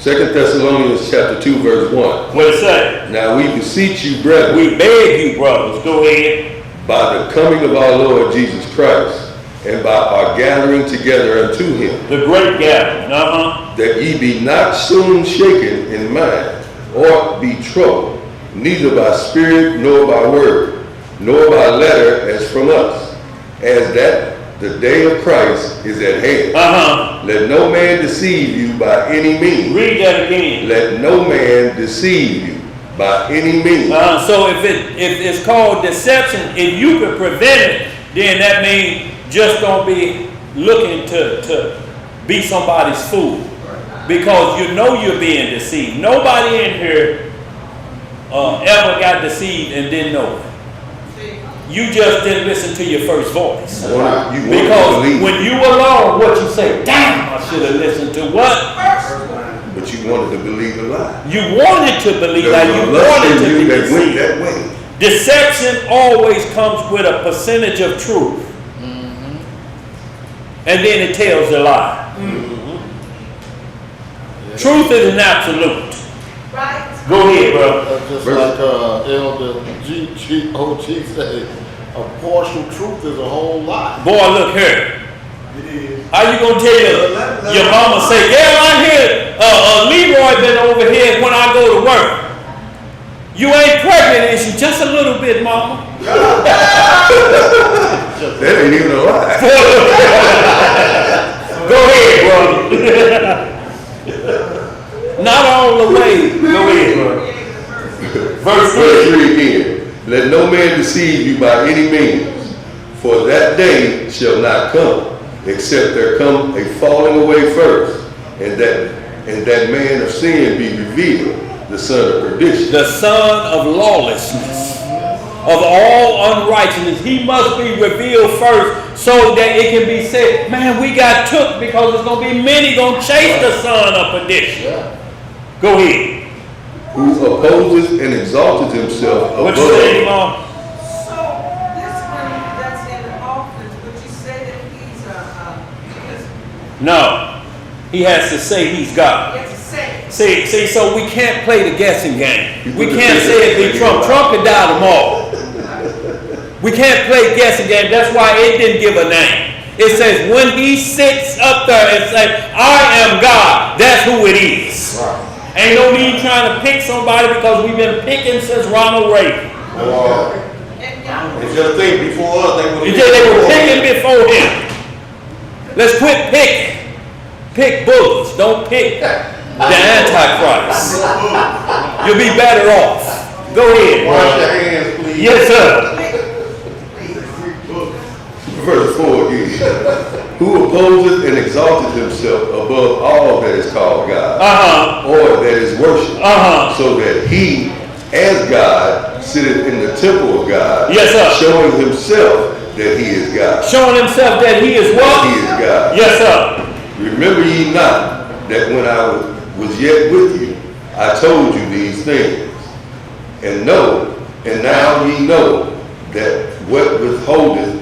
2 Thessalonians chapter 2, verse 1. What it say? Now we beseech you, brethren, We beg you, brothers. Go ahead. by the coming of our Lord Jesus Christ, and by our gathering together unto him, The great gathering. that ye be not soon shaken in mind, or be troubled, neither by spirit, nor by word, nor by letter as from us, as that the day of Christ is at hand. Let no man deceive you by any means. Read that again. Let no man deceive you by any means. So if it's called deception, if you could prevent it, then that means just don't be looking to be somebody's fool, because you know you're being deceived. Nobody in here ever got deceived and didn't know it. You just didn't listen to your first voice. Because when you were alone, what you say, damn, I should have listened to what? But you wanted to believe a lie. You wanted to believe that. There You was a lust wanted in to you be that went deceived. that way. Deception always comes with a percentage of truth. And then it tells a lie. Truth is an absolute. Right? Go ahead, bro. Just like Elder G.O.G. said, a partial truth is a whole lie. Boy, look here. It is. How you gonna tell your mama say, yeah, I hear Leroy been over here when I go to work. You ain't pregnant, is you? Just a little bit, mama. That ain't even a lie. Go ahead, brother. Not all the way. Go ahead, brother. Verse 3 again. Let no man deceive you by any means, for that day shall not come, except there come a falling away first, and that man of sin be revealed, the son of perdition. The son of lawlessness. of all unrighteousness. He must be revealed first so that it can be said, man, we got took because there's going to be many going to chase the son of perdition. Go ahead. Who opposes and exalted himself above. What you say, Mom? So this one that's in the office, would you say that he's because No. He has to say he's God. he has to say. See, so we can't play the guessing game. You We put the can't finger say it in be the Trump. mouth. Trump could die tomorrow. We can't play guessing game. That's why it didn't give a name. It says when he sits up there and say, I am God, that's who it is. Ain't no need trying to pick somebody because we've been picking since Ronald Reagan. It's just think before us, They were picking before him. Let's quit picking. Pick bullets. Don't pick the Antichrist. You'll be better off. Go ahead. wash your hands, please. Yes, sir. Verse 4 again. Who opposes and exalted himself above all that is called God, or that is worshipped, so that he, as God, sitteth in the temple of God, Yes, sir. showing himself that he is God. Showing himself that he is what? He is God. Yes, sir. Remember ye not that when I was yet with you, I told you these things. And now ye know that what withholdeth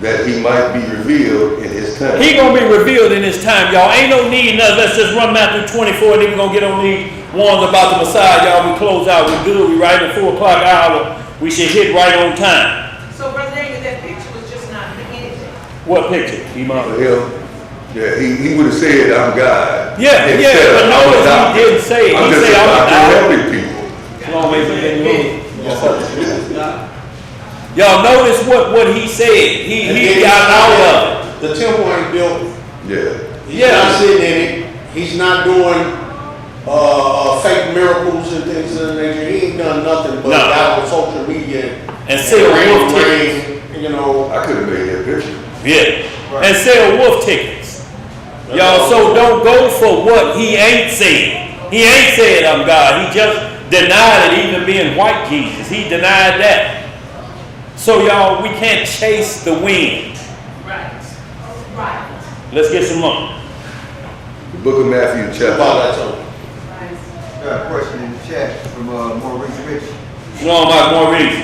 that he might be revealed in his time. He gonna be revealed in his time, y'all. Ain't no need in us. Let's just run Matthew 24, then we're gonna get on these ones about the Messiah, y'all. We close out. We good. We right at 4 o'clock hour. We should hit right on time. So Brother David, that picture was just not anything. What picture, Imam? Yeah, he would have said, I'm God. Yeah, Instead of, but "I'm a notice doctor." he didn't say it. I'm He just said, a I'm a doctor doctor. helping people. Long way from the room. Y'all notice what he said. He got out of it. The temple ain't built. Yeah. He's not sitting in it. He's not doing fake miracles and things of that nature. He ain't done nothing but got on social media And sell wolf tickets. you know. I could have made that picture. Yeah. And sell wolf tickets. Y'all, so don't go for what he ain't said. He ain't said I'm God. He just denied it, even being white Jesus. He denied that. So y'all, we can't chase the wind. Right. Right. Let's get some more. The book of Matthew chapter. Got a question in the chat from Maurice Rich. No, Mike, more reason.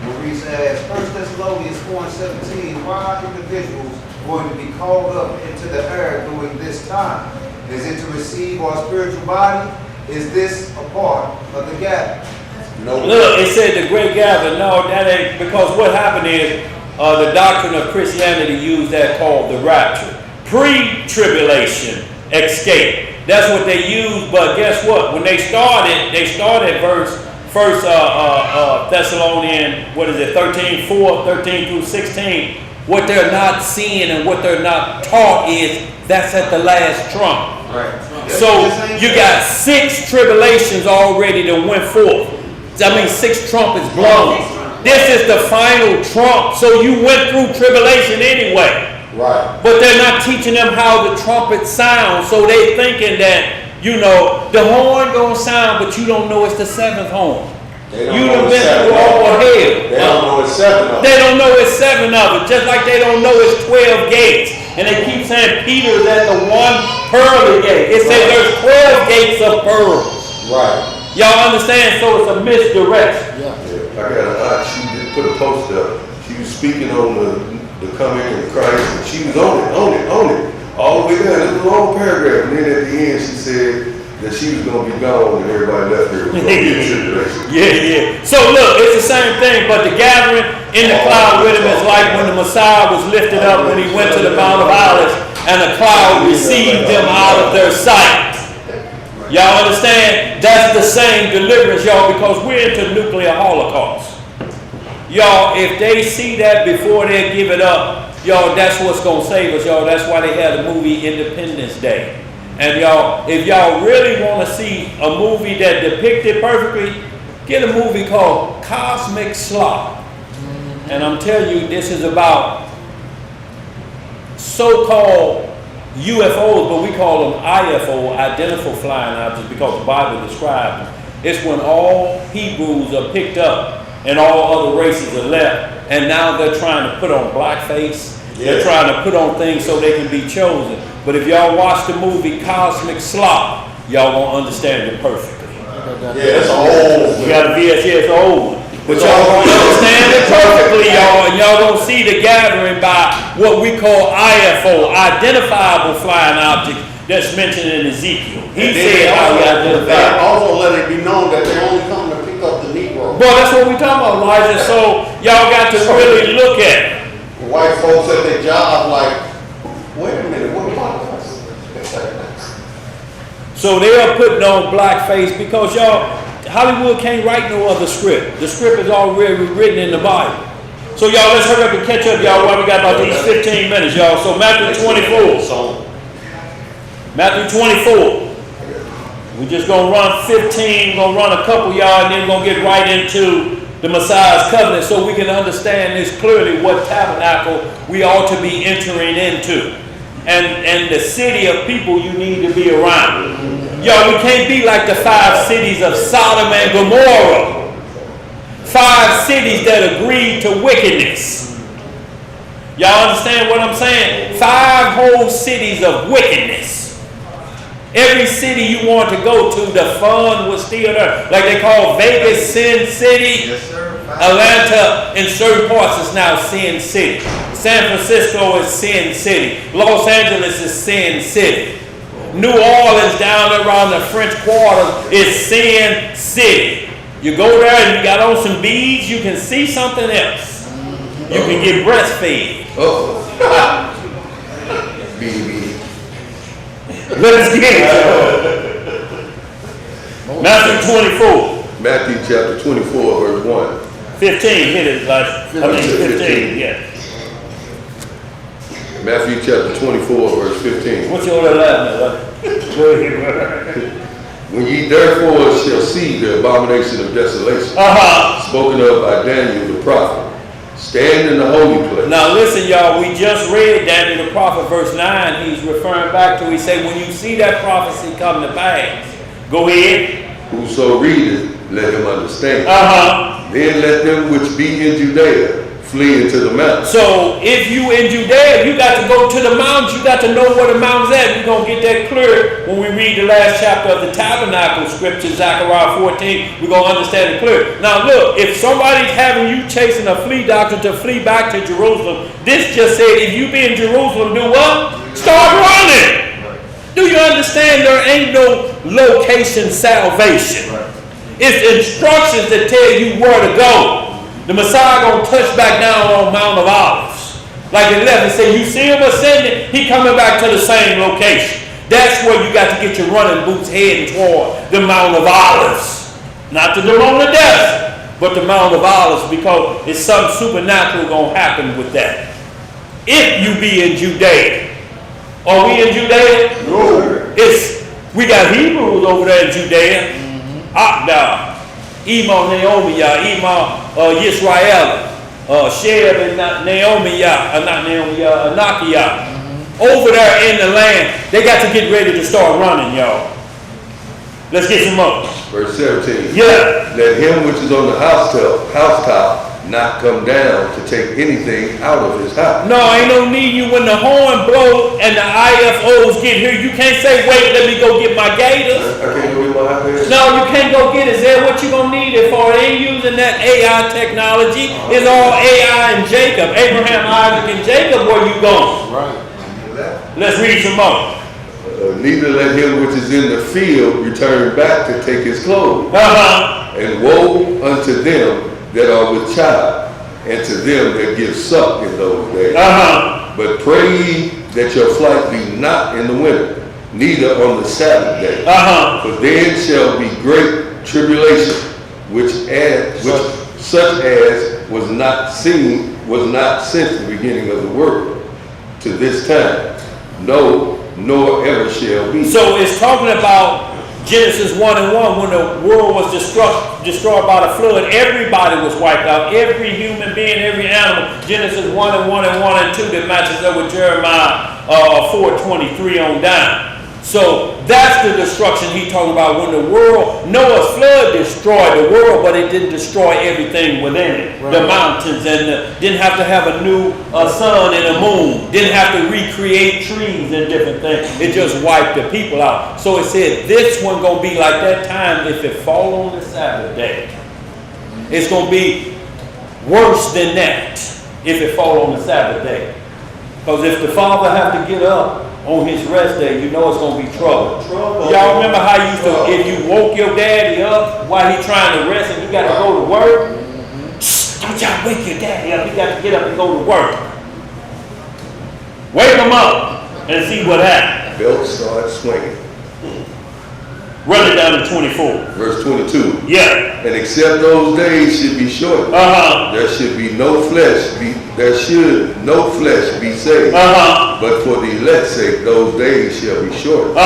Maurice asks, 1 Thessalonians 4:17, why are individuals going to be called up into the air during this time? Is it to receive our spiritual body? Is this a part of the gathering? No. Look, it said the great gathering. No, that ain't, because what happened is the doctrine of Christianity used that called the rapture. Pre-tribulation escape. That's what they used, but guess what? When they started First Thessalonians, 13:4, 13 through 16. What they're not seeing and what they're not taught is that's at the last trump. Right. So you got 6 tribulations already that went forth. 6 trumpets blown. This is the final trump. So you went through tribulation anyway. Right. But they're not teaching them how the trumpet sounds. So they thinking that, the horn gonna sound, but you don't know it's the 7th horn. You done been through all hell. They don't know it's 7 of them. They don't know it's 7 of it. Just like they don't know it's 12 gates. And they keep saying Peter's at the one pearly gate. It says there's 12 gates of pearls. Right. Y'all understand? So it's a misdirection. I got an aunt, she did put a post up. She was speaking on the coming of Christ, and she was on it, all the way down. It was a long paragraph, and then at the end she said that she was going to be gone, and everybody left her. It was going to be a tribulation. Yeah. So look, it's the same thing, but the gathering in the cloud with him is like when the Messiah was lifted up when he went to the Mount of Olives, and the cloud received them out of their sight. Y'all understand? That's the same deliverance, y'all, because we're into nuclear holocaust. Y'all, if they see that before they give it up, y'all, that's what's going to save us, y'all. That's why they had the movie Independence Day. And y'all, if y'all really want to see a movie that depicted perfectly, get a movie called Cosmic Slop. And I'm telling you, this is about so-called UFOs, but we call them IFO, identical flying objects, because the Bible describes them. It's when all Hebrews are picked up and all other races are left. And now they're trying to put on blackface. They're trying to put on things so they can be chosen. But if y'all watch the movie Cosmic Slop, y'all won't understand it perfectly. Yeah, it's old. You got a VHS, it's an old one. But y'all gonna understand it perfectly, y'all, and y'all gonna see the gathering by what we call IFO, identifiable flying objects, that's mentioned in Ezekiel. He said how we identify. Also let it be known that they're only coming to pick up the Negro. Well, that's what we talking about, Elijah. So y'all got to really look at it. White folks at their job like, wait a minute, what about this? So they are putting on blackface because y'all, Hollywood can't write no other script. The script is already written in the Bible. So y'all, let's hurry up and catch up, y'all, while we got about these 15 minutes, y'all. So Matthew 24. Matthew 24. We just gonna run 15, gonna run a couple, y'all, and then gonna get right into the Messiah's covenant so we can understand this clearly, what tabernacle we ought to be entering into. And the city of people you need to be around. Y'all, we can't be like the 5 cities of Sodom and Gomorrah. 5 cities that agreed to wickedness. Y'all understand what I'm saying? 5 whole cities of wickedness. Every city you want to go to, the fun was still there. Like they call Vegas Sin City. Yes, sir. Atlanta, in certain parts, is now Sin City. San Francisco is Sin City. Los Angeles is Sin City. New Orleans, down there around the French Quarter, is Sin City. You go there and you got on some beads, you can see something else. You can get breastfed. BB. Let's get it. Matthew 24. Matthew chapter 24, verse 1. 15, hit it, like, I mean 15, yeah. Matthew chapter 24, verse 15. What's your other laughing? Go ahead. When ye therefore shall see the abomination of desolation, spoken of by Daniel the prophet, stand in the holy place. Now listen, y'all, we just read Daniel the prophet, verse 9. He's referring back to, he said, when you see that prophecy come to pass, go ahead. Whoso readeth, let him understand. Then let them which be in Judea flee into the mountains. So if you in Judea, you got to go to the mountains. You got to know where the mountains at. We're going to get that clear when we read the last chapter of the Tabernacle scripture, Zechariah 14. We're going to understand it clear. Now look, if somebody's having you chasing a flea doctor to flee back to Jerusalem, this just said, if you be in Jerusalem, do what? Start running. Do you understand there ain't no location salvation? It's instructions that tell you where to go. The Messiah gonna touch back down on Mount of Olives. Like the 11 said, you see him ascending, he coming back to the same location. That's where you got to get your running boots heading toward the Mount of Olives. Not the Mount of Death, but the Mount of Olives, because it's something supernatural gonna happen with that. If you be in Judea. Are we in Judea? No. We got Hebrews over there in Judea. Akdar, Ema Naomi, Ema Yisrael, Sheb and Naomi, Anakiah. Over there in the land, they got to get ready to start running, y'all. Let's get some more. Verse 17. Yeah. Let him which is on the housetop not come down to take anything out of his house. No, ain't no need you when the horn blows and the IFOs get here. You can't say, wait, let me go get my gators. I can't go get my iPad. No, you can't go get it. Is there what you gonna need it for? It ain't using that AI technology. It's all AI and Jacob. Abraham, Isaac, and Jacob, where you going? Right. Let's read some more. Neither let him which is in the field return back to take his clothes. And woe unto them that are with child, and to them that give suck in those days. But pray ye that your flight be not in the winter, neither on the Sabbath day. For then shall be great tribulation, which such as was not since the beginning of the world to this time, no, nor ever shall be. So it's talking about Genesis 1:1, when the world was destroyed by the flood. Everybody was wiped out. Every human being, every animal. Genesis 1:1 and 2 that matches up with Jeremiah 4:23 on down. So that's the destruction he talking about. When the world, Noah's flood destroyed the world, but it didn't destroy everything within it. Right. The mountains and didn't have to have a new sun and a moon. Didn't have to recreate trees and different things. It just wiped the people out. So it said this one gonna be like that time if it fall on the Sabbath day. It's gonna be worse than that if it fall on the Sabbath day. Because if the father have to get up on his rest day, you know it's going to be trouble. Y'all remember how you used to, if you woke your daddy up while he trying to rest and you got to go to work, don't y'all wake your daddy up. He got to get up and go to work. Wake him up and see what happens. Belt started swinging. Run it down to 24. Verse 22. Yeah. And except those days should be shortened, there should be no flesh be saved. But for the elect's sake, those days shall be shortened.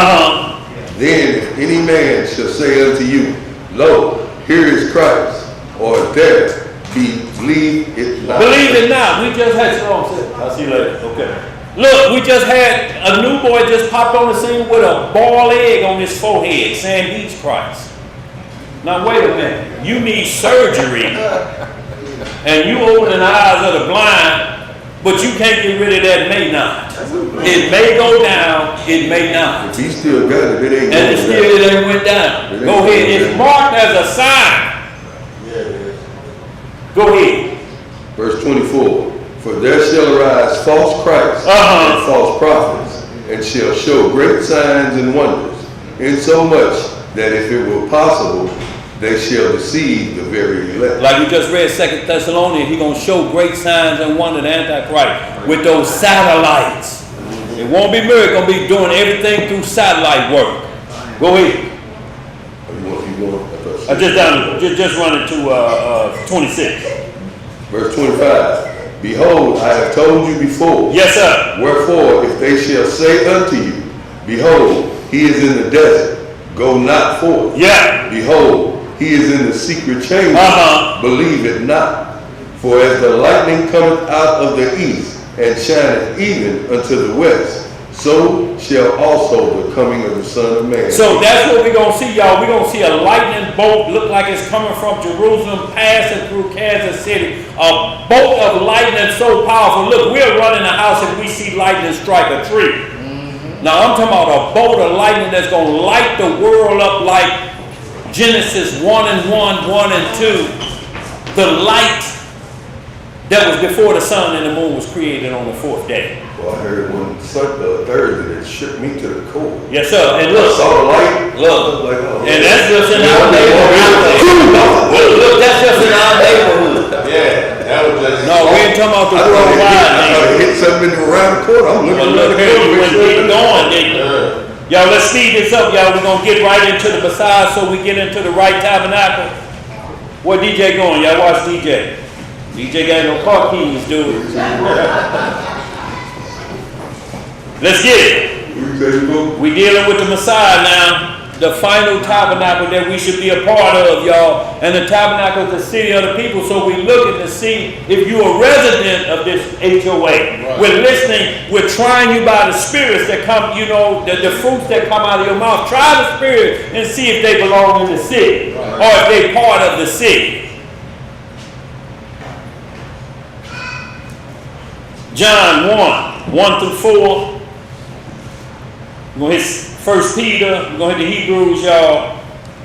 Then if any man shall say unto you, Lo, here is Christ, or there, believe it not. Believe it not. We just had, I'll see you later. Okay. Look, we just had a new boy just popped on the scene with a boiled egg on his forehead saying he's Christ. Now wait a minute. You need surgery and you opening the eyes of the blind, but you can't get rid of that may not. It may go down, it may not. If he still got it, it ain't and it ain't went down. Go ahead. It's marked as a sign. Go ahead. Verse 24. For there shall arise false Christs and false prophets, and shall show great signs and wonders, insomuch that if it were possible, they shall deceive the very elect. Like we just read 2 Thessalonians, he's going to show great signs and wonders, the Antichrist, with those satellites. It won't be miracles, it's going to be doing everything through satellite work. Go ahead. Just run it to 26. Verse 25. Behold, I have told you before. Yes, sir. Wherefore, if they shall say unto you, Behold, he is in the desert, go not forth. Yeah. Behold, he is in the secret chamber, believe it not. For as the lightning cometh out of the east, and shineth even unto the west, so shall also the coming of the Son of Man. So that's what we're going to see, y'all. We're going to see a lightning bolt look like it's coming from Jerusalem, passing through Kansas City. A bolt of lightning so powerful. Look, we're running a house and we see lightning strike a tree. Now I'm talking about a bolt of lightning that's going to light the world up like Genesis 1 and 1, 1 and 2. The light that was before the sun and the moon was created on the fourth day. Well, I heard one Thursday that shook me to the core. Yes, sir. And look, I saw the light. Look, like, oh, and that's just in our neighborhood. Look, that's just in our neighborhood. Yeah, that was just. No, we ain't talking about the worldwide. I thought it hit something around the corner. I'm looking at the corner. We're getting going, didn't you? Yeah. Y'all, let's speed this up, y'all. We're going to get right into the Messiah so we get into the right tabernacle. Where DJ going? Y'all watch DJ. DJ got no car keys, dude. Let's get it. We dealing with the Messiah now, the final tabernacle that we should be a part of, y'all. And the tabernacle is the city of the people. So we looking to see if you're a resident of this HOA. Right. We're listening. We're trying you by the spirits that come, you know, the fruits that come out of your mouth. Try the spirits and see if they belong in the city or if they're part of the city. John 1 through 4. We're going to hit 1 Peter. We're going to hit the Hebrews, y'all.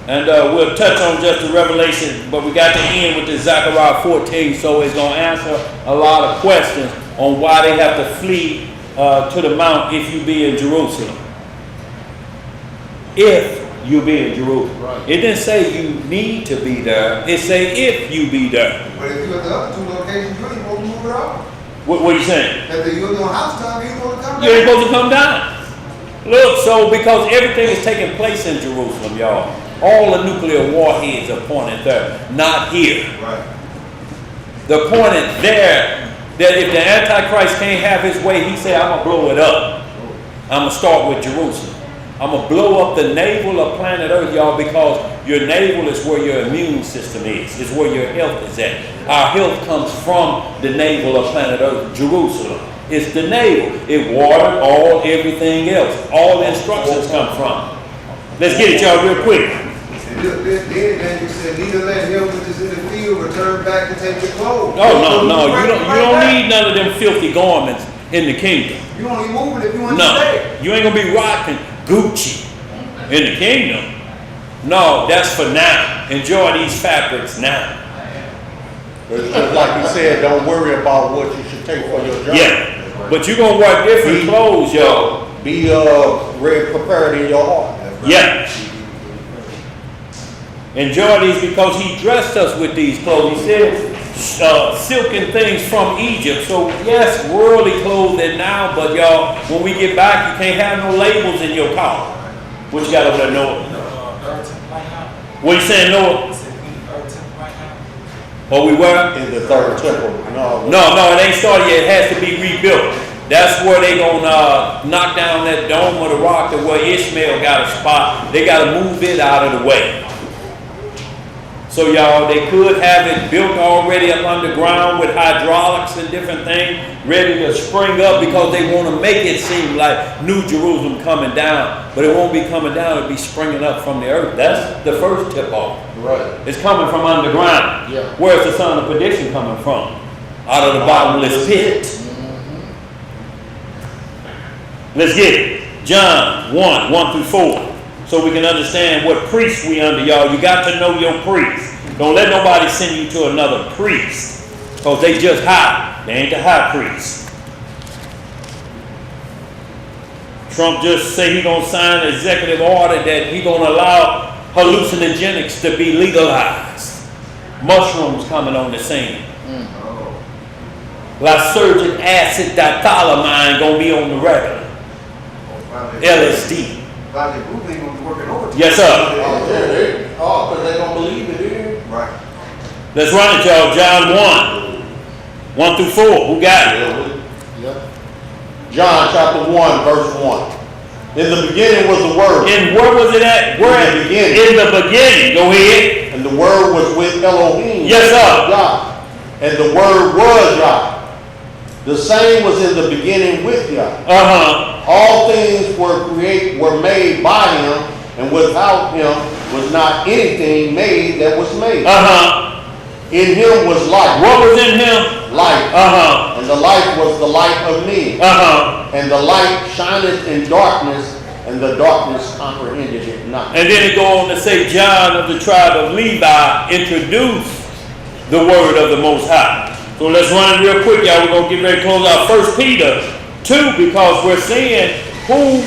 And we'll touch on just the Revelation. But we got to end with the Zechariah 14. So it's going to answer a lot of questions on why they have to flee to the mount if you be in Jerusalem. If you be in Jerusalem. Right. It didn't say you need to be there. It say if you be there. But if you're at the other two locations, you ain't supposed to move it off. What are you saying? If you're doing house time, you ain't supposed to come down. You ain't supposed to come down. Look, so because everything is taking place in Jerusalem, y'all. All the nuclear warheads are pointed there, not here. Right. They're pointed there that if the Antichrist can't have his way, he said, I'm going to blow it up. I'm going to start with Jerusalem. I'm going to blow up the navel of planet Earth, y'all, because your navel is where your immune system is. It's where your health is at. Our health comes from the navel of planet Earth, Jerusalem. It's the navel. It watered everything else. All the instructions come from. Let's get it, y'all, real quick. Then you said, neither let him which is in the field return back to take your clothes. No. You don't need none of them filthy garments in the kingdom. You only moving if you want to No, stay. you ain't gonna be rocking Gucci in the kingdom. No, that's for now. Enjoy these fabrics now. But it's just like he said, don't worry about what you should take for your job. Yeah, but you gonna wear different clothes, y'all. Be ready, prepared in your heart. Yeah. Enjoy these because he dressed us with these clothes. He said silken things from Egypt. So yes, worldly clothing now, but y'all, when we get back, you can't have no labels in your car. What you got over there, Noah? What you saying, Noah? Oh, we were? In the third temple. No, it ain't started yet. It has to be rebuilt. That's where they gonna knock down that dome of the rock to where Ishmael got a spot. They gotta move it out of the way. So y'all, they could have it built already up underground with hydraulics and different things, ready to spring up because they want to make it seem like New Jerusalem coming down. But it won't be coming down, it'll be springing up from the earth. That's the first tip off. Right. It's coming from underground. Yeah. Where's the son of perdition coming from? Out of the bottomless pit. Let's get it. John 1 through 4. So we can understand what priest we under, y'all. You got to know your priest. Don't let nobody send you to another priest. Because they just high. They ain't the high priest. Trump just say he gonna sign an executive order that he gonna allow hallucinogenics to be legalized. Mushrooms coming on the scene. Lysergic acid diethylamine gonna be on the regular. LSD. Yes, sir. Because they don't believe it here. Right. Let's run it, y'all. John 1 through 4. Who got it? Yep. John chapter 1, verse 1. In the beginning was the Word. And where was it at? Where? In the beginning. In the beginning. Go ahead. And the Word was with Elohim. Yes, sir. God. And the Word was God. The same was in the beginning with God. All things were made by him, and without him was not anything made that was made. In him was life. What was in him? Life. And the life was the light of men. And the light shineth in darkness, and the darkness comprehended it not. And then it go on to say John of the tribe of Levi introduced the word of the Most High. So let's run it real quick, y'all. We're going to get ready to close out 1 Peter 2 because we're seeing who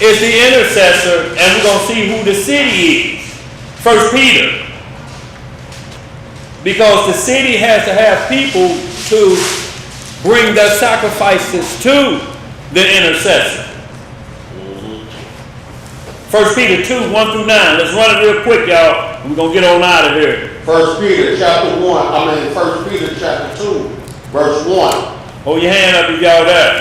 is the intercessor and we're going to see who the city is. 1 Peter. Because the city has to have people to bring their sacrifices to the intercessor. 1 Peter 2, 1 through 9. Let's run it real quick, y'all. We're going to get on out of here. 1 Peter chapter 1 Peter chapter 2, verse 1. Hold your hand up if y'all there.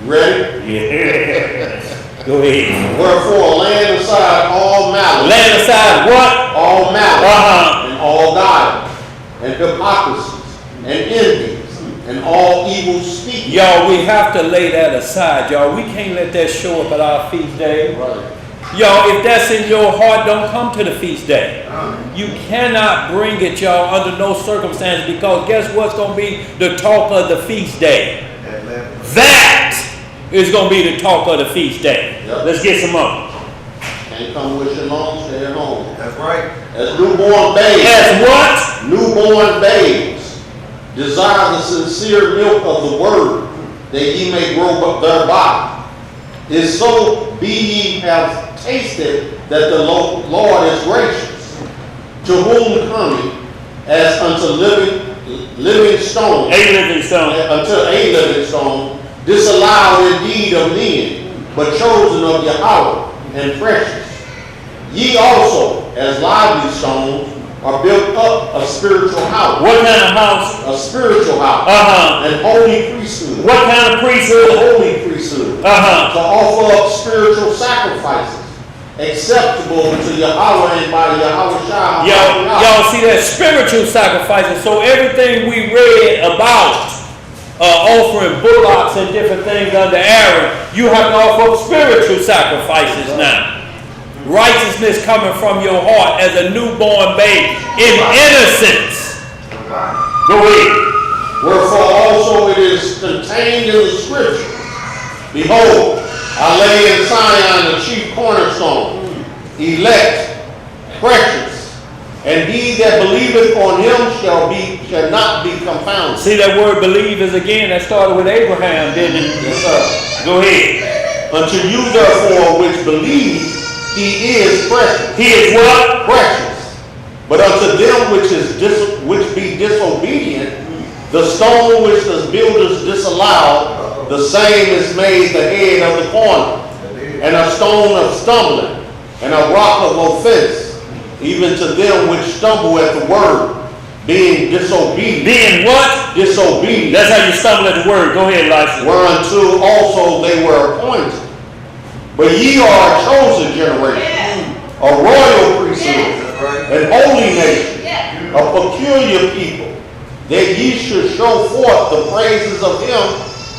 Ready? Yeah. Go ahead. Wherefore, laying aside all malice. Laying aside what? All malice. And all guile. And hypocrisies. And envies. And all evil speaking. Y'all, we have to lay that aside, y'all. We can't let that show up at our feast day. Right. Y'all, if that's in your heart, don't come to the feast day. You cannot bring it, y'all, under no circumstance, because guess what's going to be the talk of the feast day? That is going to be the talk of the feast day. Yep. Let's get some more. Can't come with shalom, stay at home. That's right. As newborn babes. As what? Newborn babes. Desire the sincere milk of the word, that ye may grow up thereby. If so be ye have tasted that the Lord is gracious, to whom coming as unto living stone, unto a living stone, disallowed indeed of men, but chosen of Yahweh and precious. Ye also, as lively stones, are built up a spiritual house. What kind of house? A spiritual house. And holy priesthood. What kind of priesthood? A holy priesthood. To offer up spiritual sacrifices acceptable to Yahweh and by Yahweh Shah. Y'all see that spiritual sacrifices. So everything we read about offering bullocks and different things under Aaron. You have to offer up spiritual sacrifices now. Righteousness coming from your heart as a newborn babe in innocence. Go ahead. Wherefore also it is contained in the Scripture. Behold, I lay in Zion the chief cornerstone, elect, precious, and he that believeth on him shall not be confounded. See that word believe is again, that started with Abraham, didn't it? Yes, sir. Go ahead. Unto you therefore which believe, he is precious. He is what? Precious. But unto them which be disobedient, the stone which the builders disallowed, the same is made the head of the corner, and a stone of stumbling, and a rock of offense, even to them which stumble at the word, being disobedient. Being what? Disobedient. That's how you stumble at the word. Go ahead, Elisha. Whereunto also they were appointed. But ye are a chosen generation, a royal priesthood, an holy nation, a peculiar people, that ye should show forth the praises of him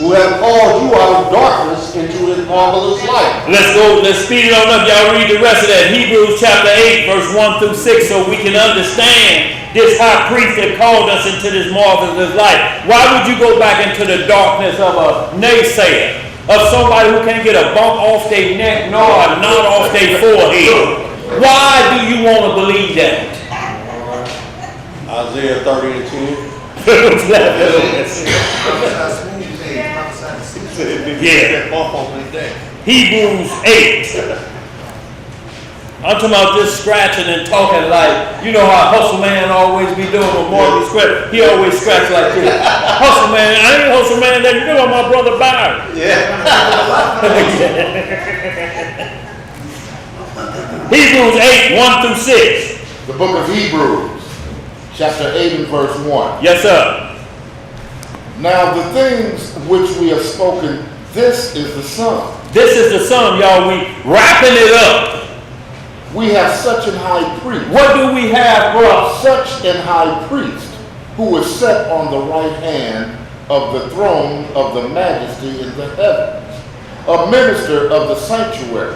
who have called you out of darkness into his marvelous light. Let's speed it on up. Y'all read the rest of that. Hebrews chapter 8, verse 1 through 6, so we can understand this high priest that called us into this marvelous light. Why would you go back into the darkness of a naysayer? Of somebody who can't get a bump off their neck nor a knot off their forehead? Why do you want to believe that? Isaiah 30 and 10. Yeah. Hebrews 8. I'm talking about just scratching and talking like, you know how Hustle Man always be doing when Morgan scratch. He always scratch like this. Hustle Man, I ain't Hustle Man, that you know my brother Byron. Yeah. Hebrews 8, 1 through 6. The book of Hebrews, chapter 8 and verse 1. Yes, sir. Now the things which we have spoken, this is the sum. This is the sum, y'all. We wrapping it up. We have such an high priest. What do we have, bro? Such an high priest who is set on the right hand of the throne of the majesty in the heavens, a minister of the sanctuary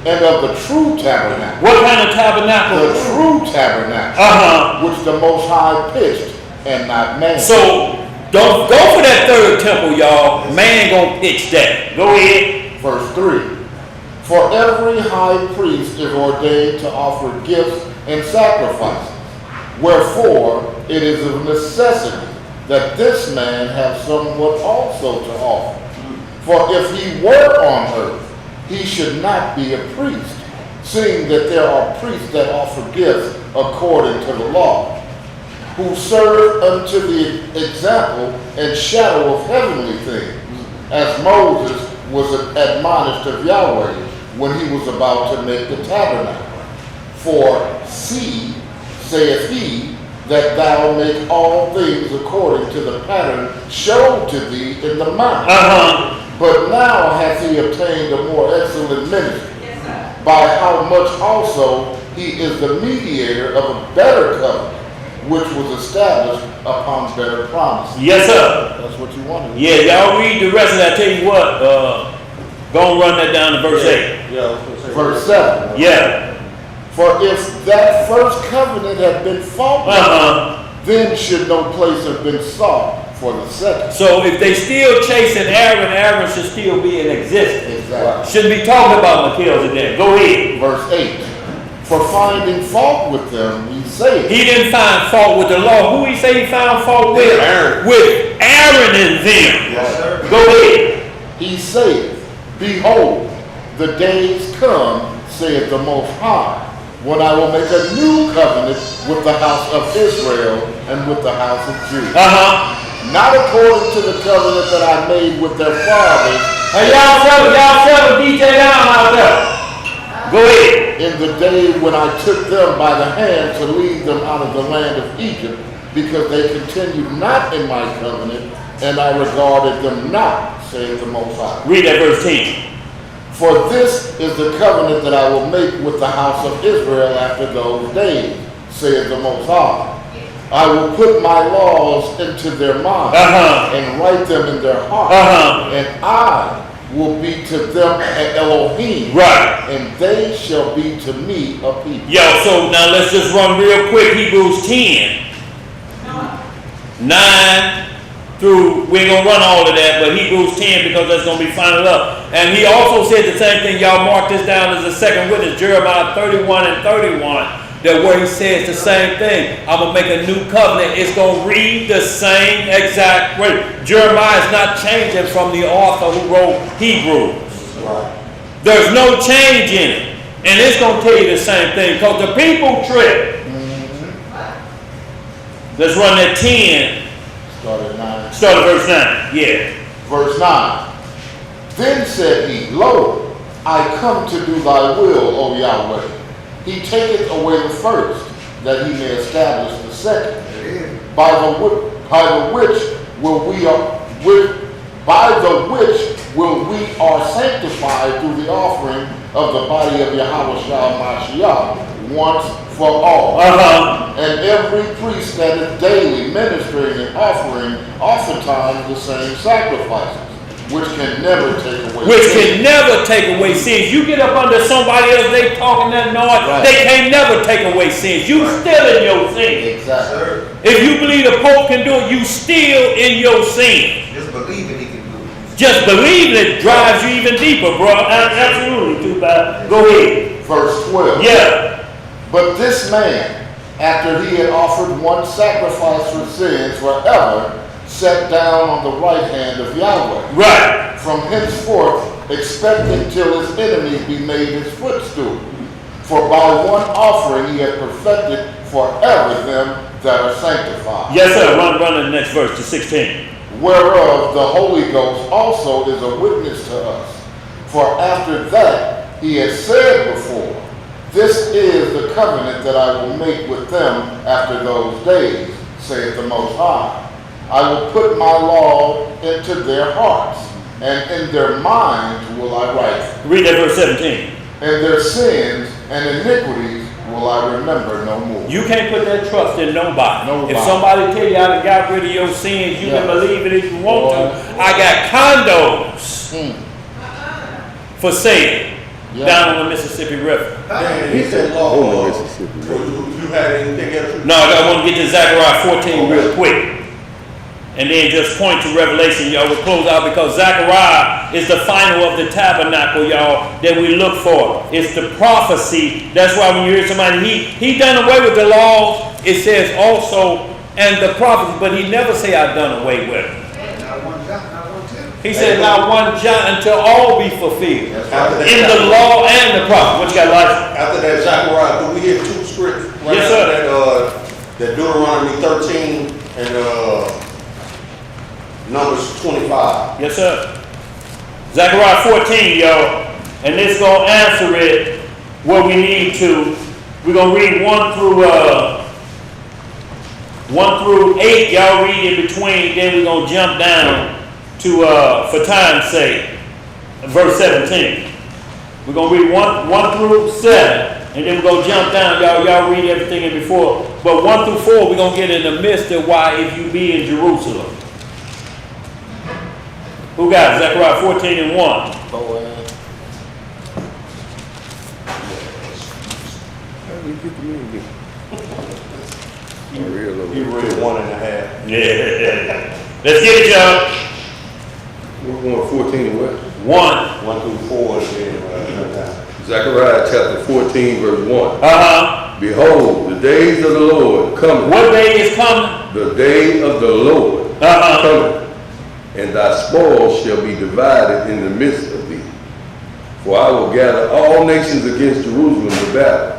and of the true tabernacle. What kind of tabernacle? The true tabernacle, which the Most High pitched and not man. So don't go for that third temple, y'all. Man gonna pitch that. Go ahead. Verse 3. For every high priest is ordained to offer gifts and sacrifices. Wherefore it is of necessity that this man have somewhat also to offer. For if he were on earth, he should not be a priest, seeing that there are priests that offer gifts according to the law, who serve unto the example and shadow of heavenly things, as Moses was admonished of Yahweh when he was about to make the tabernacle. For see, saith he, that thou make all things according to the pattern showed to thee in the mount. But now hath he obtained a more excellent ministry, by how much also he is the mediator of a better covenant, which was established upon better promises. Yes, sir. That's what you wanted. Yeah, y'all read the rest of that. Tell you what, go and run that down to verse 8. Yeah. Verse 7. Yeah. For if that first covenant had been faultless, then should no place have been sought for the second. So if they still chasing Aaron, Aaron should still be in existence. Exactly. Shouldn't be talking about Melchizedek. Go ahead. Verse 8. For finding fault with them, we say. He didn't find fault with the law. Who he say he found fault with? Aaron. With Aaron and them. Yes, sir. Go ahead. He saith, Behold, the days come, saith the Most High, when I will make a new covenant with the house of Israel and with the house of Judah. Not according to the covenant that I made with their fathers. Hey, y'all tell the DJ down out there. Go ahead. In the day when I took them by the hand to lead them out of the land of Egypt, because they continued not in my covenant, and I regarded them not, saith the Most High. Read that verse 10. For this is the covenant that I will make with the house of Israel after those days, saith the Most High. I will put my laws into their mind and write them in their heart. And I will be to them an Elohim. Right. And they shall be to me a people. Yo, so now let's just run real quick. Hebrews 10. 9 through, we ain't gonna run all of that, but Hebrews 10, because that's gonna be final up. And he also said the same thing. Y'all mark this down as a second witness, Jeremiah 31 and 31, that where he says the same thing. I'm gonna make a new covenant. It's gonna read the same exact way. Jeremiah is not changing from the author who wrote Hebrews. There's no change in it. And it's gonna tell you the same thing, because the people trip. Let's run that 10. Start at 9. Start at verse 9. Yeah. Verse 9. Then said he, Lo, I come to do thy will, O Yahweh. He taketh away the first, that he may establish the second. By the which we are sanctified through the offering of the body of Yahweh Mashiach, once for all. And every priest standeth daily ministering and offering oftentimes the same sacrifices, which can never take away sins. You get up under somebody else, they talking that noise, they can't never take away sins. You still in your sin. Exactly. If you believe the Pope can do it, you still in your sin. Just believing he can do it. Just believing it drives you even deeper, bro. Absolutely, too bad. Go ahead. Verse 12. Yeah. But this man, after he had offered one sacrifice for sins forever, sat down on the right hand of Yahweh. Right. From henceforth, expecting till his enemies be made his footstool. For by one offering he had perfected forever them that are sanctified. Yes, sir. Run to the next verse, to 16. Whereof the Holy Ghost also is a witness to us. For after that he has said before, this is the covenant that I will make with them after those days, saith the Most High. I will put my law into their hearts, and in their minds will I write them. Read that verse 17. And their sins and iniquities will I remember no more. You can't put that trust in nobody. If somebody tell you I done got rid of your sins, you can believe it if you want to. I got condos for sale down on the Mississippi River. He said law. Mississippi. You had anything else? No, I want to get to Zechariah 14 real quick. And then just point to Revelation, y'all. We'll close out because Zechariah is the final of the tabernacle, y'all, that we look for. It's the prophecy. That's why when you hear somebody, he done away with the laws, it says also, and the prophecy, but he never say I done away with it. Not one jot, not one tittle. He said not one jot until all be fulfilled. After that, In the law and the prophet. What you got, Elijah? After that, Zechariah, do we hear two scripts? Right Yes, after sir. that Deuteronomy 13 and Numbers 25. Yes, sir. Zechariah 14, y'all. And this going to answer it what we need to. We're going to read 1 through 8. Y'all read in between. Then we're going to jump down to, for time's sake, verse 17. We're going to read 1 through 7. And then we're going to jump down. Y'all read everything in before. But 1 through 4, we're going to get in the midst of why if you be in Jerusalem. Who got it? Zechariah 14 and 1. You read 1.5. Yeah. Let's get it, y'all. We're going 14 and what? 1. 1 through 4 and then Zechariah chapter 14 verse 1. Behold, the days of the Lord coming. What day is coming? The day of the Lord coming. And thy spoils shall be divided in the midst of thee. For I will gather all nations against Jerusalem to battle,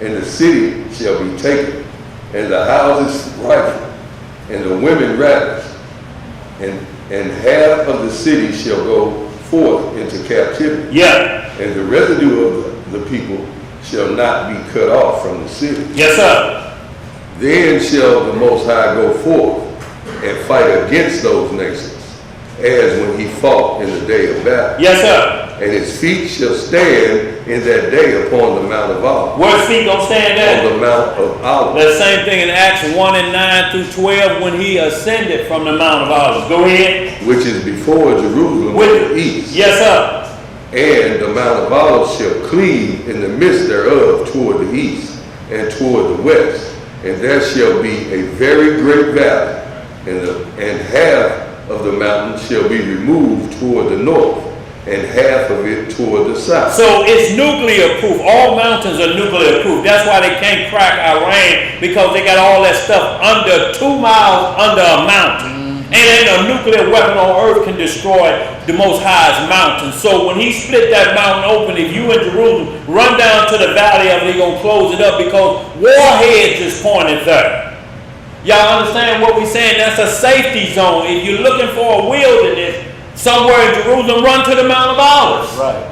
and the city shall be taken, and the houses rifled, and the women ravished, and half of the city shall go forth into captivity. Yeah. And the residue of the people shall not be cut off from the city. Yes, sir. Then shall the Most High go forth and fight against those nations, as when he fought in the day of battle. Yes, sir. And his feet shall stand in that day upon the Mount of Olives. Where his feet gonna stand at? On the Mount of Olives. The same thing in Acts 1 and 9 through 12 when he ascended from the Mount of Olives. Go ahead. Which is before Jerusalem on the east. Yes, sir. And the Mount of Olives shall cleave in the midst thereof toward the east and toward the west. And there shall be a very great valley, and half of the mountain shall be removed toward the north, and half of it toward the south. So it's nuclear proof. All mountains are nuclear proof. That's why they can't crack Iran, because they got all that stuff under 2 miles under a mountain. And a nuclear weapon on earth can destroy the Most High's mountain. So when he split that mountain open, if you in Jerusalem, run down to the valley of it, he's going to close it up because warheads is pointed there. Y'all understand what we're saying? That's a safety zone. If you're looking for a wilderness somewhere in Jerusalem, run to the Mount of Olives. Right.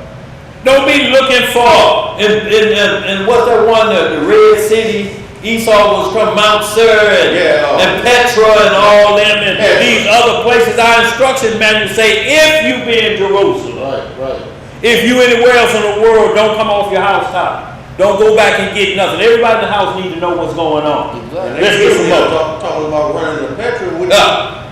Don't be looking for, in what's that one, the Red City? Esau was from Mount Seir and Petra and all them and these other places. Our instruction manual say, if you be in Jerusalem, Right. if you anywhere else in the world, don't come off your housetop. Don't go back and get nothing. Everybody in the house needs to know what's going on. And Let's get some more. Talking about running the Petra, which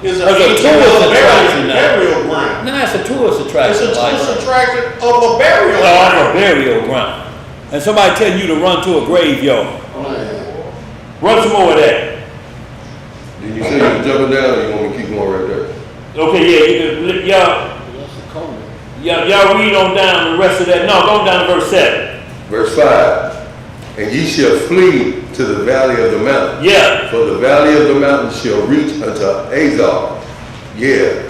is a tourist attraction now. burial ground. No, it's a tourist It's attraction. a tourist attraction of a burial Of a ground. burial ground. And somebody telling you to run to a graveyard. Run some more of that. Did you say you're jumping down, or you want me to keep going right there? Okay, yeah, you can, y'all read on down the rest of that. No, go down to verse 7. Verse 5. And ye shall flee to the valley of the mountain. Yeah. For the valley of the mountain shall reach unto Azar. Yeah.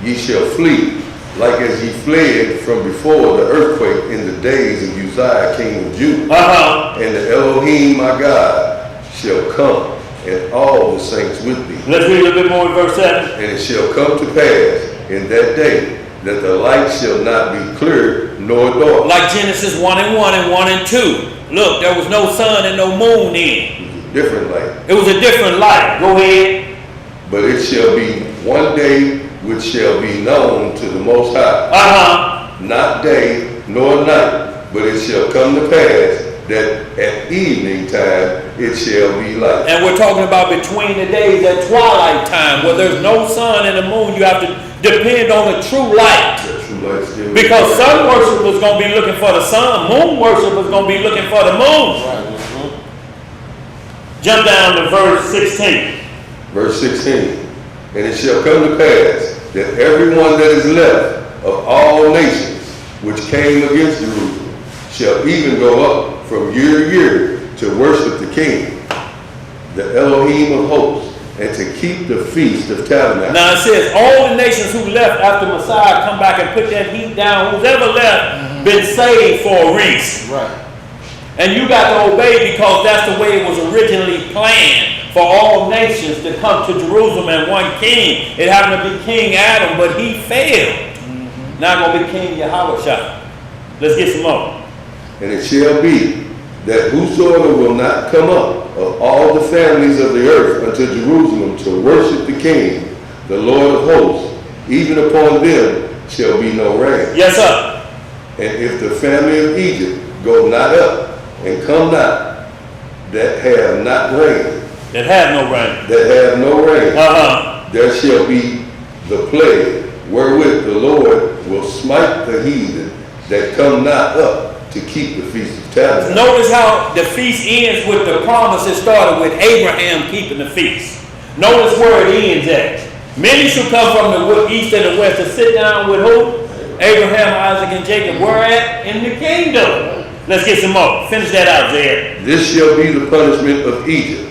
Ye shall flee, like as ye fled from before the earthquake in the days of Uzziah king of Judah. And the Elohim my God shall come, and all the saints with thee. Let's read a little bit more in verse 7. And it shall come to pass in that day that the light shall not be clear nor dark. Like Genesis 1 and 1 and 1 and 2. Look, there was no sun and no moon then. Different light. It was a different light. Go ahead. But it shall be one day which shall be known to the Most High. Not day nor night, but it shall come to pass that at evening time it shall be light. And we're talking about between the days at twilight time, where there's no sun and the moon. You have to depend on the true light. The true light still because sun worship is going to be looking for the sun. Moon worship is going to be looking for the moon. Jump down to verse 16. Verse 16. And it shall come to pass that everyone that is left of all nations which came against Jerusalem shall even go up from year to year to worship the King, the Elohim of hosts, and to keep the feast of tabernacles. Now it says all the nations who left after Messiah come back and put that heat down. Who's ever left been saved for a reason. Right. And you got to obey because that's the way it was originally planned. For all nations to come to Jerusalem and one king. It happened to be King Adam, but he failed. Now going to be King Yahushua. Let's get some more. And it shall be that whosoever will not come up of all the families of the earth unto Jerusalem to worship the King, the Lord of hosts, even upon them shall be no rain. Yes, sir. And if the family of Egypt go not up and come not, that have not rain, that have no rain. That have no rain. There shall be the plague wherewith the Lord will smite the heathen that come not up to keep the feast of tabernacles. Notice how the feast ends with the promise. It started with Abraham keeping the feast. Notice where it ends at. Many shall come from the east and the west to sit down with who? Abraham, Isaac, and Jacob. Where at? In the kingdom. Let's get some more. Finish that out, Zed. This shall be the punishment of Egypt.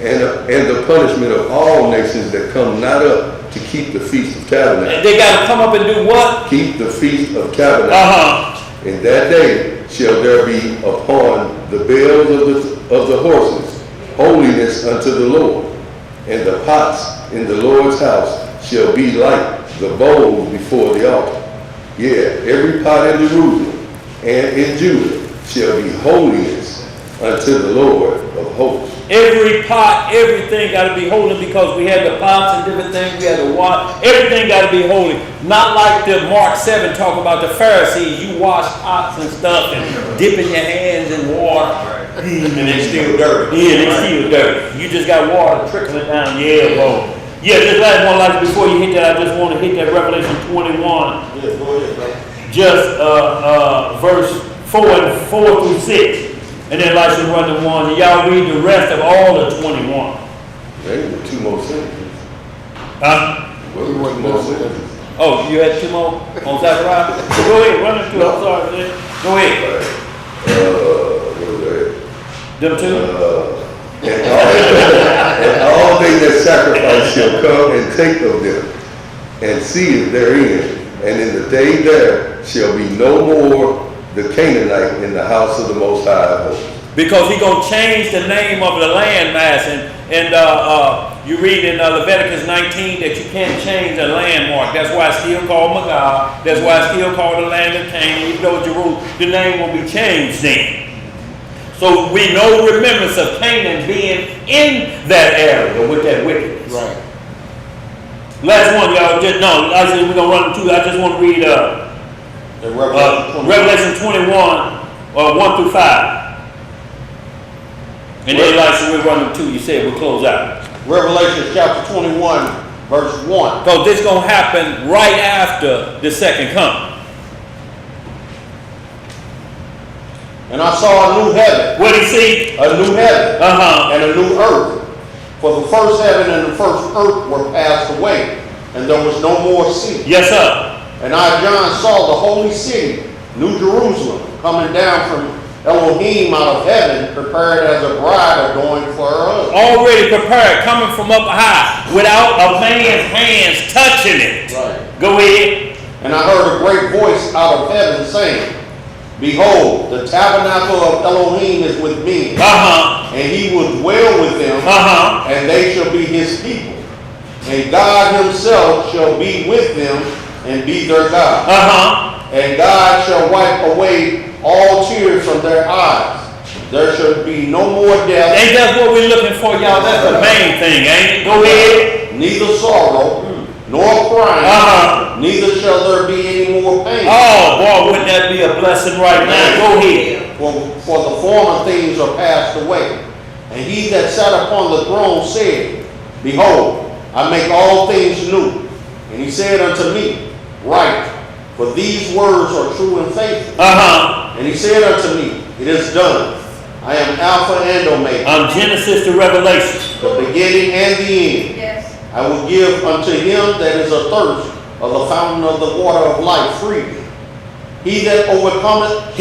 And the punishment of all nations that come not up to keep the Feast of Tabernacles. And they got to come up and do what? Keep the Feast of Tabernacles. In that day shall there be upon the bells of the horses holiness unto the Lord. And the pots in the Lord's house shall be like the bowls before the altar. Yeah, every pot in Jerusalem and in Judah shall be holiness unto the Lord of hosts. Every pot, everything got to be holy because we had the pots and different things. We had the water. Everything got to be holy. Not like the Mark 7 talk about the Pharisees. You wash pots and stuff and dipping your hands in water. And it's still dirty. Yeah, it's still dirty. You just got water trickling down your elbow. Yeah, this last one, like before you hit that, I just want to hit that Revelation 21. Yeah, go ahead, bro. Just verse 4 through 6. And then like to run the ones, and y'all read the rest of all the 21. Maybe with 2 more sentences. Huh? Well, 2 more sentences. Oh, you had 2 more on Zechariah? So go ahead, run them through. I'm sorry, man. Go ahead. What was that? Them 2? And all they that sacrifice shall come and take of them, and see it therein. And in the day there shall be no more the Canaanite in the house of the Most High. Because he gonna change the name of the landmass, and you read in Leviticus 19 that you can't change a landmark. That's why it's still called Magog. That's why it's still called the land of Canaan. Even though Jerusalem, the name will be changed then. So we know remembrance of Canaan being in that area with that wickedness. Right. Last one, y'all. Just no. I said we're gonna run through. I just want to read Revelation 21, 1 through 5. And then, like, so we're running 2. You said we'll close out. Revelation chapter 21, verse 1. So this gonna happen right after the second coming. And I saw a new heaven. What do you see? A new heaven. Uh-huh. And a new earth. For the first heaven and the first earth were passed away, and there was no more sea. Yes, sir. And I, John, saw the holy city, New Jerusalem, coming down from Elohim out of heaven, prepared as a bride adorned for her husband. Already prepared, coming from up high, without a man's hands touching it. Right. Go ahead. And I heard a great voice out of heaven saying, Behold, the tabernacle of Elohim is with men, and he will dwell with them, and they shall be his people. And God himself shall be with them and be their God. And God shall wipe away all tears from their eyes. There shall be no more death. Ain't that what we're looking for, y'all? That's the main thing, ain't it? Go ahead. Neither sorrow, nor crying, neither shall there be any more pain. Oh, boy, wouldn't that be a blessing right now? Go ahead. For the former things are passed away. And he that sat upon the throne said, Behold, I make all things new. And he said unto me, Write, for these words are true and faithful. And he said unto me, It is done. I am Alpha and Omega. I'm Genesis to Revelation. The beginning and the end. Yes. I will give unto him that is athirst of the fountain of the water of life freely. He that overcometh,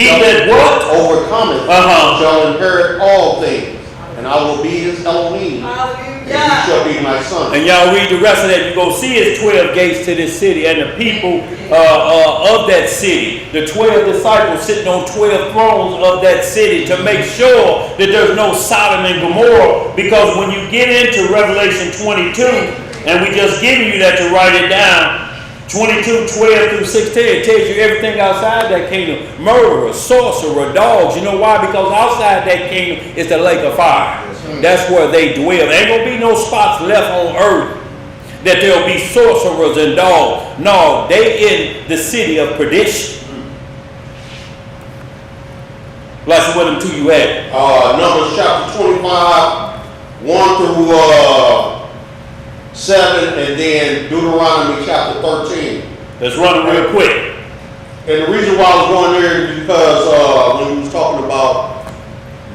overcometh shall inherit all things. And I will be his Elohim. And he shall be my son. And y'all read the rest of that. You go see it's 12 gates to this city, and the people of that city, the 12 disciples sitting on 12 thrones of that city to make sure that there's no Sodom and Gomorrah. Because when you get into Revelation 22, and we just giving you that to write it down, 22, 12 through 16, it tells you everything outside that kingdom. Murderer, sorcerer, dogs. You know why? Because outside that kingdom is the lake of fire. That's where they dwell. There ain't gonna be no spots left on earth that there'll be sorcerers and dogs. No, they in the city of perdition. Bless what them two you had. Numbers chapter 25, 1 through 7, and then Deuteronomy chapter 13. Let's run it real quick. And the reason why I was going there is because when we was talking about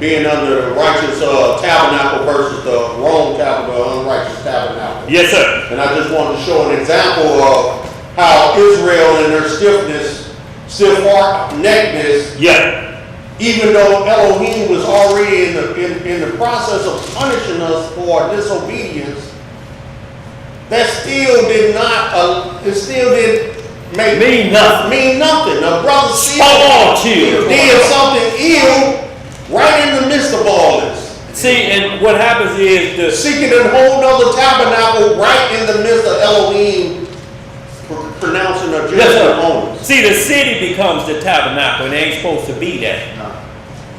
being under the righteous tabernacle versus the wrong tabernacle, unrighteous tabernacle. Yes, sir. And I just wanted to show an example of how Israel and their stiff-neckness, even though Elohim was already in the process of punishing us for disobedience, that still did not, it still didn't mean nothing. The brother still did something ill right in the midst of all this. See, and what happens is the seeking a whole nother tabernacle right in the midst of Elohim pronouncing a judgment on us. See, the city becomes the tabernacle, and it ain't supposed to be that.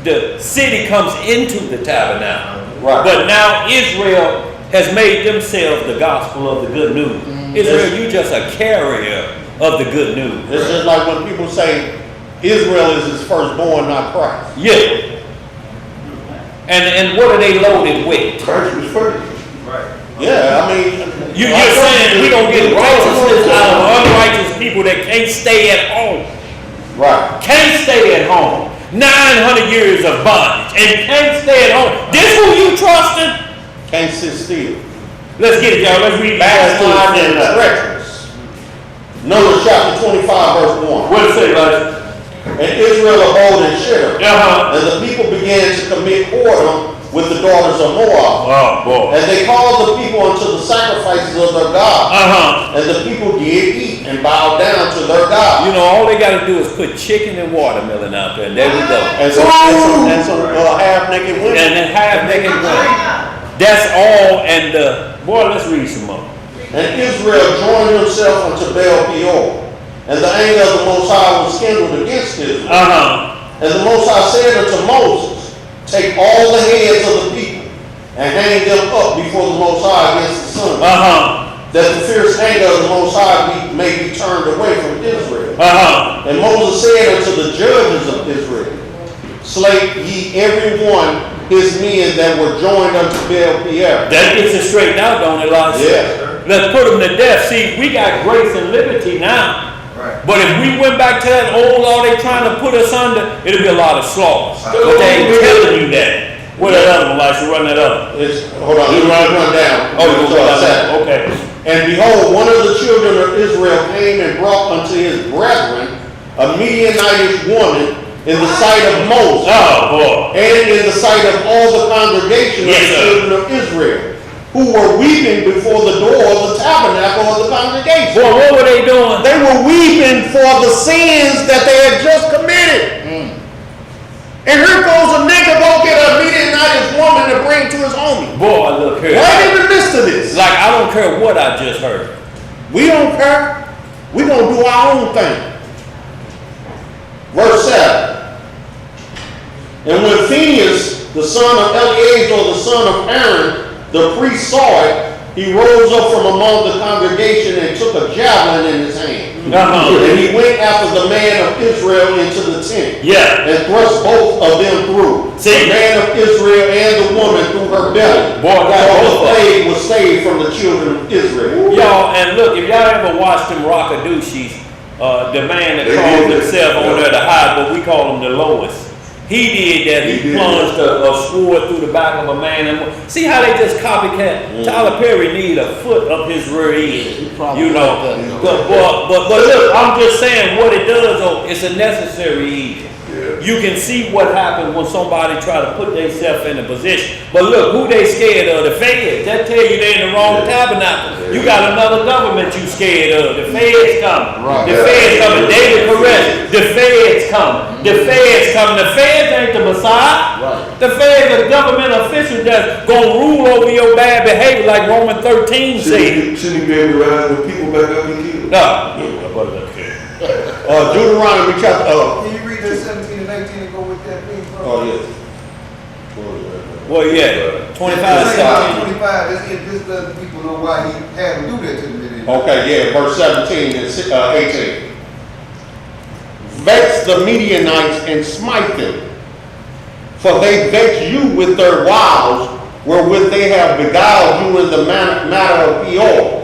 The city comes into the tabernacle. Right. But now Israel has made themselves the gospel of the good news. Israel, you just a carrier of the good news. It's just like when people say Israel is his firstborn, not Christ. Yeah. And what are they loaded with? Christ was first. Yeah, I mean, You're saying we don't get righteousness out of unrighteous people that can't stay at home. right. Can't stay at home. 900 years of bondage and can't stay at home. This who you trusting? Can't sit still. Let's get it, y'all. Let's read Backslide and treacherous. Numbers chapter 25, verse 1. What it say, buddy? And Israel abode in Shittim. Uh-huh. And the people began to commit whoredom with the daughters of Moab. Oh, boy. And they called the people unto the sacrifices of their God. Uh-huh. And the people did eat and bowed down to their God. You know, all they got to do is put chicken and watermelon out there, and there we go. And some half-naked women. And then half-naked women. That's all, and, boy, let's read some more. And Israel joined himself unto Baal Peor. And the anger of the Most High was kindled against Israel. Uh-huh. And the Most High said unto Moses, take all the heads of the people and hang them up before the Most High against the sun. Uh-huh. That the fierce anger of the Most High may be turned away from Israel. Uh-huh. And Moses said unto the judges of Israel, slay ye every one his men that were joined unto Baal Peor. That gets it straightened out, don't it, Elijah? Yeah. Let's put them to death. See, we got grace and liberty now. Right. But if we went back to that old law they trying to put us under, it'll be a lot of slaughter. But they ain't telling you that. What that other one, Elijah? Run that up. Hold on, run down. Oh, you go down. Okay. And behold, one of the children of Israel came and brought unto his brethren a Midianitish woman in the sight of Moses, Oh, boy. and in the sight of all the congregation of Yes, the sir. children of Israel, who were weeping before the door of the tabernacle of the congregation. Boy, what were they doing? They were weeping for the sins that they had just committed. And here goes a nigga go get a Midianitish woman to bring to his homie. Boy, look here. Right in the midst of this. Like, I don't care what I just heard. We don't care. We gonna do our own thing. Verse 7. And when Phinehas, the son of Eleazar, the son of Aaron, the priest saw it, he rose up from among the congregation and took a javelin in his hand. Uh-huh. And he went after the man of Israel into the tent. Yeah. And thrust both of them through. See? The man of Israel and the woman through her belly. Boy, got so both the of them. plague was saved from the children of Israel. Y'all, and look, if y'all ever watched them rockadooshies, the man that They called did that. himself on there to hide, but we call him the lowest. He did that. He He did plunged a sword through the back of a man. And see how they just copycat? Tyler Perry need a foot up his rear end. You know. But look, I'm just saying what it does. Oh, it's a necessary evil. Yeah. You can see what happens when somebody try to put themselves in a position. But look, who they scared of? The feds. That tell you they in the wrong tabernacle. You got another government you scared of. The feds coming. Right. The feds coming. David Perez. The feds coming. The feds coming. The feds ain't the Messiah. Right. The feds are government officials that's gonna rule over your bad behavior like Romans 13 says. Shouldn't he be able to rise when people back up and kill? No. Deuteronomy chapter, Can you read that 17 and 18 and go with that, please, bro? oh yes. Well, yeah. 25, 17. 25, this doesn't people know why he had to do that to them. Okay, yeah, verse 17 and 18. Vex the Midianites and smite them, for they vex you with their wiles, wherewith they have beguiled you in the matter of Peor,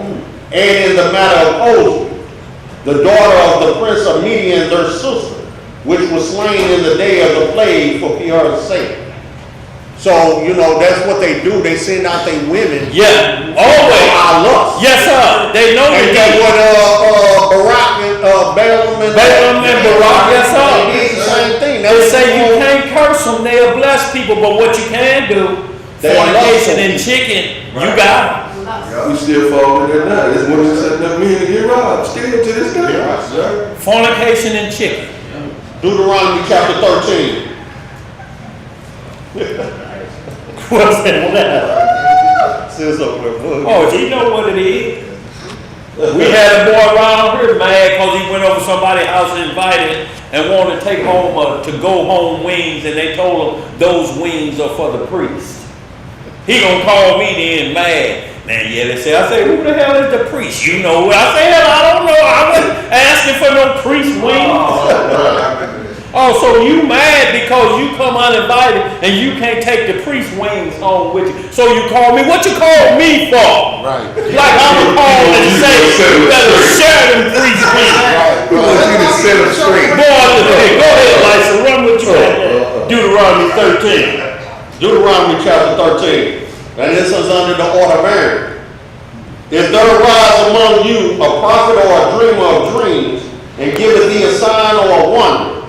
and in the matter of Ozi, the daughter of the prince of Midian, their sister, which was slain in the day of the plague for Peor's sake. So, you know, that's what they do. They send out their women. Yeah, always. Our lust. Yes, sir. They know And you that's did. what Barak and Balaam and Barak, yes, sir. They did the same thing. They say you can't curse them, they'll bless people, but what you can do, They fornication love and chicken, you got We still fall in there now. That's what they setting up men to get robbed. Still to this day. it. Fornication and chicken. Deuteronomy chapter 13. What's that? Says over there. Oh, he know what it is. We had a boy around here mad because he went over somebody's house and invited and wanted to take home to go home wings, and they told him those wings are for the priest. He gonna call me then mad. Man, yeah, they say, I say, who the hell is the priest? You know, I say, hell, I don't know. I wasn't asking for no priest wings. Oh, so you mad because you come uninvited and you can't take the priest wings home with you. So you call me. What you call me for? Right. Like I'm gonna call and say, you better share them priest wings. We want you to set them straight. Boy, hey, go ahead, Lysa, run with you. Deuteronomy 13. Deuteronomy chapter 13. And this is under the order of Aaron. If there arise among you a prophet or a dreamer of dreams, and giveth thee a sign or a wonder,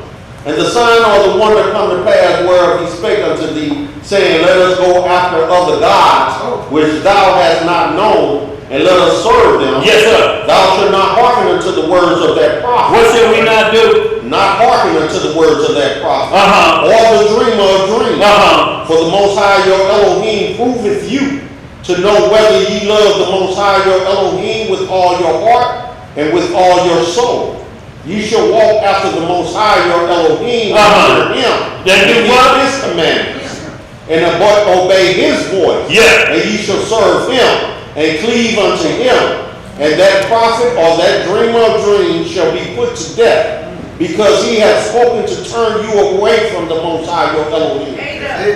and the sign or the wonder come to pass whereof he spake unto thee, saying, let us go after other gods, which thou hast not known, and let us serve them. Yes, sir. Thou shalt not hearken unto the words of that prophet. What shall we not do? Not hearken unto the words of that prophet. Uh-huh. Or the dreamer of dreams. Uh-huh. For the Most High your Elohim proveth you to know whether ye love the Most High your Elohim with all your heart and with all your soul. Ye shall walk after the Most High your Elohim under him. Then do what? His commandments. And but obey his voice. Yeah. And ye shall serve him and cleave unto him. And that prophet or that dreamer of dreams shall be put to death, because he hath spoken to turn you away from the Most High your Elohim,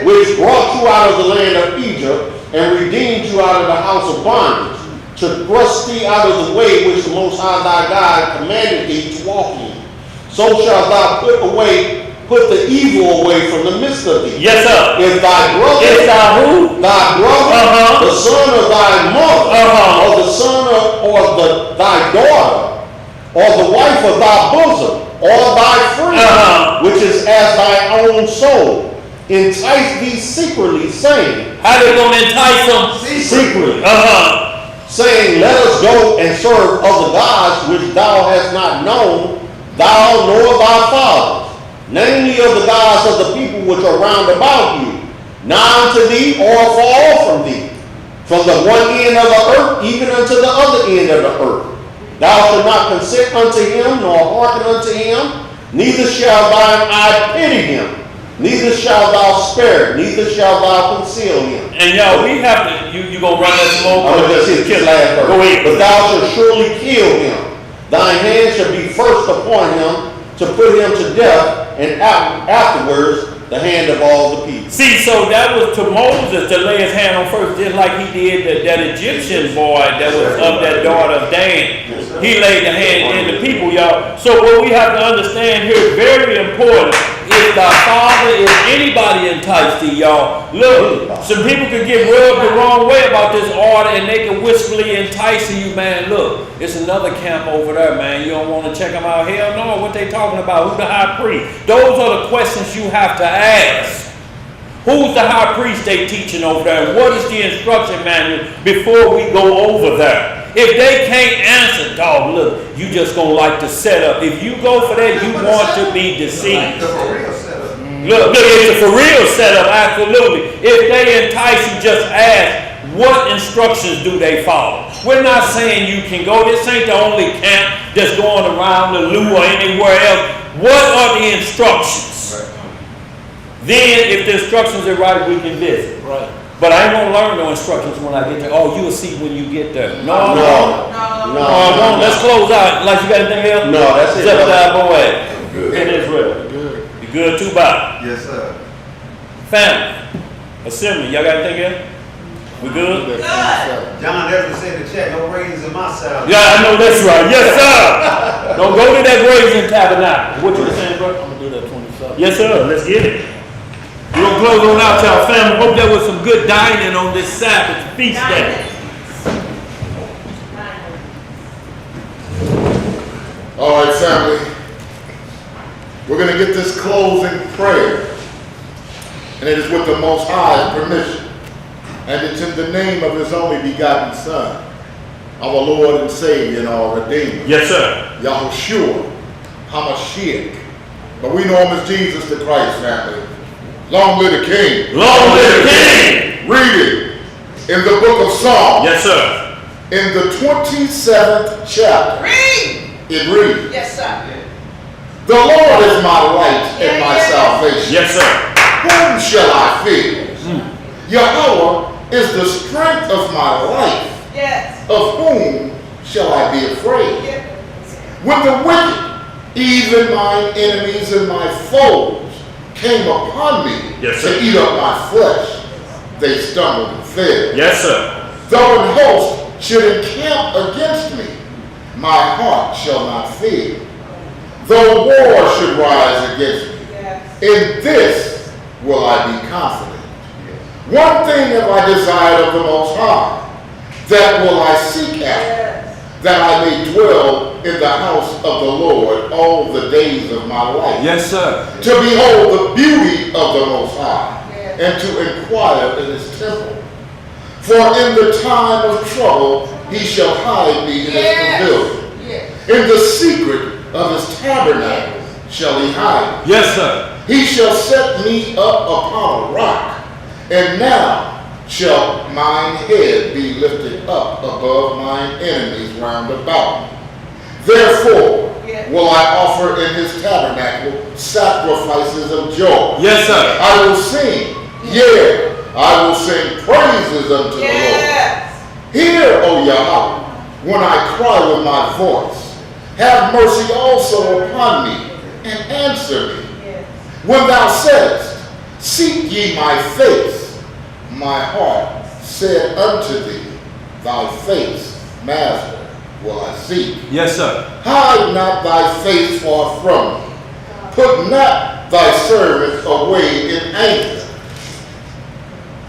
which brought you out of the land of Egypt and redeemed you out of the house of bondage, to thrust thee out of the way which the Most High thy God commanded thee to walk in. So shalt thou put the evil away from the midst of thee. Yes, sir. If thy brother, Is thou who? thy brother, the son of thy mother, or the son of, or thy daughter, or the wife of thy bosom, or thy friend, which is as thy own soul, entice thee secretly, saying, how they gonna entice them? Secretly. Saying, let us go and serve other gods which thou hast not known, thou nor thy fathers, namely of the gods of the people which are round about you, nigh unto thee or far off from thee, from the one end of the earth even unto the other end of the earth. Thou shalt not consent unto him, nor hearken unto him, neither shall thine eye pity him, neither shalt thou spare, neither shalt thou conceal him. And y'all, we have to, you gonna run that smoke? I'm going to just hit this last verse. Go ahead. But thou shalt surely kill him. Thine hand shall be first upon him to put him to death, and afterwards the hand of all the people. See, so that was to Moses to lay his hand on first, just like he did that Egyptian boy that was of that daughter of Dan. He laid the hand in the people, y'all. So what we have to understand here is very important. If the Father, if anybody enticed thee, y'all, look, some people could get rubbed the wrong way about this order, and they can whisperly entice you, man. Look, it's another camp over there, man. You don't want to check them out? Hell no. What they talking about? Who the high priest? Those are the questions you have to ask. Who's the high priest they teaching over there? What is the instruction manual before we go over there? If they can't answer, dog, look, you just gonna like to set up. If you go for that, you want to be deceived. Look, it's a for real setup, absolutely. If they entice you, just ask, what instructions do they follow? We're not saying you can go. This ain't the only camp that's going around the loo or anywhere else. What are the instructions? Then, if the instructions are right, we can visit. Right. But I ain't gonna learn no instructions when I get there. Oh, you'll see when you get there. No. Let's close out. Like, you got anything else? No, that's it. Except that boy. Good. In Israel. Good. You good too, Bob? Yes, sir. Family. Assembly. Y'all got anything else? We good? Good. John Evans said in the chat, no raisins in my salad. Yeah, I know that's right. Yes, sir. Don't go to that grazing tabernacle. What you were saying, bro? I'm gonna do that 27. Yes, sir. Let's get it. We're going to close on out, y'all family. Hope there was some good dining on this Sabbath feast day. All right, family. We're going to get this closing prayer. And it is with the Most High's permission. And it's in the name of His only begotten Son, our Lord and Savior and our Redeemer. Yes, sir. Yahushua HaMashiach. But we know Him as Jesus the Christ, family. Long live the King. Long live the King. Read it in the book of Psalms. Yes, sir. In the 27th chapter. Read. It reads. Yes, sir. The Lord is my light and my salvation. Yes, sir. Whom shall I fear? Yahweh is the strength of my life. Yes. Of whom shall I be afraid? Yes. When the wicked, even mine enemies and my foes, came upon me Yes, to sir. eat up my flesh, they stumbled and fell. Yes, sir. Though an host should encamp against me, my heart shall not fear. Though war should rise against me, Yes. in this will I be confident. One thing have I desired of the Most High, that will I seek after, Yes. that I may dwell in the house of the Lord all the days of my life. Yes, sir. To behold the beauty of the Most High, Yes. and to inquire in his temple. For in the time of trouble he shall hide me in his Yes. pavilion. Yes. In the secret of his tabernacle shall he hide me. Yes, sir. He shall set me up upon a rock, and now shall mine head be lifted up above mine enemies round about me. Therefore Yes. will I offer in his tabernacle sacrifices of joy. Yes, sir. I will sing, yea, I will sing praises unto the Lord. Yes. Hear, O Yahweh, when I cry with my voice. Have mercy also upon me, and answer me. Yes. When thou saidst, seek ye my face, my heart said unto thee, thy face, Master, will I seek. Yes, sir. Hide not thy face far from me. Put not thy servant away in anger.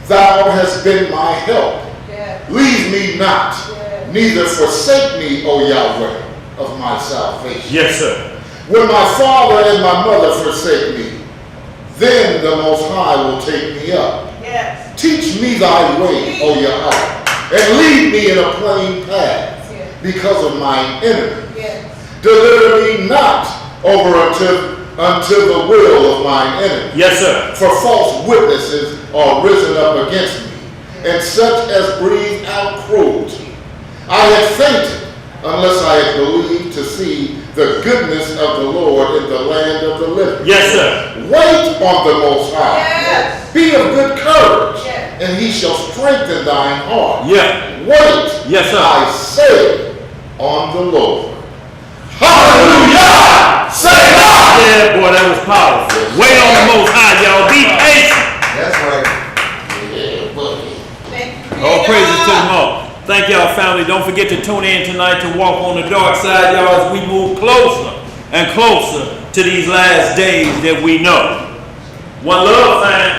Thou hast been my help. Yes. Leave me not, Yes. neither forsake me, O Yahweh, of my salvation. Yes, sir. When my father and my mother forsake me, then the Most High will take me up. Yes. Teach me thy way, O Yahweh, and lead me in a plain path because of mine enemy. Yes. Deliver me not over unto the will of mine enemy. Yes, sir. For false witnesses are risen up against me, and such as breathe out cruelty. I had fainted unless I had believed to see the goodness of the Lord in the land of the living. Yes, sir. Wait on the Most High. Yes. Be of good courage, Yes. and he shall strengthen thine heart. Yeah. Wait, Yes, sir. I say, on the Lord. Hallelujah! Say that! Yeah, boy, that was powerful. Wait on the Most High, y'all. Be patient. That's right. Yeah, buddy. Thank you. All praises to them all. Thank y'all, family. Don't forget to tune in tonight to walk on the dark side, y'all, as we move closer and closer to these last days that we know. One love, fam.